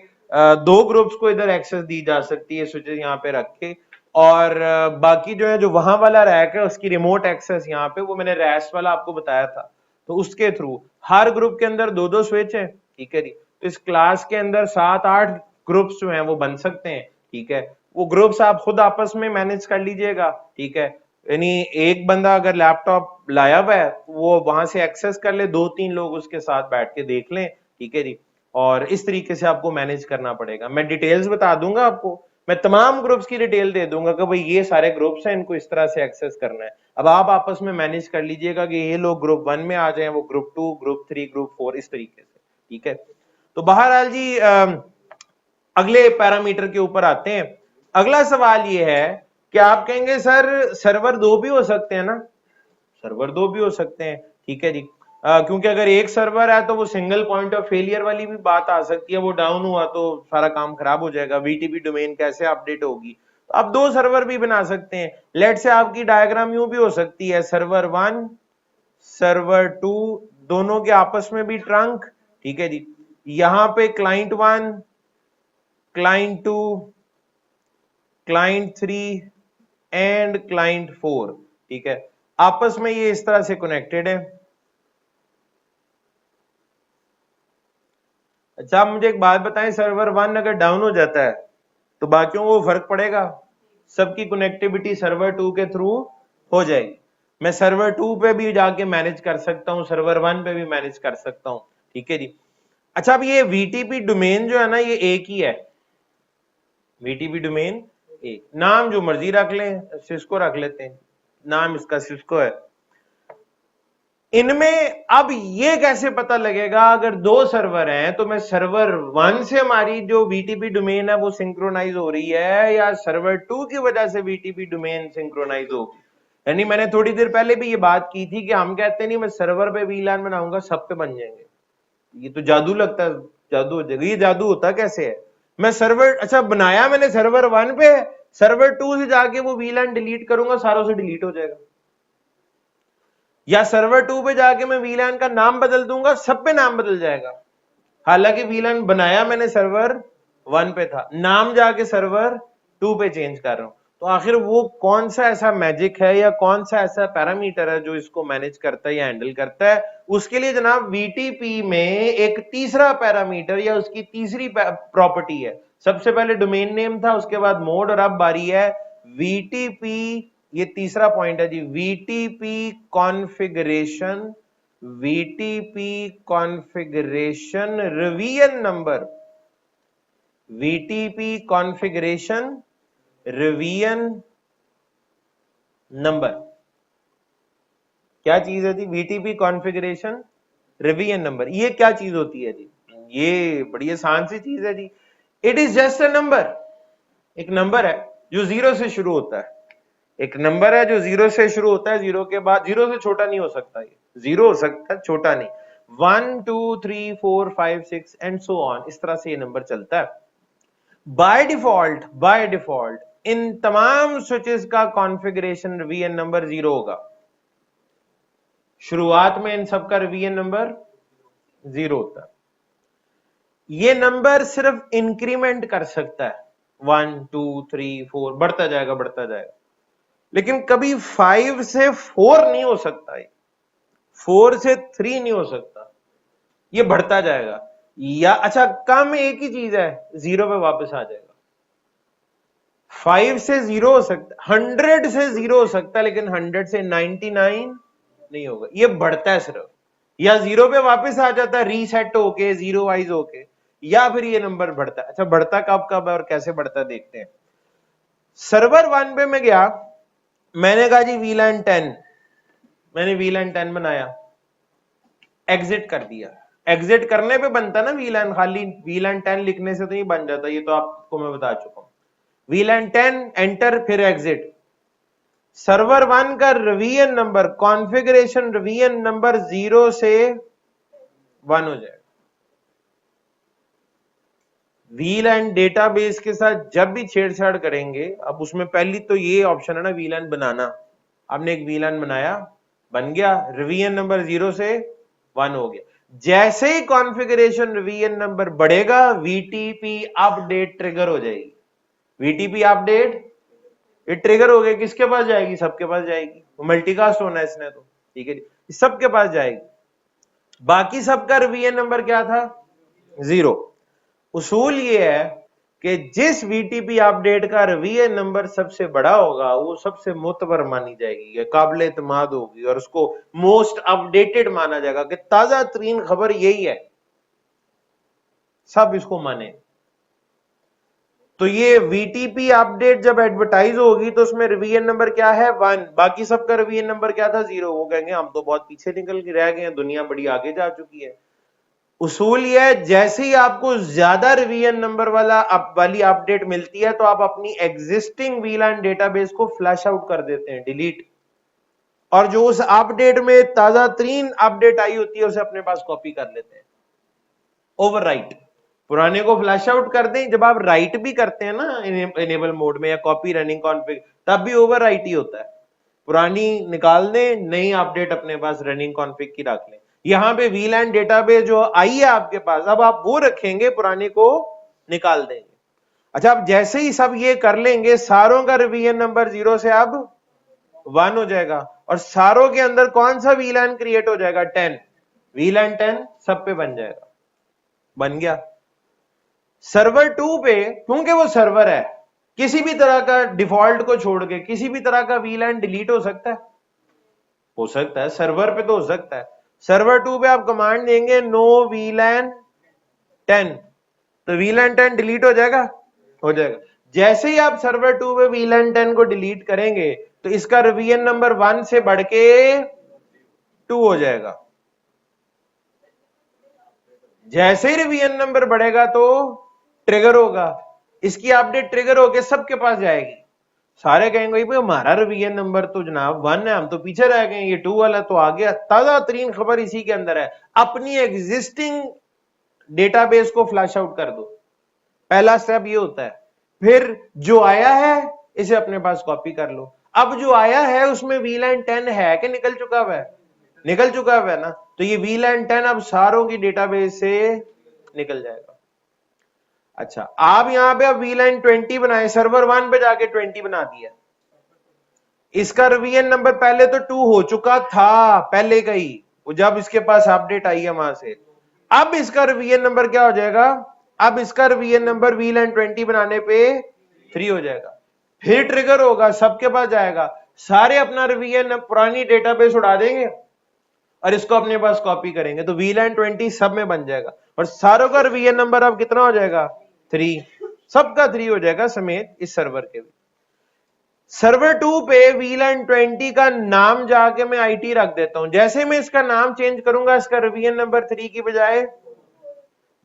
2 ग्रुप्स को इधर एक्सेस दी जा सकती है स्विचेस यहाँ पे रख के, और बाकी जो है जो वहां वाला रैक है उसकी रिमोट एक्सेस यहाँ पे, वो मैंने रैस वाला आपको बताया था, तो उसके थ्रू हर ग्रुप के अंदर 2-2 स्विच है, ठीक है जी। तो इस क्लास के अंदर 7-8 ग्रुप्स जो हैं वो बन सकते हैं, ठीक है। वो ग्रुप्स आप खुद आपस में मैनेज कर लीजिएगा, ठीक है। यानी एक बंदा अगर लैपटॉप लाया हुआ है वो वहां से एक्सेस कर ले, 2-3 लोग उसके साथ बैठ के देख लें, ठीक है जी। और इस तरीके से आपको मैनेज करना पड़ेगा। मैं डिटेल्स बता दूंगा आपको, मैं तमाम ग्रुप्स की डिटेल दे दूंगा कि भाई ये सारे ग्रुप्स हैं, इनको इस तरह से एक्सेस करना है। अब आप आपस में मैनेज कर लीजिएगा कि ये लोग ग्रुप 1 में आ जाएं, वो ग्रुप 2, ग्रुप 3, ग्रुप 4, इस तरीके से, ठीक है। तो बहरहाल जी अगले पैरामीटर के ऊपर आते हैं। अगला सवाल ये है कि आप कहेंगे सर सर्वर 2 भी हो सकते हैं ना, सर्वर 2 भी हो सकते हैं, ठीक है जी। क्योंकि अगर एक सर्वर है तो वो सिंगल पॉइंट ऑफ फेलियर वाली भी बात आ सकती है, वो डाउन हुआ तो सारा काम खराब हो जाएगा, VTP डोमेन कैसे अपडेट होगी। तो आप 2 सर्वर भी बना सकते हैं। लेट से आपकी डायग्राम यूं भी हो सकती है, सर्वर 1 सर्वर 2 दोनों के आपस में भी ट्रंक, ठीक है जी। यहां पे client 1 client 2 client 3 and client 4, ठीक है। आपस में ये इस तरह से कनेक्टेड है। अच्छा आप मुझे एक बात बताएं, सर्वर 1 अगर डाउन हो जाता है तो बाकियों को फर्क पड़ेगा? सबकी कनेक्टिविटी सर्वर 2 के थ्रू हो जाएगी। मैं सर्वर 2 पे भी जाके मैनेज कर सकता हूं, सर्वर 1 पे भी मैनेज कर सकता हूं, ठीक है जी। अच्छा अब ये VTP डोमेन जो है ना ये एक ही है, VTP डोमेन एक, नाम जो मर्जी रख लें, सिस्को रख लेते हैं, नाम इसका सिस्को है। इनमें अब ये कैसे पता लगेगा अगर 2 सर्वर हैं, तो मैं सर्वर 1 से हमारी जो VTP डोमेन है वो सिंक्रोनाइज हो रही है या सर्वर 2 की वजह से VTP डोमेन सिंक्रोनाइज होगी। यानी मैंने थोड़ी देर पहले भी ये बात की थी कि हम कहते नहीं मैं सर्वर पे VLAN बनाऊंगा सब पे बन जाएंगे, ये तो जादू लगता है, जादू हो जाएगा। ये जादू होता कैसे है? मैं सर्वर, अच्छा बनाया मैंने सर्वर 1 पे, सर्वर 2 से जाके वो VLAN डिलीट करूंगा सारों से डिलीट हो जाएगा, या सर्वर 2 पे जाके मैं VLAN का नाम बदल दूंगा सब पे नाम बदल जाएगा। हालांकि VLAN बनाया मैंने सर्वर 1 पे था, नाम जाके सर्वर 2 पे चेंज कर रहा हूं। तो आखिर वो कौन सा ऐसा मैजिक है या कौन सा ऐसा पैरामीटर है जो इसको मैनेज करता है या हैंडल करता है? उसके लिए जनाब VTP में एक तीसरा पैरामीटर या उसकी तीसरी प्रॉपर्टी है। सबसे पहले डोमेन नेम था, उसके बाद मोड, और अब बारी है VTP, ये तीसरा पॉइंट है जी, VTP configuration, VTP configuration revision number, VTP configuration revision number. क्या चीज है जी VTP कॉन्फ़िगरेशन रिवीजन नंबर? ये क्या चीज होती है जी? ये बड़ी आसान सी चीज है जी, it is just a number, एक नंबर है जो 0 से शुरू होता है, एक नंबर है जो 0 से शुरू होता है, 0 के बाद 0 से छोटा नहीं हो सकता, ये 0 हो सकता है छोटा नहीं, 1 2 3 4 5 6 एंड सो ऑन, इस तरह से ये नंबर चलता है। बाय डिफॉल्ट इन तमाम स्विचेस का कॉन्फ़िगरेशन रिवीजन नंबर 0 होगा। शुरुआत में इन सबका रिवीजन नंबर 0 होता है। ये नंबर सिर्फ इंक्रीमेंट कर सकता है, 1 2 3 4 बढ़ता जाएगा, लेकिन कभी 5 से 4 नहीं हो सकता, 4 से 3 नहीं हो सकता, ये बढ़ता जाएगा। या अच्छा कम एक ही चीज है, 0 पे वापस आ जाएगा। 5 से 0 हो सकता है, 100 से 0 हो सकता है, लेकिन 100 से 99 नहीं होगा। ये बढ़ता है सिर्फ, या 0 पे वापस आ जाता है रीसेट होके, 0 वाइज होके, या फिर ये नंबर बढ़ता है। अच्छा, बढ़ता कब कब है और कैसे बढ़ता है देखते हैं। सर्वर 1 पे मैं गया, मैंने कहा जी VLAN 10, मैंने VLAN 10 बनाया, एग्जिट कर दिया। एग्जिट करने पे बनता ना VLAN, खाली VLAN 10 लिखने से तो नहीं बन जाता, ये तो आपको मैं बता चुका हूं। VLAN 10 एंटर, फिर एग्जिट। सर्वर 1 का revision number, configuration revision number 0 से 1 हो जाएगा। VLAN डेटाबेस के साथ जब भी छेड़छाड़ करेंगे, अब उसमें पहली तो ये ऑप्शन है ना VLAN बनाना, आपने एक VLAN बनाया, बन गया, रिवीजन नंबर 0 से 1 हो गया। जैसे ही कॉन्फ़िगरेशन रिवीजन नंबर बढ़ेगा, VTP अपडेट ट्रिगर हो जाएगी। VTP अपडेट ये ट्रिगर हो गया, किसके पास जाएगी? सबके पास जाएगी, मल्टीकास्ट होना है इसने तो, ठीक है जी, सबके पास जाएगी। बाकी सबका रिवीजन नंबर क्या था? 0। उसूल ये है कि जिस VTP अपडेट का रिवीजन नंबर सबसे बड़ा होगा, वो सबसे मोतबर मानी जाएगी, काबिल एतमाद होगी, और उसको मोस्ट अपडेटेड माना जाएगा कि ताजा तरीन खबर यही है, सब इसको माने। तो ये VTP अपडेट जब एडवर्टाइज होगी तो उसमें रिवीजन नंबर क्या है? 1। बाकी सबका रिवीजन नंबर क्या था? 0। वो कहेंगे हम तो बहुत पीछे निकल के रह गए हैं, दुनिया बड़ी आगे जा चुकी है। उसूल ये है, जैसे ही आपको ज्यादा रिवीजन नंबर वाली अपडेट मिलती है, तो आप अपनी एग्जिस्टिंग VLAN डेटाबेस को फ्लैश आउट कर देते हैं, डिलीट, और जो उस अपडेट में ताजा तरीन अपडेट आई होती है उसे अपने पास कॉपी कर लेते हैं, ओवरराइट। पुराने को फ्लैश आउट कर दें, जब आप राइट भी करते हैं ना इनेबल मोड में या कॉपी रनिंग कॉन्फ़िग, तब भी ओवरराइट ही होता है। पुरानी निकाल दें, नई अपडेट अपने पास रनिंग कॉन्फ़िग की रख लें। यहां पे VLAN डेटाबेस जो आई है आपके पास, अब आप वो रखेंगे, पुरानी को निकाल देंगे। अच्छा, अब जैसे ही सब ये कर लेंगे, सारों का रिवीजन नंबर 0 से अब 1 हो जाएगा, और सारों के अंदर कौन सा VLAN क्रिएट हो जाएगा? 10। VLAN 10 सब पे बन जाएगा, बन गया। सर्वर 2 पे, क्योंकि वो सर्वर है, किसी भी तरह का डिफॉल्ट को छोड़ के किसी भी तरह का VLAN डिलीट हो सकता है, हो सकता है, सर्वर पे तो हो सकता है। सर्वर 2 पे आप कमांड देंगे नो VLAN 10, तो VLAN 10 डिलीट हो जाएगा, हो जाएगा। जैसे ही आप सर्वर 2 पे VLAN 10 को डिलीट करेंगे, तो इसका रिवीजन नंबर 1 से बढ़ के 2 हो जाएगा। जैसे ही रिवीजन नंबर बढ़ेगा तो ट्रिगर होगा, इसकी अपडेट ट्रिगर होके सबके पास जाएगी। सारे कहेंगे भाई हमारा रिवीजन नंबर तो जनाब 1 है, हम तो पीछे रह गए, ये 2 वाला तो आ गया। ताजा तरीन खबर इसी के अंदर है, अपनी एग्जिस्टिंग डेटाबेस को फ्लैश आउट कर दो, पहला स्टेप ये होता है। फिर जो आया है इसे अपने पास कॉपी कर लो। अब जो आया है उसमें VLAN 10 है कि निकल चुका हुआ है? निकल चुका हुआ है ना, तो ये VLAN 10 अब सारों की डेटाबेस से निकल जाएगा। अच्छा, आप यहां पे अब VLAN 20 बनाए, सर्वर 1 पे जाके 20 बना दिया, इसका रिवीजन नंबर पहले तो 2 हो चुका था, पहले का ही, वो जब इसके पास अपडेट आई है वहां से। अब इसका रिवीजन नंबर क्या हो जाएगा? अब इसका रिवीजन नंबर VLAN 20 बनाने पे 3 हो जाएगा, फिर ट्रिगर होगा, सबके पास जाएगा, सारे अपना रिवीजन पुरानी डेटाबेस उड़ा देंगे और इसको अपने पास कॉपी करेंगे, तो VLAN 20 सब में बन जाएगा, और सारों का रिवीजन नंबर अब कितना हो जाएगा? 3। सबका 3 हो जाएगा समेत इस सर्वर के भी। सर्वर 2 पे VLAN 20 का नाम जाके मैं IT रख देता हूं, जैसे मैं इसका नाम चेंज करूंगा, इसका रिवीजन नंबर 3 की बजाय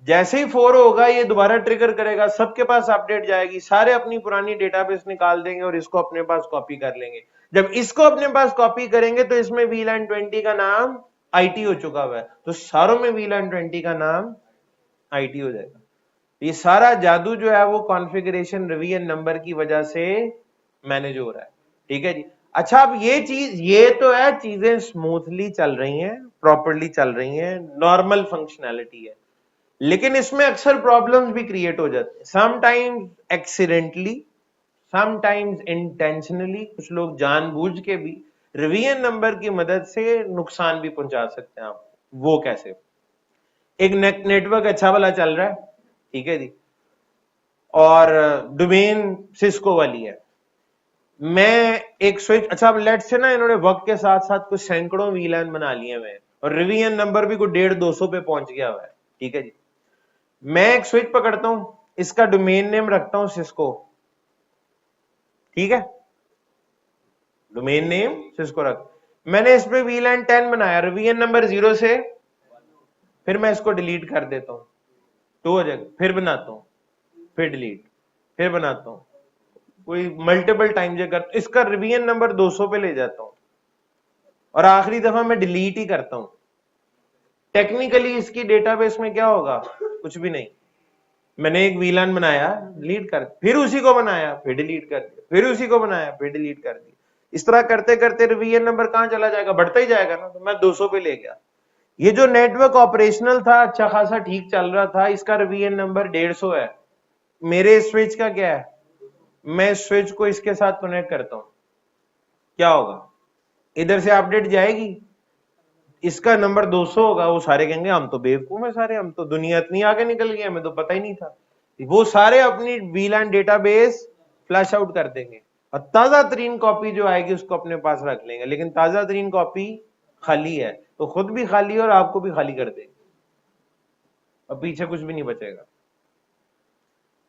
जैसे ही 4 होगा, ये दोबारा ट्रिगर करेगा, सबके पास अपडेट जाएगी, सारे अपनी पुरानी डेटाबेस निकाल देंगे और इसको अपने पास कॉपी कर लेंगे। जब इसको अपने पास कॉपी करेंगे तो इसमें VLAN 20 का नाम IT हो चुका हुआ है, तो सारों में VLAN 20 का नाम IT हो जाएगा। ये सारा जादू जो है वो कॉन्फ़िगरेशन रिवीजन नंबर की वजह से मैनेज हो रहा है, ठीक है जी। अच्छा, अब ये चीज, ये तो है, चीजें स्मूथली चल रही हैं, प्रॉपरली चल रही हैं, नॉर्मल फंक्शनैलिटी है, लेकिन इसमें अक्सर प्रॉब्लम्स भी क्रिएट हो जाते हैं, समटाइम्स एक्सीडेंटली, समटाइम्स इंटेंशनली, कुछ लोग जानबूझ के भी रिवीजन नंबर की मदद से नुकसान भी पहुंचा सकते हैं आपको। वो कैसे? एक नेटवर्क अच्छा वाला चल रहा है, ठीक है जी, और डोमेन सिस्को वाली है। मैं एक स्विच, अच्छा अब लेट से ना इन्होंने वक्त के साथ साथ कुछ सैकड़ों वीलैन बना लिए हुए हैं और रिवीजन नंबर भी कुछ 150-200 पे पहुंच गया हुआ है। ठीक है जी, मैं एक स्विच पकड़ता हूं, इसका डोमेन नेम रखता हूं सिस्को। ठीक है, डोमेन नेम सिस्को रख, मैंने इस पे वीलैन 10 बनाया रिवीजन नंबर 0 से, फिर मैं इसको डिलीट कर देता हूं, 2 हो जाएगा, फिर बनाता हूं, फिर डिलीट, फिर बनाता हूं, कोई मल्टीपल टाइम जो करता, इसका रिवीजन नंबर 200 पे ले जाता हूं और आखिरी दफा मैं डिलीट ही करता हूं। टेक्निकली इसकी डेटाबेस में क्या होगा, कुछ भी नहीं। मैंने एक वीलान बनाया, डिलीट कर, फिर उसी को बनाया, फिर डिलीट कर दिया, फिर उसी को बनाया, फिर डिलीट कर दिया। इस तरह करते करते रिवीजन नंबर कहां चला जाएगा, बढ़ता ही जाएगा ना। तो मैं 200 पे ले गया। ये जो नेटवर्क ऑपरेशनल था अच्छा खासा ठीक चल रहा था, इसका रिवीजन नंबर 150 है। मेरे स्विच का क्या है, मैं स्विच को इसके साथ कनेक्ट करता हूं, क्या होगा, इधर से अपडेट जाएगी, इसका नंबर 200 होगा, वो सारे कहेंगे हम तो बेवकूफ है सारे, हम तो दुनिया इतनी आगे निकल गए, हमें तो पता ही नहीं था। वो सारे अपनी वीलैन डेटाबेस फ्लैश आउट कर देंगे और ताजा तरीन कॉपी जो आएगी उसको अपने पास रख लेंगे, लेकिन ताजा तरीन कॉपी खाली है तो खुद भी खाली है और आपको भी खाली कर देंगे और पीछे कुछ भी नहीं बचेगा।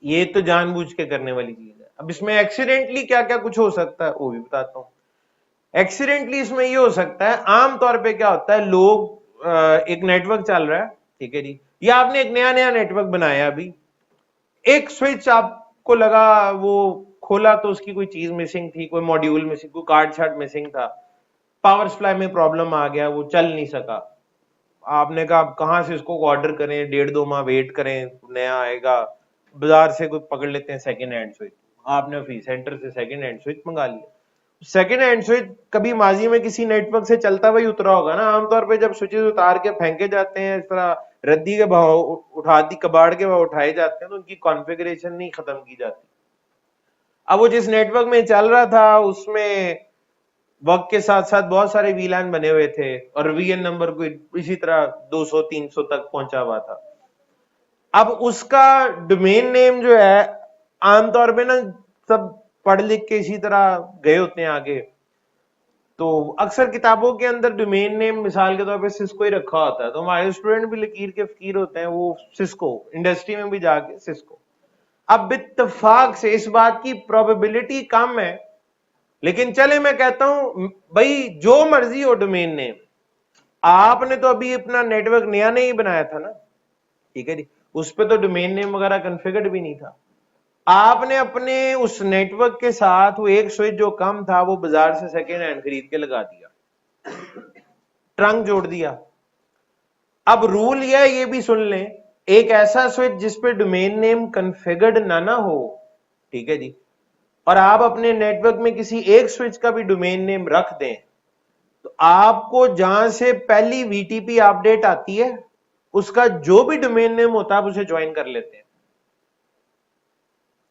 ये तो जानबूझ के करने वाली चीज है। अब इसमें एक्सीडेंटली क्या क्या कुछ हो सकता है वो भी बताता हूं। एक्सीडेंटली इसमें ये हो सकता है, आमतौर पे क्या होता है, लोग एक नेटवर्क चल रहा है, ठीक है जी, या आपने एक नया नया नेटवर्क बनाया, अभी एक स्विच आपको लगा वो खोला तो उसकी कोई चीज मिसिंग थी, कोई मॉड्यूल मिसिंग, कोई कार्ड शार्ट मिसिंग था, पावर सप्लाई में प्रॉब्लम आ गया, वो चल नहीं सका। आपने कहा कहां से इसको ऑर्डर करें, 1.5-2 माह वेट करें नया आएगा, बाजार से कोई पकड़ लेते हैं सेकेंड हैंड स्विच। आपने फी सेंटर से सेकेंड हैंड स्विच मंगा लिया। सेकेंड हैंड स्विच कभी माजी में किसी नेटवर्क से चलता हुआ ही उतरा होगा ना। आमतौर पे जब स्विचेस उतार के फेंके जाते हैं, इस तरह रद्दी के भाव उठा दी, कबाड़ के भाव उठाए जाते हैं, तो उनकी कॉन्फ़िगरेशन नहीं खत्म की जाती। अब वो जिस नेटवर्क में चल रहा था उसमें वक्त के साथ साथ बहुत सारे वीलैन बने हुए थे और वीएन नंबर को इसी तरह 200-300 तक पहुंचा हुआ था। अब उसका डोमेन नेम जो है, आमतौर पे ना सब पढ़ लिख के इसी तरह गए होते हैं आगे, तो अक्सर किताबों के अंदर डोमेन नेम मिसाल के तौर पे सिस्को ही रखा होता है, तो हमारे स्टूडेंट भी लकीर के फकीर होते हैं, वो सिस्को इंडस्ट्री में भी जाके सिस्को। अब इत्तेफाक से इस बात की प्रोबेबिलिटी कम है, लेकिन चले मैं कहता हूं भाई जो मर्जी हो डोमेन नेम, आपने तो अभी अपना नेटवर्क नया नहीं बनाया था ना, ठीक है जी, उस पर तो डोमेन नेम वगैरह कॉन्फ़िगर्ड भी नहीं था। आपने अपने उस नेटवर्क के साथ वो एक स्विच जो कम था वो बाजार से सेकेंड हैंड खरीद के लगा दिया, ट्रंक जोड़ दिया। अब रूल ये भी सुन लें, एक ऐसा स्विच जिसपे डोमेन नेम कॉन्फ़िगर्ड ना हो, ठीक है जी, और आप अपने नेटवर्क में किसी एक स्विच का भी डोमेन नेम रख दें, तो आपको जहां से पहली वीटीपी अपडेट आती है उसका जो भी डोमेन नेम होता है आप उसे ज्वाइन कर लेते हैं।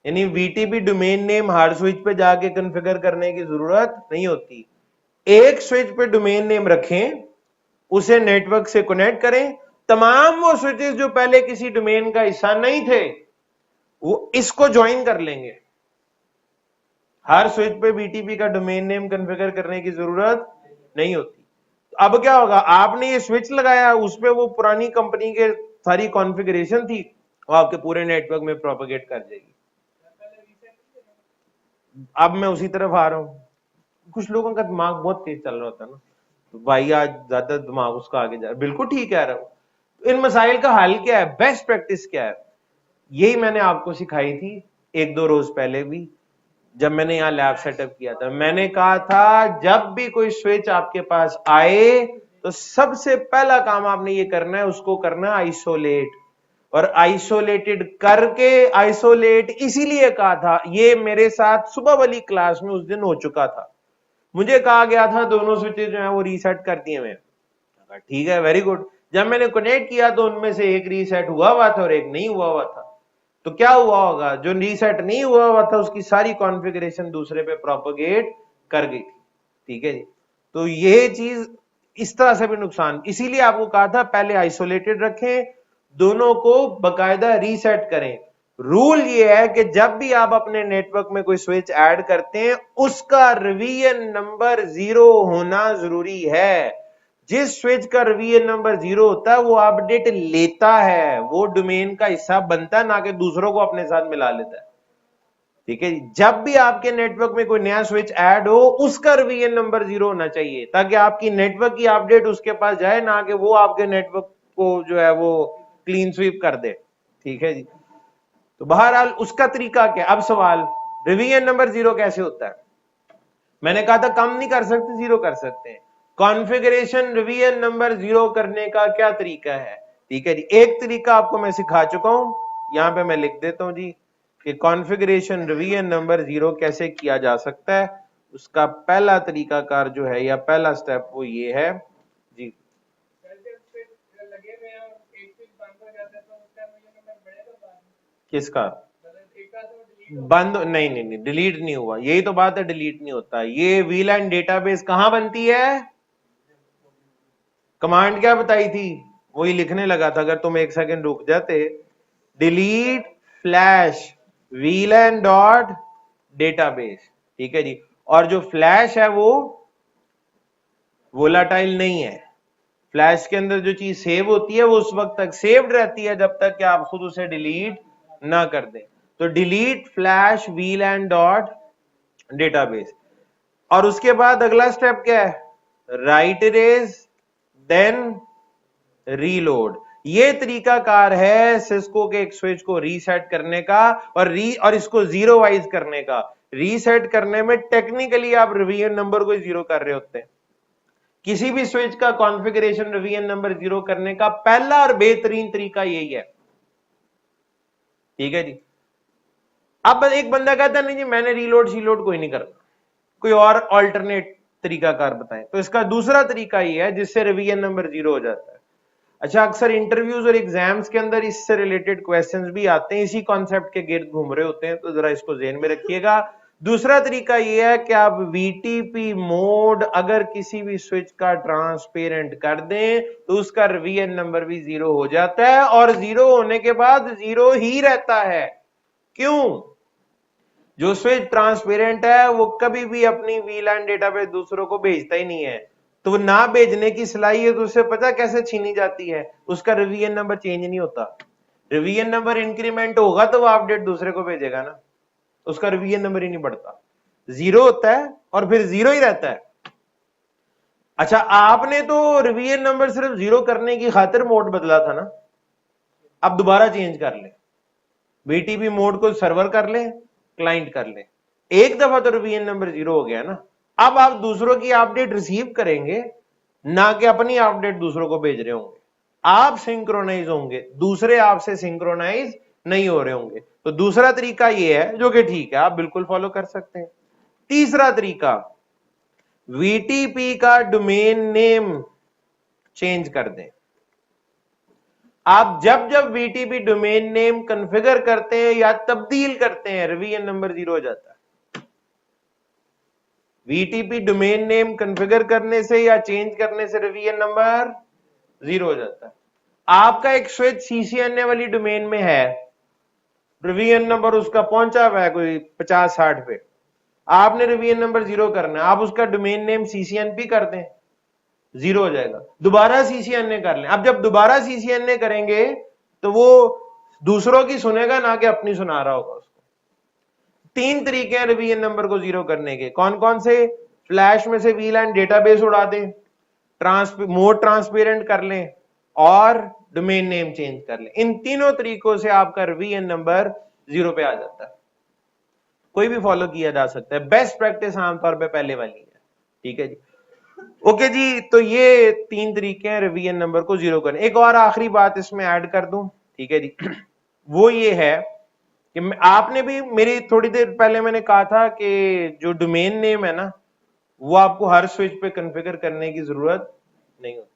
यानी वीटीपी डोमेन नेम हर स्विच पे जाके कॉन्फ़िगर करने की जरूरत नहीं होती। एक स्विच पे डोमेन नेम रखें, उसे नेटवर्क से कनेक्ट करें, तमाम वो स्विचेस जो पहले किसी डोमेन का हिस्सा नहीं थे वो इसको ज्वाइन कर लेंगे। हर स्विच पे बीटीपी का डोमेन नेम कॉन्फ़िगर करने की जरूरत नहीं होती। अब क्या होगा, आपने ये स्विच लगाया, उस पे वो पुरानी कंपनी के सारी कॉन्फ़िगरेशन थी, वो आपके पूरे नेटवर्क में प्रोपेगेट कर जाएगी। अब मैं उसी तरफ आ रहा हूं, कुछ लोगों का दिमाग बहुत तेज चल रहा होता है ना, तो भाई आज ज्यादा दिमाग उसका आगे जा रहा है, बिल्कुल ठीक कह रहा हूं। तो इन मसाइल का हल क्या है, बेस्ट प्रैक्टिस क्या है, यही मैंने आपको सिखाई थी 1-2 रोज पहले भी, जब मैंने यहाँ लैब सेटअप किया था। मैंने कहा था जब भी कोई स्विच आपके पास आए तो सबसे पहला काम आपने ये करना है, उसको करना है आइसोलेट, और आइसोलेटेड करके, आइसोलेट इसीलिए कहा था, ये मेरे साथ सुबह वाली क्लास में उस दिन हो चुका था। मुझे कहा गया था दोनों स्विचेस जो है वो रीसेट कर दिए मैं, ठीक है वेरी गुड। जब मैंने कनेक्ट किया तो उनमें से एक रीसेट हुआ हुआ था और एक नहीं हुआ हुआ था। तो क्या हुआ होगा, जो रीसेट नहीं हुआ हुआ था उसकी सारी कॉन्फ़िगरेशन दूसरे पे प्रोपेगेट कर गई थी, ठीक है जी। तो ये चीज इस तरह से भी नुकसान, इसीलिए आपको कहा था पहले आइसोलेटेड रखें, दोनों को बकायदा रीसेट करें। रूल ये है कि जब भी आप अपने नेटवर्क में कोई स्विच ऐड करते हैं उसका रिवीजन नंबर 0 होना जरूरी है। जिस स्विच का रिवीजन नंबर 0 होता है वो अपडेट लेता है, वो डोमेन का हिस्सा बनता है, ना कि दूसरों को अपने साथ मिला लेता है। ठीक है, जब भी आपके नेटवर्क में कोई नया स्विच ऐड हो उसका रिवीजन नंबर 0 होना चाहिए, ताकि आपकी नेटवर्क की अपडेट उसके पास जाए, ना कि वो आपके नेटवर्क को जो है वो क्लीन स्वीप कर दे। ठीक है जी, तो बहरहाल उसका तरीका क्या। अब सवाल, रिवीजन नंबर 0 कैसे होता है। मैंने कहा था कम नहीं कर सकते, 0 कर सकते हैं। कॉन्फ़िगरेशन रिवीजन नंबर 0 करने का क्या तरीका है। ठीक है जी, एक तरीका आपको मैं सिखा चुका हूं, यहां पे मैं लिख देता हूं जी कि कॉन्फ़िगरेशन रिवीजन नंबर 0 कैसे किया जा सकता है। उसका पहला तरीकाकार जो है या पहला स्टेप वो ये है जी। किसका बंद? नहीं नहीं नहीं, डिलीट नहीं हुआ, यही तो बात है, डिलीट नहीं होता। ये वीलैन डेटाबेस कहां बनती है, कमांड क्या बताई थी, वही लिखने लगा था। अगर तुम एक सेकंड रुक जाते, डिलीट फ्लैश वीलैन डॉट डेटाबेस। ठीक है जी, और जो फ्लैश है वो वोलाटाइल नहीं है। फ्लैश के अंदर जो चीज सेव होती है वो उस वक्त तक सेव्ड रहती है जब तक कि आप खुद उसे डिलीट ना कर दें। तो डिलीट फ्लैश वीलैन डॉट डेटाबेस, और उसके बाद अगला स्टेप क्या है, राइट इरेज देन रीलोड। ये तरीकाकार है सिस्को के एक स्विच को रीसेट करने का और इसको जीरो वाइज करने का। रीसेट करने में टेक्निकली आप रिवीजन नंबर को जीरो कर रहे होते हैं। किसी भी स्विच का कॉन्फ़िगरेशन रिवीजन नंबर 0 करने का पहला और बेहतरीन तरीका यही है। ठीक है जी, अब एक बंदा कहता नहीं जी मैंने रीलोड शीलोड कोई नहीं करना, कोई और अल्टरनेट तरीकाकार बताएं। तो इसका दूसरा तरीका ये है जिससे रिवीजन नंबर 0 हो जाता है। अच्छा, अक्सर इंटरव्यूज और एग्जाम्स के अंदर इससे रिलेटेड क्वेश्चंस भी आते हैं, इसी कॉन्सेप्ट के गिर्द घूम रहे होते हैं, तो जरा इसको ज़हन में रखिएगा। दूसरा तरीका यह है कि आप वीटीपी मोड अगर किसी भी स्विच का ट्रांसपेरेंट कर दें तो उसका रिवीजन नंबर भी 0 हो जाता है, और 0 होने के बाद 0 ही रहता है। क्यों? जो स्विच ट्रांसपेरेंट है वो कभी भी अपनी वीलैन डेटाबेस दूसरों को भेजता ही नहीं है, तो वो ना भेजने की सलाहियत उससे पता कैसे छीनी जाती है, उसका रिवीजन नंबर चेंज नहीं होता। रिवीजन नंबर इंक्रीमेंट होगा तो वो अपडेट दूसरे को भेजेगा ना, उसका रिवीजन नंबर ही नहीं बढ़ता, 0 होता है और फिर 0 ही रहता है। अच्छा, आपने तो रिवीजन नंबर सिर्फ 0 करने की खातिर मोड बदला था ना, अब दोबारा चेंज कर ले, बीटीपी मोड को सर्वर कर ले, क्लाइंट कर ले, एक दफा तो रिवीजन नंबर 0 हो गया ना। अब आप दूसरों की अपडेट रिसीव करेंगे, ना कि अपनी अपडेट दूसरों को भेज रहे होंगे। आप सिंक्रोनाइज होंगे, दूसरे आपसे सिंक्रोनाइज नहीं हो रहे होंगे। तो दूसरा तरीका यह है जो कि ठीक है, आप बिल्कुल फॉलो कर सकते हैं। तीसरा तरीका, वीटीपी का डोमेन नेम चेंज कर दें। आप जब जब वीटीपी डोमेन नेम कॉन्फ़िगर करते हैं या तब्दील करते हैं रिवीजन नंबर 0 हो जाता है। वीटीपी डोमेन नेम कॉन्फ़िगर करने से या चेंज करने से रिवीजन नंबर 0 हो जाता है। आपका एक स्विच सीसीएनए वाली डोमेन में है, रिवीजन नंबर उसका पहुंचा हुआ है कोई 50-60 पे, आपने रिवीजन नंबर 0 करना है, आप उसका डोमेन नेम सीसीएनपी कर दें, 0 हो जाएगा। दोबारा सीसीएनए कर लें, अब जब दोबारा सीसीएनए करेंगे तो वो दूसरों की सुनेगा ना कि अपनी सुना रहा होगा उसको। 3 तरीके हैं रिवीजन नंबर को 0 करने के। कौन कौन से? फ्लैश में से वीलैन डेटाबेस उड़ा दें, मोड ट्रांसपेरेंट कर लें और डोमेन नेम चेंज कर लें। इन तीनों तरीकों से आपका रिवीजन नंबर 0 पे आ जाता है, कोई भी फॉलो किया जा सकता है। बेस्ट प्रैक्टिस आमतौर पे पहले वाली है। ठीक है जी, ओके जी, तो ये 3 तरीके हैं रिवीजन नंबर को 0 करने। एक और आखिरी बात इसमें ऐड कर दूं, ठीक है जी, वो ये है कि आपने भी मेरी थोड़ी देर पहले मैंने कहा था कि जो डोमेन नेम है ना वो आपको हर स्विच पे कॉन्फ़िगर करने की जरूरत नहीं होती।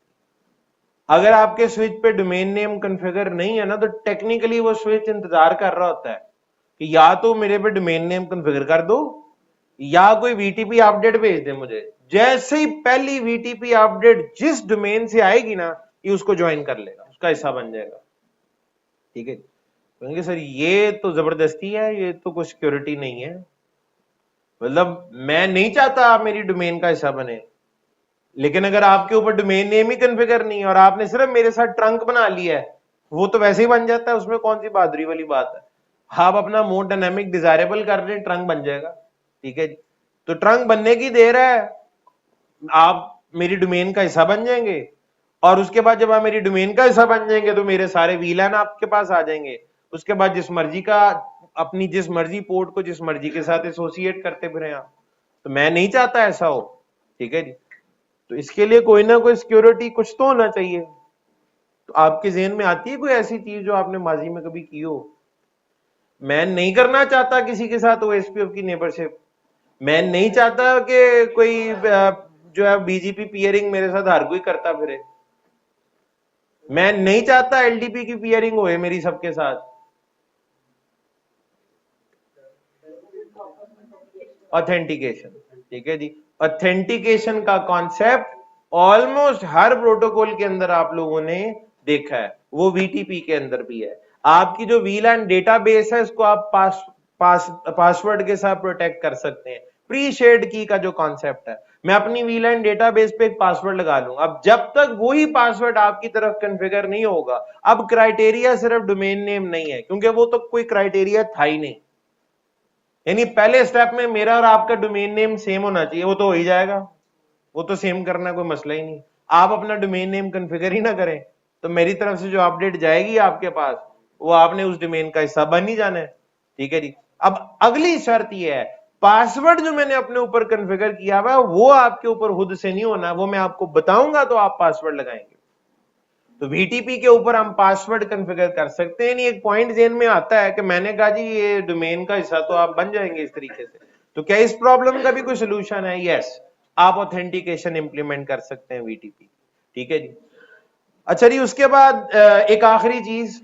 अगर आपके स्विच पे डोमेन नेम कॉन्फ़िगर नहीं है ना तो टेक्निकली वो स्विच इंतजार कर रहा होता है कि या तो मेरे पे डोमेन नेम कॉन्फ़िगर कर दो या कोई वीटीपी अपडेट भेज दे मुझे। जैसे ही पहली वीटीपी अपडेट जिस डोमेन से आएगी ना ये उसको ज्वाइन कर लेगा, उसका हिस्सा बन जाएगा। ठीक है, कहेंगे सर ये तो जबरदस्ती है, ये तो कोई सिक्योरिटी नहीं है। मतलब मैं नहीं चाहता आप मेरी डोमेन का हिस्सा बने, लेकिन अगर आपके ऊपर डोमेन नेम ही कॉन्फ़िगर नहीं है और आपने सिर्फ मेरे साथ ट्रंक बना लिया है, वो तो वैसे ही बन जाता है, उसमें कौन सी बहादुरी वाली बात है। आप अपना मोड डायनेमिक डिजायरेबल कर रहे हैं, ट्रंक बन जाएगा, ठीक है जी। तो ट्रंक बनने की देर है, आप मेरी डोमेन का हिस्सा बन जाएंगे, और उसके बाद जब आप मेरी डोमेन का हिस्सा बन जाएंगे तो मेरे सारे वीलैन आपके पास आ जाएंगे। उसके बाद जिस मर्जी का, अपनी जिस मर्जी पोर्ट को जिस मर्जी के साथ एसोसिएट करते फिर आप। तो मैं नहीं चाहता ऐसा हो, ठीक है जी। तो इसके लिए कोई ना कोई सिक्योरिटी कुछ तो होना चाहिए। तो आपके जहन में आती है कोई ऐसी चीज जो आपने माजी में कभी की हो? मैं नहीं करना चाहता किसी के साथ ओएसपीएफ की नेबरशिप। मैं नहीं चाहता कि कोई जो है बीजीपी पियरिंग मेरे साथ हर कोई करता फिरे। मैं नहीं चाहता एलडीपी की पियरिंग होए मेरी सबके साथ। ऑथेंटिकेशन, ठीक है जी। ऑथेंटिकेशन का कॉन्सेप्ट ऑलमोस्ट हर प्रोटोकॉल के अंदर आप लोगों ने देखा है, वो वीटीपी के अंदर भी है। आपकी जो वीलैन डेटाबेस है इसको आप पासवर्ड के साथ प्रोटेक्ट कर सकते हैं। प्री शेयर्ड की का जो कॉन्सेप्ट है, मैं अपनी वीलैन डेटाबेस पे एक पासवर्ड लगा लूंगा, अब जब तक वही पासवर्ड आपकी तरफ कॉन्फ़िगर नहीं होगा, अब क्राइटेरिया सिर्फ डोमेन नेम नहीं है, क्योंकि वो तो कोई क्राइटेरिया था ही नहीं। यानी पहले स्टेप में मेरा और आपका डोमेन नेम सेम होना चाहिए, वो तो हो ही जाएगा, वो तो सेम करना कोई मसला ही नहीं। आप अपना डोमेन नेम कॉन्फ़िगर ही ना करें तो मेरी तरफ से जो अपडेट जाएगी आपके पास, वो आपने उस डोमेन का हिस्सा बन ही जाना है, ठीक है जी। अब अगली शर्त ये है, पासवर्ड जो मैंने अपने ऊपर कॉन्फ़िगर किया हुआ वो आपके ऊपर खुद से नहीं होना, वो मैं आपको बताऊंगा तो आप पासवर्ड लगाएंगे। तो वीटीपी के ऊपर हम पासवर्ड कॉन्फ़िगर कर सकते हैं। नहीं, एक पॉइंट जेन में आता है कि मैंने कहा जी ये डोमेन का हिस्सा तो आप बन जाएंगे इस तरीके से, तो क्या इस प्रॉब्लम का भी कोई सोल्यूशन है? यस, आप ऑथेंटिकेशन इंप्लीमेंट कर सकते हैं वीटीपी, ठीक है जी। अच्छा जी, उसके बाद एक आखिरी चीज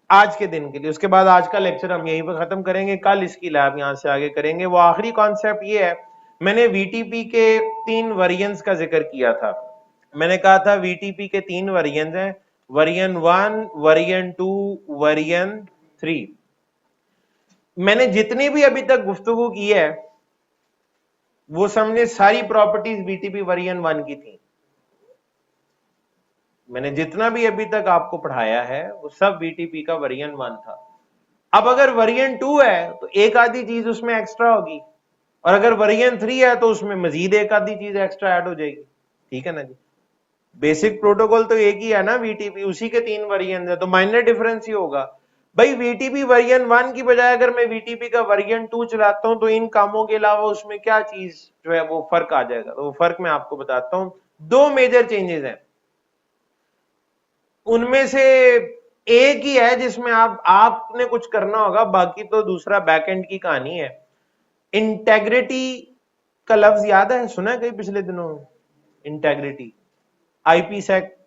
आज के दिन के लिए, उसके बाद आज का लेक्चर हम यहीं पर खत्म करेंगे, कल इसकी लैब यहां से आगे करेंगे। वो आखिरी कॉन्सेप्ट ये है, मैंने वीटीपी के 3 वेरिएंट्स का जिक्र किया था। मैंने कहा था वीटीपी के 3 वेरिएंट्स हैं, वेरिएंट 1, वेरिएंट 2, वेरिएंट 3। मैंने जितनी भी अभी तक गुफ्तगू की है वो समझे सारी प्रॉपर्टीज वीटीपी वेरिएंट 1 की थी। मैंने जितना भी अभी तक आपको पढ़ाया है वो सब वीटीपी का वेरिएंट 1 था। अब अगर वेरिएंट 2 है तो एक आधी चीज उसमें एक्स्ट्रा होगी, और अगर वेरिएंट 3 है तो उसमें मजीद एक आधी चीज एक्स्ट्रा ऐड हो जाएगी, ठीक है ना जी। बेसिक प्रोटोकॉल तो एक ही है ना वीटीपी, उसी के 3 वेरिएंट है, तो माइनर डिफरेंस ही होगा। भाई वीटीपी वेरिएंट 1 की बजाय अगर मैं वीटीपी का वेरिएंट 2 चलाता हूं तो इन कामों के अलावा उसमें क्या चीज जो है वो फर्क आ जाएगा, तो वो फर्क मैं आपको बताता हूं। 2 मेजर चेंजेस हैं, उनमें से एक ही है जिसमें आपने कुछ करना होगा, बाकी तो दूसरा बैकएंड की कहानी है। इंटेग्रिटी का लफ्ज याद है, सुना है कहीं पिछले दिनों? Integrity, IPsec,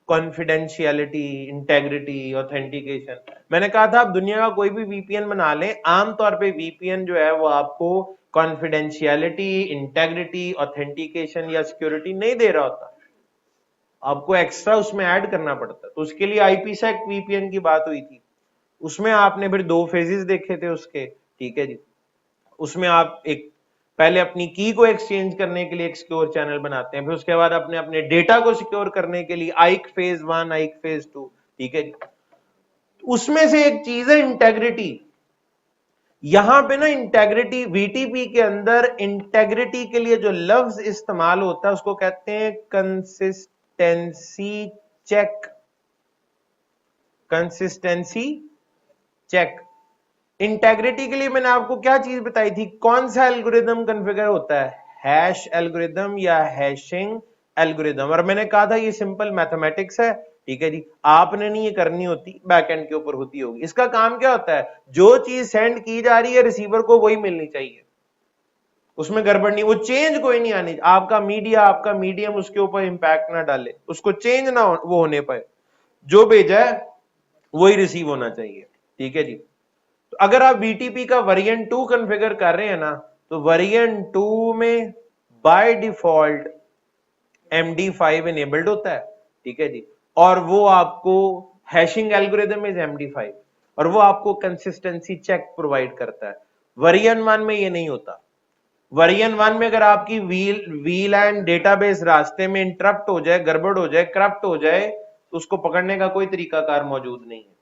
confidentiality, integrity, authentication. मैंने कहा था आप दुनिया का कोई भी वीपीएन बना लें, आमतौर पे वीपीएन जो है वो आपको कॉन्फिडेंशियलिटी, इंटेग्रिटी, ऑथेंटिकेशन या सिक्योरिटी नहीं दे रहा होता, आपको एक्स्ट्रा उसमें ऐड करना पड़ता। तो उसके लिए आईपीसेक वीपीएन की बात हुई थी, उसमें आपने फिर 2 फेजेस देखे थे उसके, ठीक है जी। उसमें आप एक पहले अपनी की को एक्सचेंज करने के लिए एक सिक्योर चैनल बनाते हैं, फिर उसके बाद अपने अपने डेटा को सिक्योर करने के लिए आइक फेज 1, आइक फेज 2, ठीक है जी। उसमें से एक चीज है इंटेग्रिटी। यहां पे ना इंटेग्रिटी, वीटीपी के अंदर इंटेग्रिटी के लिए जो लफ्ज इस्तेमाल होता है उसको कहते हैं consistency check. Consistency check. Integrity के लिए मैंने आपको क्या चीज बताई थी, कौन सा एल्गोरिदम कॉन्फ़िगर होता है? हैश एल्गोरिदम या हैशिंग एल्गोरिदम। और मैंने कहा था ये सिंपल मैथमेटिक्स है, ठीक है जी, आपने नहीं ये करनी होती, बैकएंड के ऊपर होती होगी। इसका काम क्या होता है, जो चीज सेंड की जा रही है रिसीवर को वही मिलनी चाहिए, उसमें गड़बड़ नहीं, वो चेंज कोई नहीं आनी। आपका मीडिया, आपका मीडियम उसके ऊपर इंपैक्ट ना डाले, उसको चेंज ना वो होने पाए, जो भेजा है वही रिसीव होना चाहिए, ठीक है जी। तो अगर आप बीटीपी का वेरिएंट 2 कॉन्फ़िगर कर रहे हैं ना, तो वेरिएंट 2 में बाय डिफॉल्ट MD5 इनेबल्ड होता है, ठीक है जी। और वो आपको हैशिंग एल्गोरिदम इज MD5 और वो आपको कंसिस्टेंसी चेक प्रोवाइड करता है। वर्जन 1 में ये नहीं होता। वर्जन 1 में अगर आपकी VLAN डेटाबेस रास्ते में इंटरप्ट हो जाए, गड़बड़ हो जाए, करप्ट हो जाए, तो उसको पकड़ने का कोई तरीकाकार मौजूद नहीं है।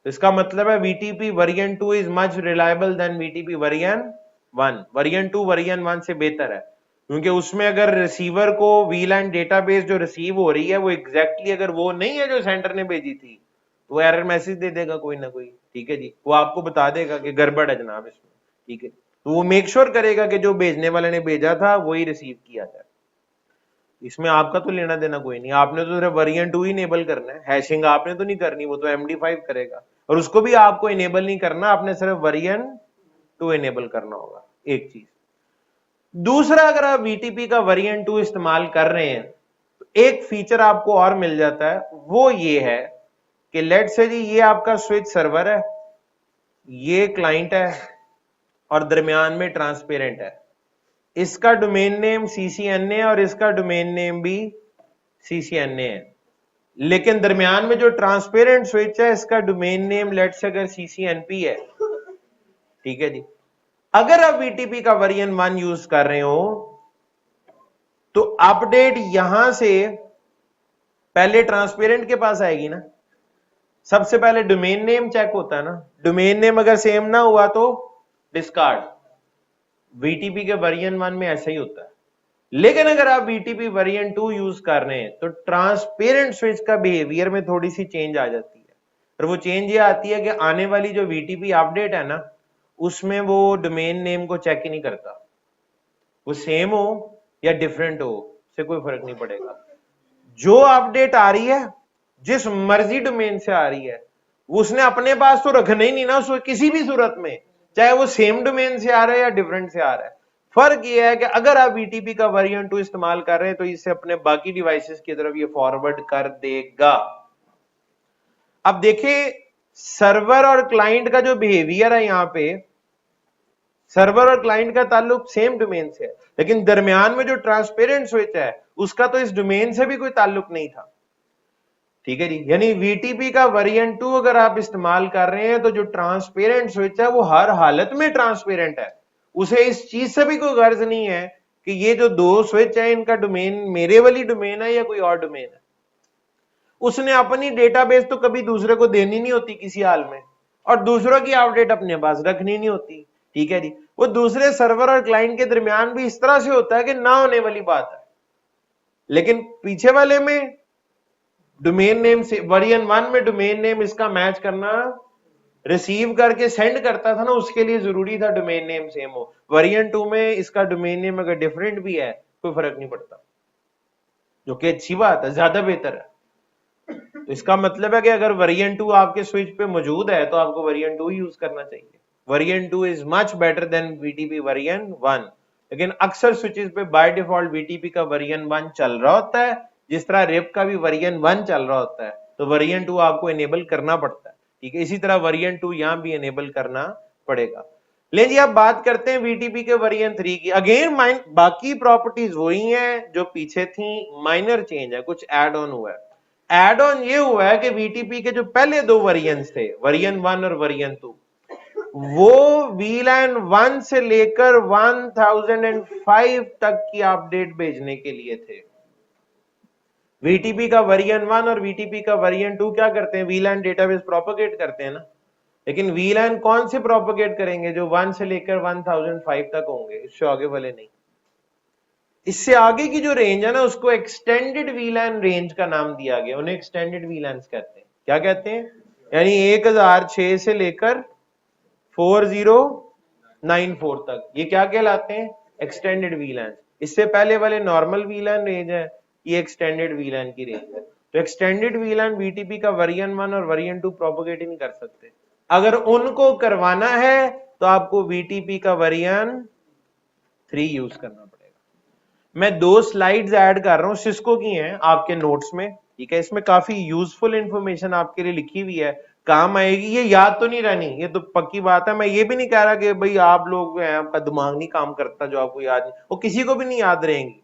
तो इसका मतलब है VTP version 2 is much reliable then VTP version 1। Version 2 version 1 से बेहतर है, क्योंकि उसमें अगर रिसीवर को VLAN डेटाबेस जो रिसीव हो रही है वो एग्जैक्टली अगर वो नहीं है जो सेंटर ने भेजी थी, तो वो एरर मैसेज दे देगा कोई ना कोई। ठीक है जी, वो आपको बता देगा कि गड़बड़ है जनाब इसमें। ठीक है, तो वो मेक श्योर करेगा कि जो भेजने वाले ने भेजा था वही रिसीव किया जाए। इसमें आपका तो लेना देना कोई नहीं, आपने तो सिर्फ वर्जन 2 ही इनेबल करना है, हैशिंग आपने तो नहीं करनी, वो तो MD5 करेगा। और उसको भी आपको इनेबल नहीं करना, आपने सिर्फ वर्जन 2 इनेबल करना होगा। एक चीज। दूसरा, अगर आप VTP का वर्जन 2 इस्तेमाल कर रहे हैं तो एक फीचर आपको और मिल जाता है, वो ये है कि लेट से जी ये आपका स्विच सर्वर है, ये क्लाइंट है और दरमियान में ट्रांसपेरेंट है। इसका डोमेन नेम CCNA है और इसका डोमेन नेम भी CCNA है, लेकिन दरमियान में जो ट्रांसपेरेंट स्विच है इसका डोमेन नेम लेट से अगर CCNP है। ठीक है जी, अगर आप VTP का वर्जन 1 यूज कर रहे हो तो अपडेट यहां से पहले ट्रांसपेरेंट के पास आएगी ना। सबसे पहले डोमेन नेम चेक होता है ना, डोमेन नेम अगर सेम ना हुआ तो डिस्कार्ड। VTP के वर्जन 1 में ऐसा ही होता है। लेकिन अगर आप VTP वर्जन 2 यूज कर रहे हैं तो ट्रांसपेरेंट स्विच का बिहेवियर में थोड़ी सी चेंज आ जाती है, और वो चेंज ये आती है कि आने वाली जो VTP अपडेट है ना, उसमें वो डोमेन नेम को चेक ही नहीं करता। वो सेम हो या डिफरेंट हो उससे कोई फर्क नहीं पड़ेगा। जो अपडेट आ रही है जिस मर्जी डोमेन से आ रही है, वो उसने अपने पास तो रखना ही नहीं ना उसको किसी भी सूरत में, चाहे वो सेम डोमेन से आ रहा है या डिफरेंट से आ रहा है। फर्क ये है कि अगर आप VTP का वर्जन 2 इस्तेमाल कर रहे हैं तो इसे अपने बाकी डिवाइसेस की तरफ ये फॉरवर्ड कर देगा। अब देखिए, सर्वर और क्लाइंट का जो बिहेवियर है, यहां पे सर्वर और क्लाइंट का ताल्लुक सेम डोमेन से है, लेकिन दरमियान में जो ट्रांसपेरेंट स्विच है उसका तो इस डोमेन से भी कोई ताल्लुक नहीं था। ठीक है जी, यानी VTP का वर्जन 2 अगर आप इस्तेमाल कर रहे हैं तो जो ट्रांसपेरेंट स्विच है वो हर हालत में ट्रांसपेरेंट है। उसे इस चीज से भी कोई गर्ज नहीं है कि ये जो दो स्विच है इनका डोमेन मेरे वाली डोमेन है या कोई और डोमेन है। उसने अपनी डेटाबेस तो कभी दूसरे को देनी नहीं होती किसी हाल में, और दूसरों की अपडेट अपने पास रखनी नहीं होती। ठीक है जी, वो दूसरे सर्वर और क्लाइंट के दरमियान भी इस तरह से होता है कि ना होने वाली बात है। लेकिन पीछे वाले में डोमेन नेम से वर्जन 1 में डोमेन नेम इसका मैच करना, रिसीव करके सेंड करता था ना, उसके लिए जरूरी था डोमेन नेम सेम हो। वर्जन 2 में इसका डोमेन नेम अगर डिफरेंट भी है कोई फर्क नहीं पड़ता, जो कि अच्छी बात है, ज्यादा बेहतर है। तो इसका मतलब है कि अगर वर्जन 2 आपके स्विच पे मौजूद है तो आपको वर्जन 2 यूज करना चाहिए। Version 2 is much better than VTP version 1। लेकिन अक्सर स्विचेस पे बाय डिफॉल्ट VTP का वर्जन 1 चल रहा होता है, जिस तरह रिप का भी वर्जन 1 चल रहा होता है, तो वर्जन 2 आपको इनेबल करना पड़ता है। ठीक है, इसी तरह वर्जन 2 यहां भी इनेबल करना पड़ेगा। ले जी, अब बात करते हैं VTP के वर्जन 3 की। अगेन बाकी प्रॉपर्टीज वही हैं जो पीछे थी, माइनर चेंज है, कुछ एड ऑन हुआ है। एड ऑन ये हुआ है कि VTP के जो पहले दो वर्जन थे, वर्जन 1 और वर्जन 2, वो VLAN 1 से लेकर 1005 तक की अपडेट भेजने के लिए थे। VTP का वर्जन 1 और VTP का वर्जन 2 क्या करते हैं, VLAN डेटाबेस प्रोपेगेट करते हैं ना, लेकिन VLAN कौन से प्रोपेगेट करेंगे, जो 1 से लेकर 1005 तक होंगे, इससे आगे वाले नहीं। इससे आगे की जो रेंज है ना, उसको एक्सटेंडेड VLAN रेंज का नाम दिया गया, उन्हें एक्सटेंडेड VLANs कहते हैं। क्या कहते हैं, यानी 1006 से लेकर 4094 तक, ये क्या कहलाते हैं, एक्सटेंडेड VLAN। इससे पहले वाले नॉर्मल VLAN रेंज है, ये एक्सटेंडेड VLAN की रेंज है। तो एक्सटेंडेड VLAN VTP का वर्जन 1 और वर्जन 2 प्रोपोगेट ही नहीं कर सकते। अगर उनको करवाना है तो आपको VTP का वर्जन 3 यूज करना पड़ेगा। मैं दो स्लाइड्स ऐड कर रहा हूं, सिस्को की हैं, आपके नोट्स में। ठीक है, इसमें काफी यूजफुल इंफॉर्मेशन आपके लिए लिखी हुई है, काम आएगी। ये याद तो नहीं रहनी, ये तो पक्की बात है। मैं ये भी नहीं कह रहा कि भाई आप लोग हैं, आपका दिमाग नहीं काम करता जो आपको याद नहीं, वो किसी को भी नहीं याद रहेंगी।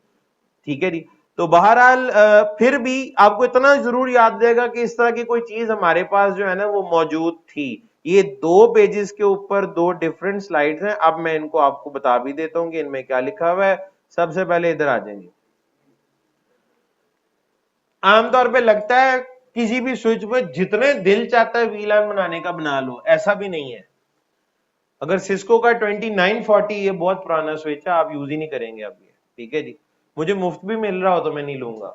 ठीक है जी, तो बहरहाल फिर भी आपको इतना जरूर याद रहेगा कि इस तरह की कोई चीज हमारे पास जो है ना वो मौजूद थी। ये 2 पेजेस के ऊपर 2 डिफरेंट स्लाइड्स हैं। अब मैं इनको आपको बता भी देता हूं कि इनमें क्या लिखा हुआ है। सबसे पहले इधर आ जाएंगे। आमतौर पे लगता है किसी भी स्विच में जितने दिल चाहता है वीलान बनाने का बना लो, ऐसा भी नहीं है। अगर सिस्को का 2940, ये बहुत पुराना स्विच है, आप यूज ही नहीं करेंगे अब ये, ठीक है जी। मुझे मुफ्त भी मिल रहा हो तो मैं नहीं लूंगा,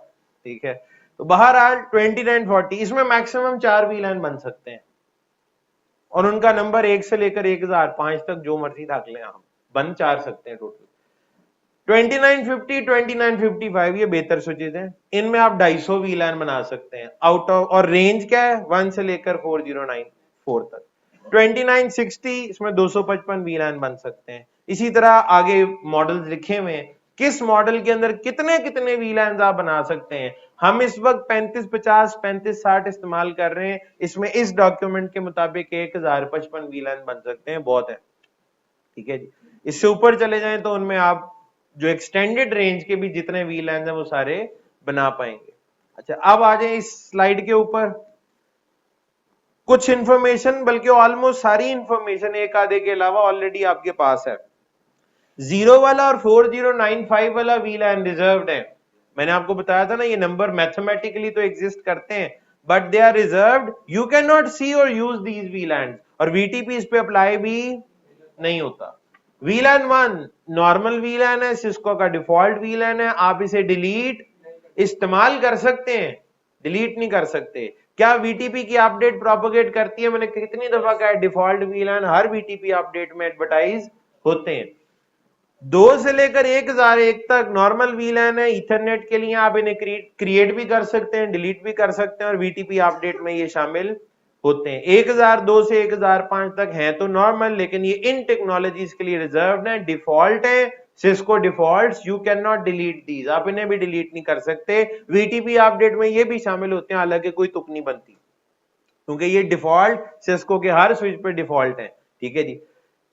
ठीक है। तो बहरहाल 2940 इसमें मैक्सिमम 4 वीलान बन सकते हैं और उनका नंबर 1 से लेकर 1005 तक जो मर्जी रख लें, हम बन 4 सकते हैं टोटल। 2950, 2955 ये बेहतर स्विचेज हैं। इनमें आप 250 वीलान बना सकते हैं आउट ऑफ, और रेंज क्या है 1 से लेकर 4094 तक। 2960 इसमें 255 वीलान बन सकते हैं। इसी तरह आगे मॉडल्स लिखे हुए हैं, किस मॉडल के अंदर कितने कितने वीलान आप बना सकते हैं। हम इस वक्त 3550 3560 इस्तेमाल कर रहे हैं। इसमें इस डॉक्यूमेंट के मुताबिक 1055 वीलान बन सकते हैं, बहुत है, ठीक है जी। इससे ऊपर चले जाएं तो उनमें आप जो एक्सटेंडेड रेंज के भी जितने वीलान हैं वो सारे बना पाएंगे। अच्छा, अब आ जाए इस स्लाइड के ऊपर। कुछ इंफॉर्मेशन, बल्कि ऑलमोस्ट सारी इंफॉर्मेशन एक आधे के अलावा ऑलरेडी आपके पास है। 0 वाला और 4095 वाला वीलान रिजर्व्ड है। मैंने आपको बताया था ना, ये नंबर मैथमेटिकली तो एग्जिस्ट करते हैं but they are reserved, you can not see और यूज दीज वीलैंड, और वीटीपी इस पे अप्लाई भी नहीं होता। वीलैन 1 नॉर्मल वीलैन है, सिस्को का डिफॉल्ट वीलैन है। आप इसे डिलीट इस्तेमाल कर सकते हैं, डिलीट नहीं कर सकते। क्या वीटीपी की अपडेट प्रोपोगेट करती है? मैंने कितनी दफा कहा, डिफॉल्ट वीलैन हर वीटीपी अपडेट में एडवर्टाइज होते हैं। 2 से लेकर 1001 तक नॉर्मल वीलैन है। ईथरनेट के लिए आप इन्हें क्रिएट भी कर सकते हैं, डिलीट भी कर सकते हैं, और वीटीपी अपडेट में ये शामिल होते हैं। 1002 से 1005 तक है तो नॉर्मल, लेकिन ये इन टेक्नोलॉजीज के लिए रिजर्व्ड है, डिफॉल्ट है। Cisco defaults, you can not delete these, आप इन्हें भी डिलीट नहीं कर सकते। वीटीपी अपडेट में ये भी शामिल होते हैं, हालांकि कोई तुक नहीं बनती, क्योंकि ये डिफॉल्ट सिस्को के हर स्विच पे डिफॉल्ट है, ठीक है जी।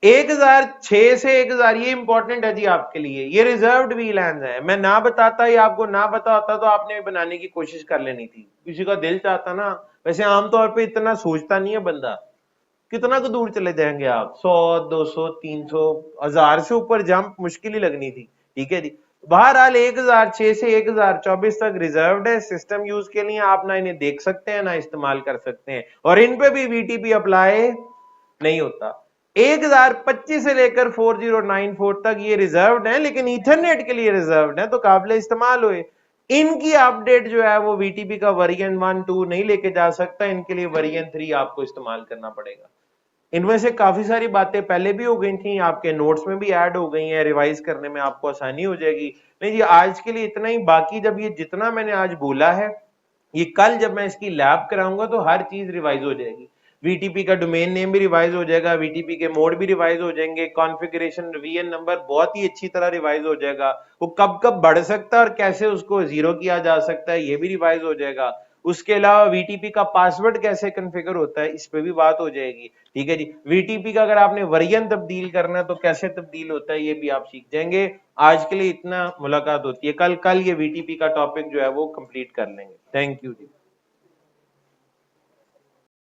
1006 से 1000 ये इंपॉर्टेंट है जी आपके लिए, ये रिजर्व्ड वीलैंस है। मैं ना बताता या आपको ना पता होता तो आपने बनाने की कोशिश कर लेनी थी, किसी का दिल चाहता ना। वैसे आमतौर पे इतना सोचता नहीं है बंदा, कितना को दूर चले जाएंगे आप, 100 200 300 1000 से ऊपर जंप मुश्किल ही लगनी थी, ठीक है जी। बहरहाल 1006 से 1024 तक रिजर्व्ड है सिस्टम यूज के लिए। आप ना इन्हें देख सकते हैं ना इस्तेमाल कर सकते हैं, और इन पे भी वीटीपी अप्लाई नहीं होता। 1025 से लेकर 4094 तक ये रिजर्व्ड है, लेकिन ईथरनेट के लिए रिजर्व्ड है, तो काबिल इस्तेमाल हुए। इनकी अपडेट जो है वो वीटीपी का वर्जन 1 2 नहीं लेके जा सकता, इनके लिए वर्जन 3 आपको इस्तेमाल करना पड़ेगा। इनमें से काफी सारी बातें पहले भी हो गई थी, आपके नोट्स में भी ऐड हो गई हैं, रिवाइज करने में आपको आसानी हो जाएगी। नहीं जी, आज के लिए इतना ही। बाकी जब ये जितना मैंने आज बोला है, ये कल जब मैं इसकी लैब कराऊंगा तो हर चीज रिवाइज हो जाएगी। वीटीपी का डोमेन नेम भी रिवाइज हो जाएगा, वीटीपी के मोड भी रिवाइज हो जाएंगे, कॉन्फ़िगरेशन वीएन नंबर बहुत ही अच्छी तरह रिवाइज हो जाएगा। वो कब कब बढ़ सकता है और कैसे उसको जीरो किया जा सकता है ये भी रिवाइज हो जाएगा। उसके अलावा वीटीपी का पासवर्ड कैसे कॉन्फ़िगर होता है इस पे भी बात हो जाएगी, ठीक है जी। वीटीपी का अगर आपने वर्जन तब्दील करना है तो कैसे तब्दील होता है ये भी आप सीख जाएंगे। आज के लिए इतना, मुलाकात होती है कल। ये वीटीपी का टॉपिक जो है वो कंप्लीट कर लेंगे। Thank you ji.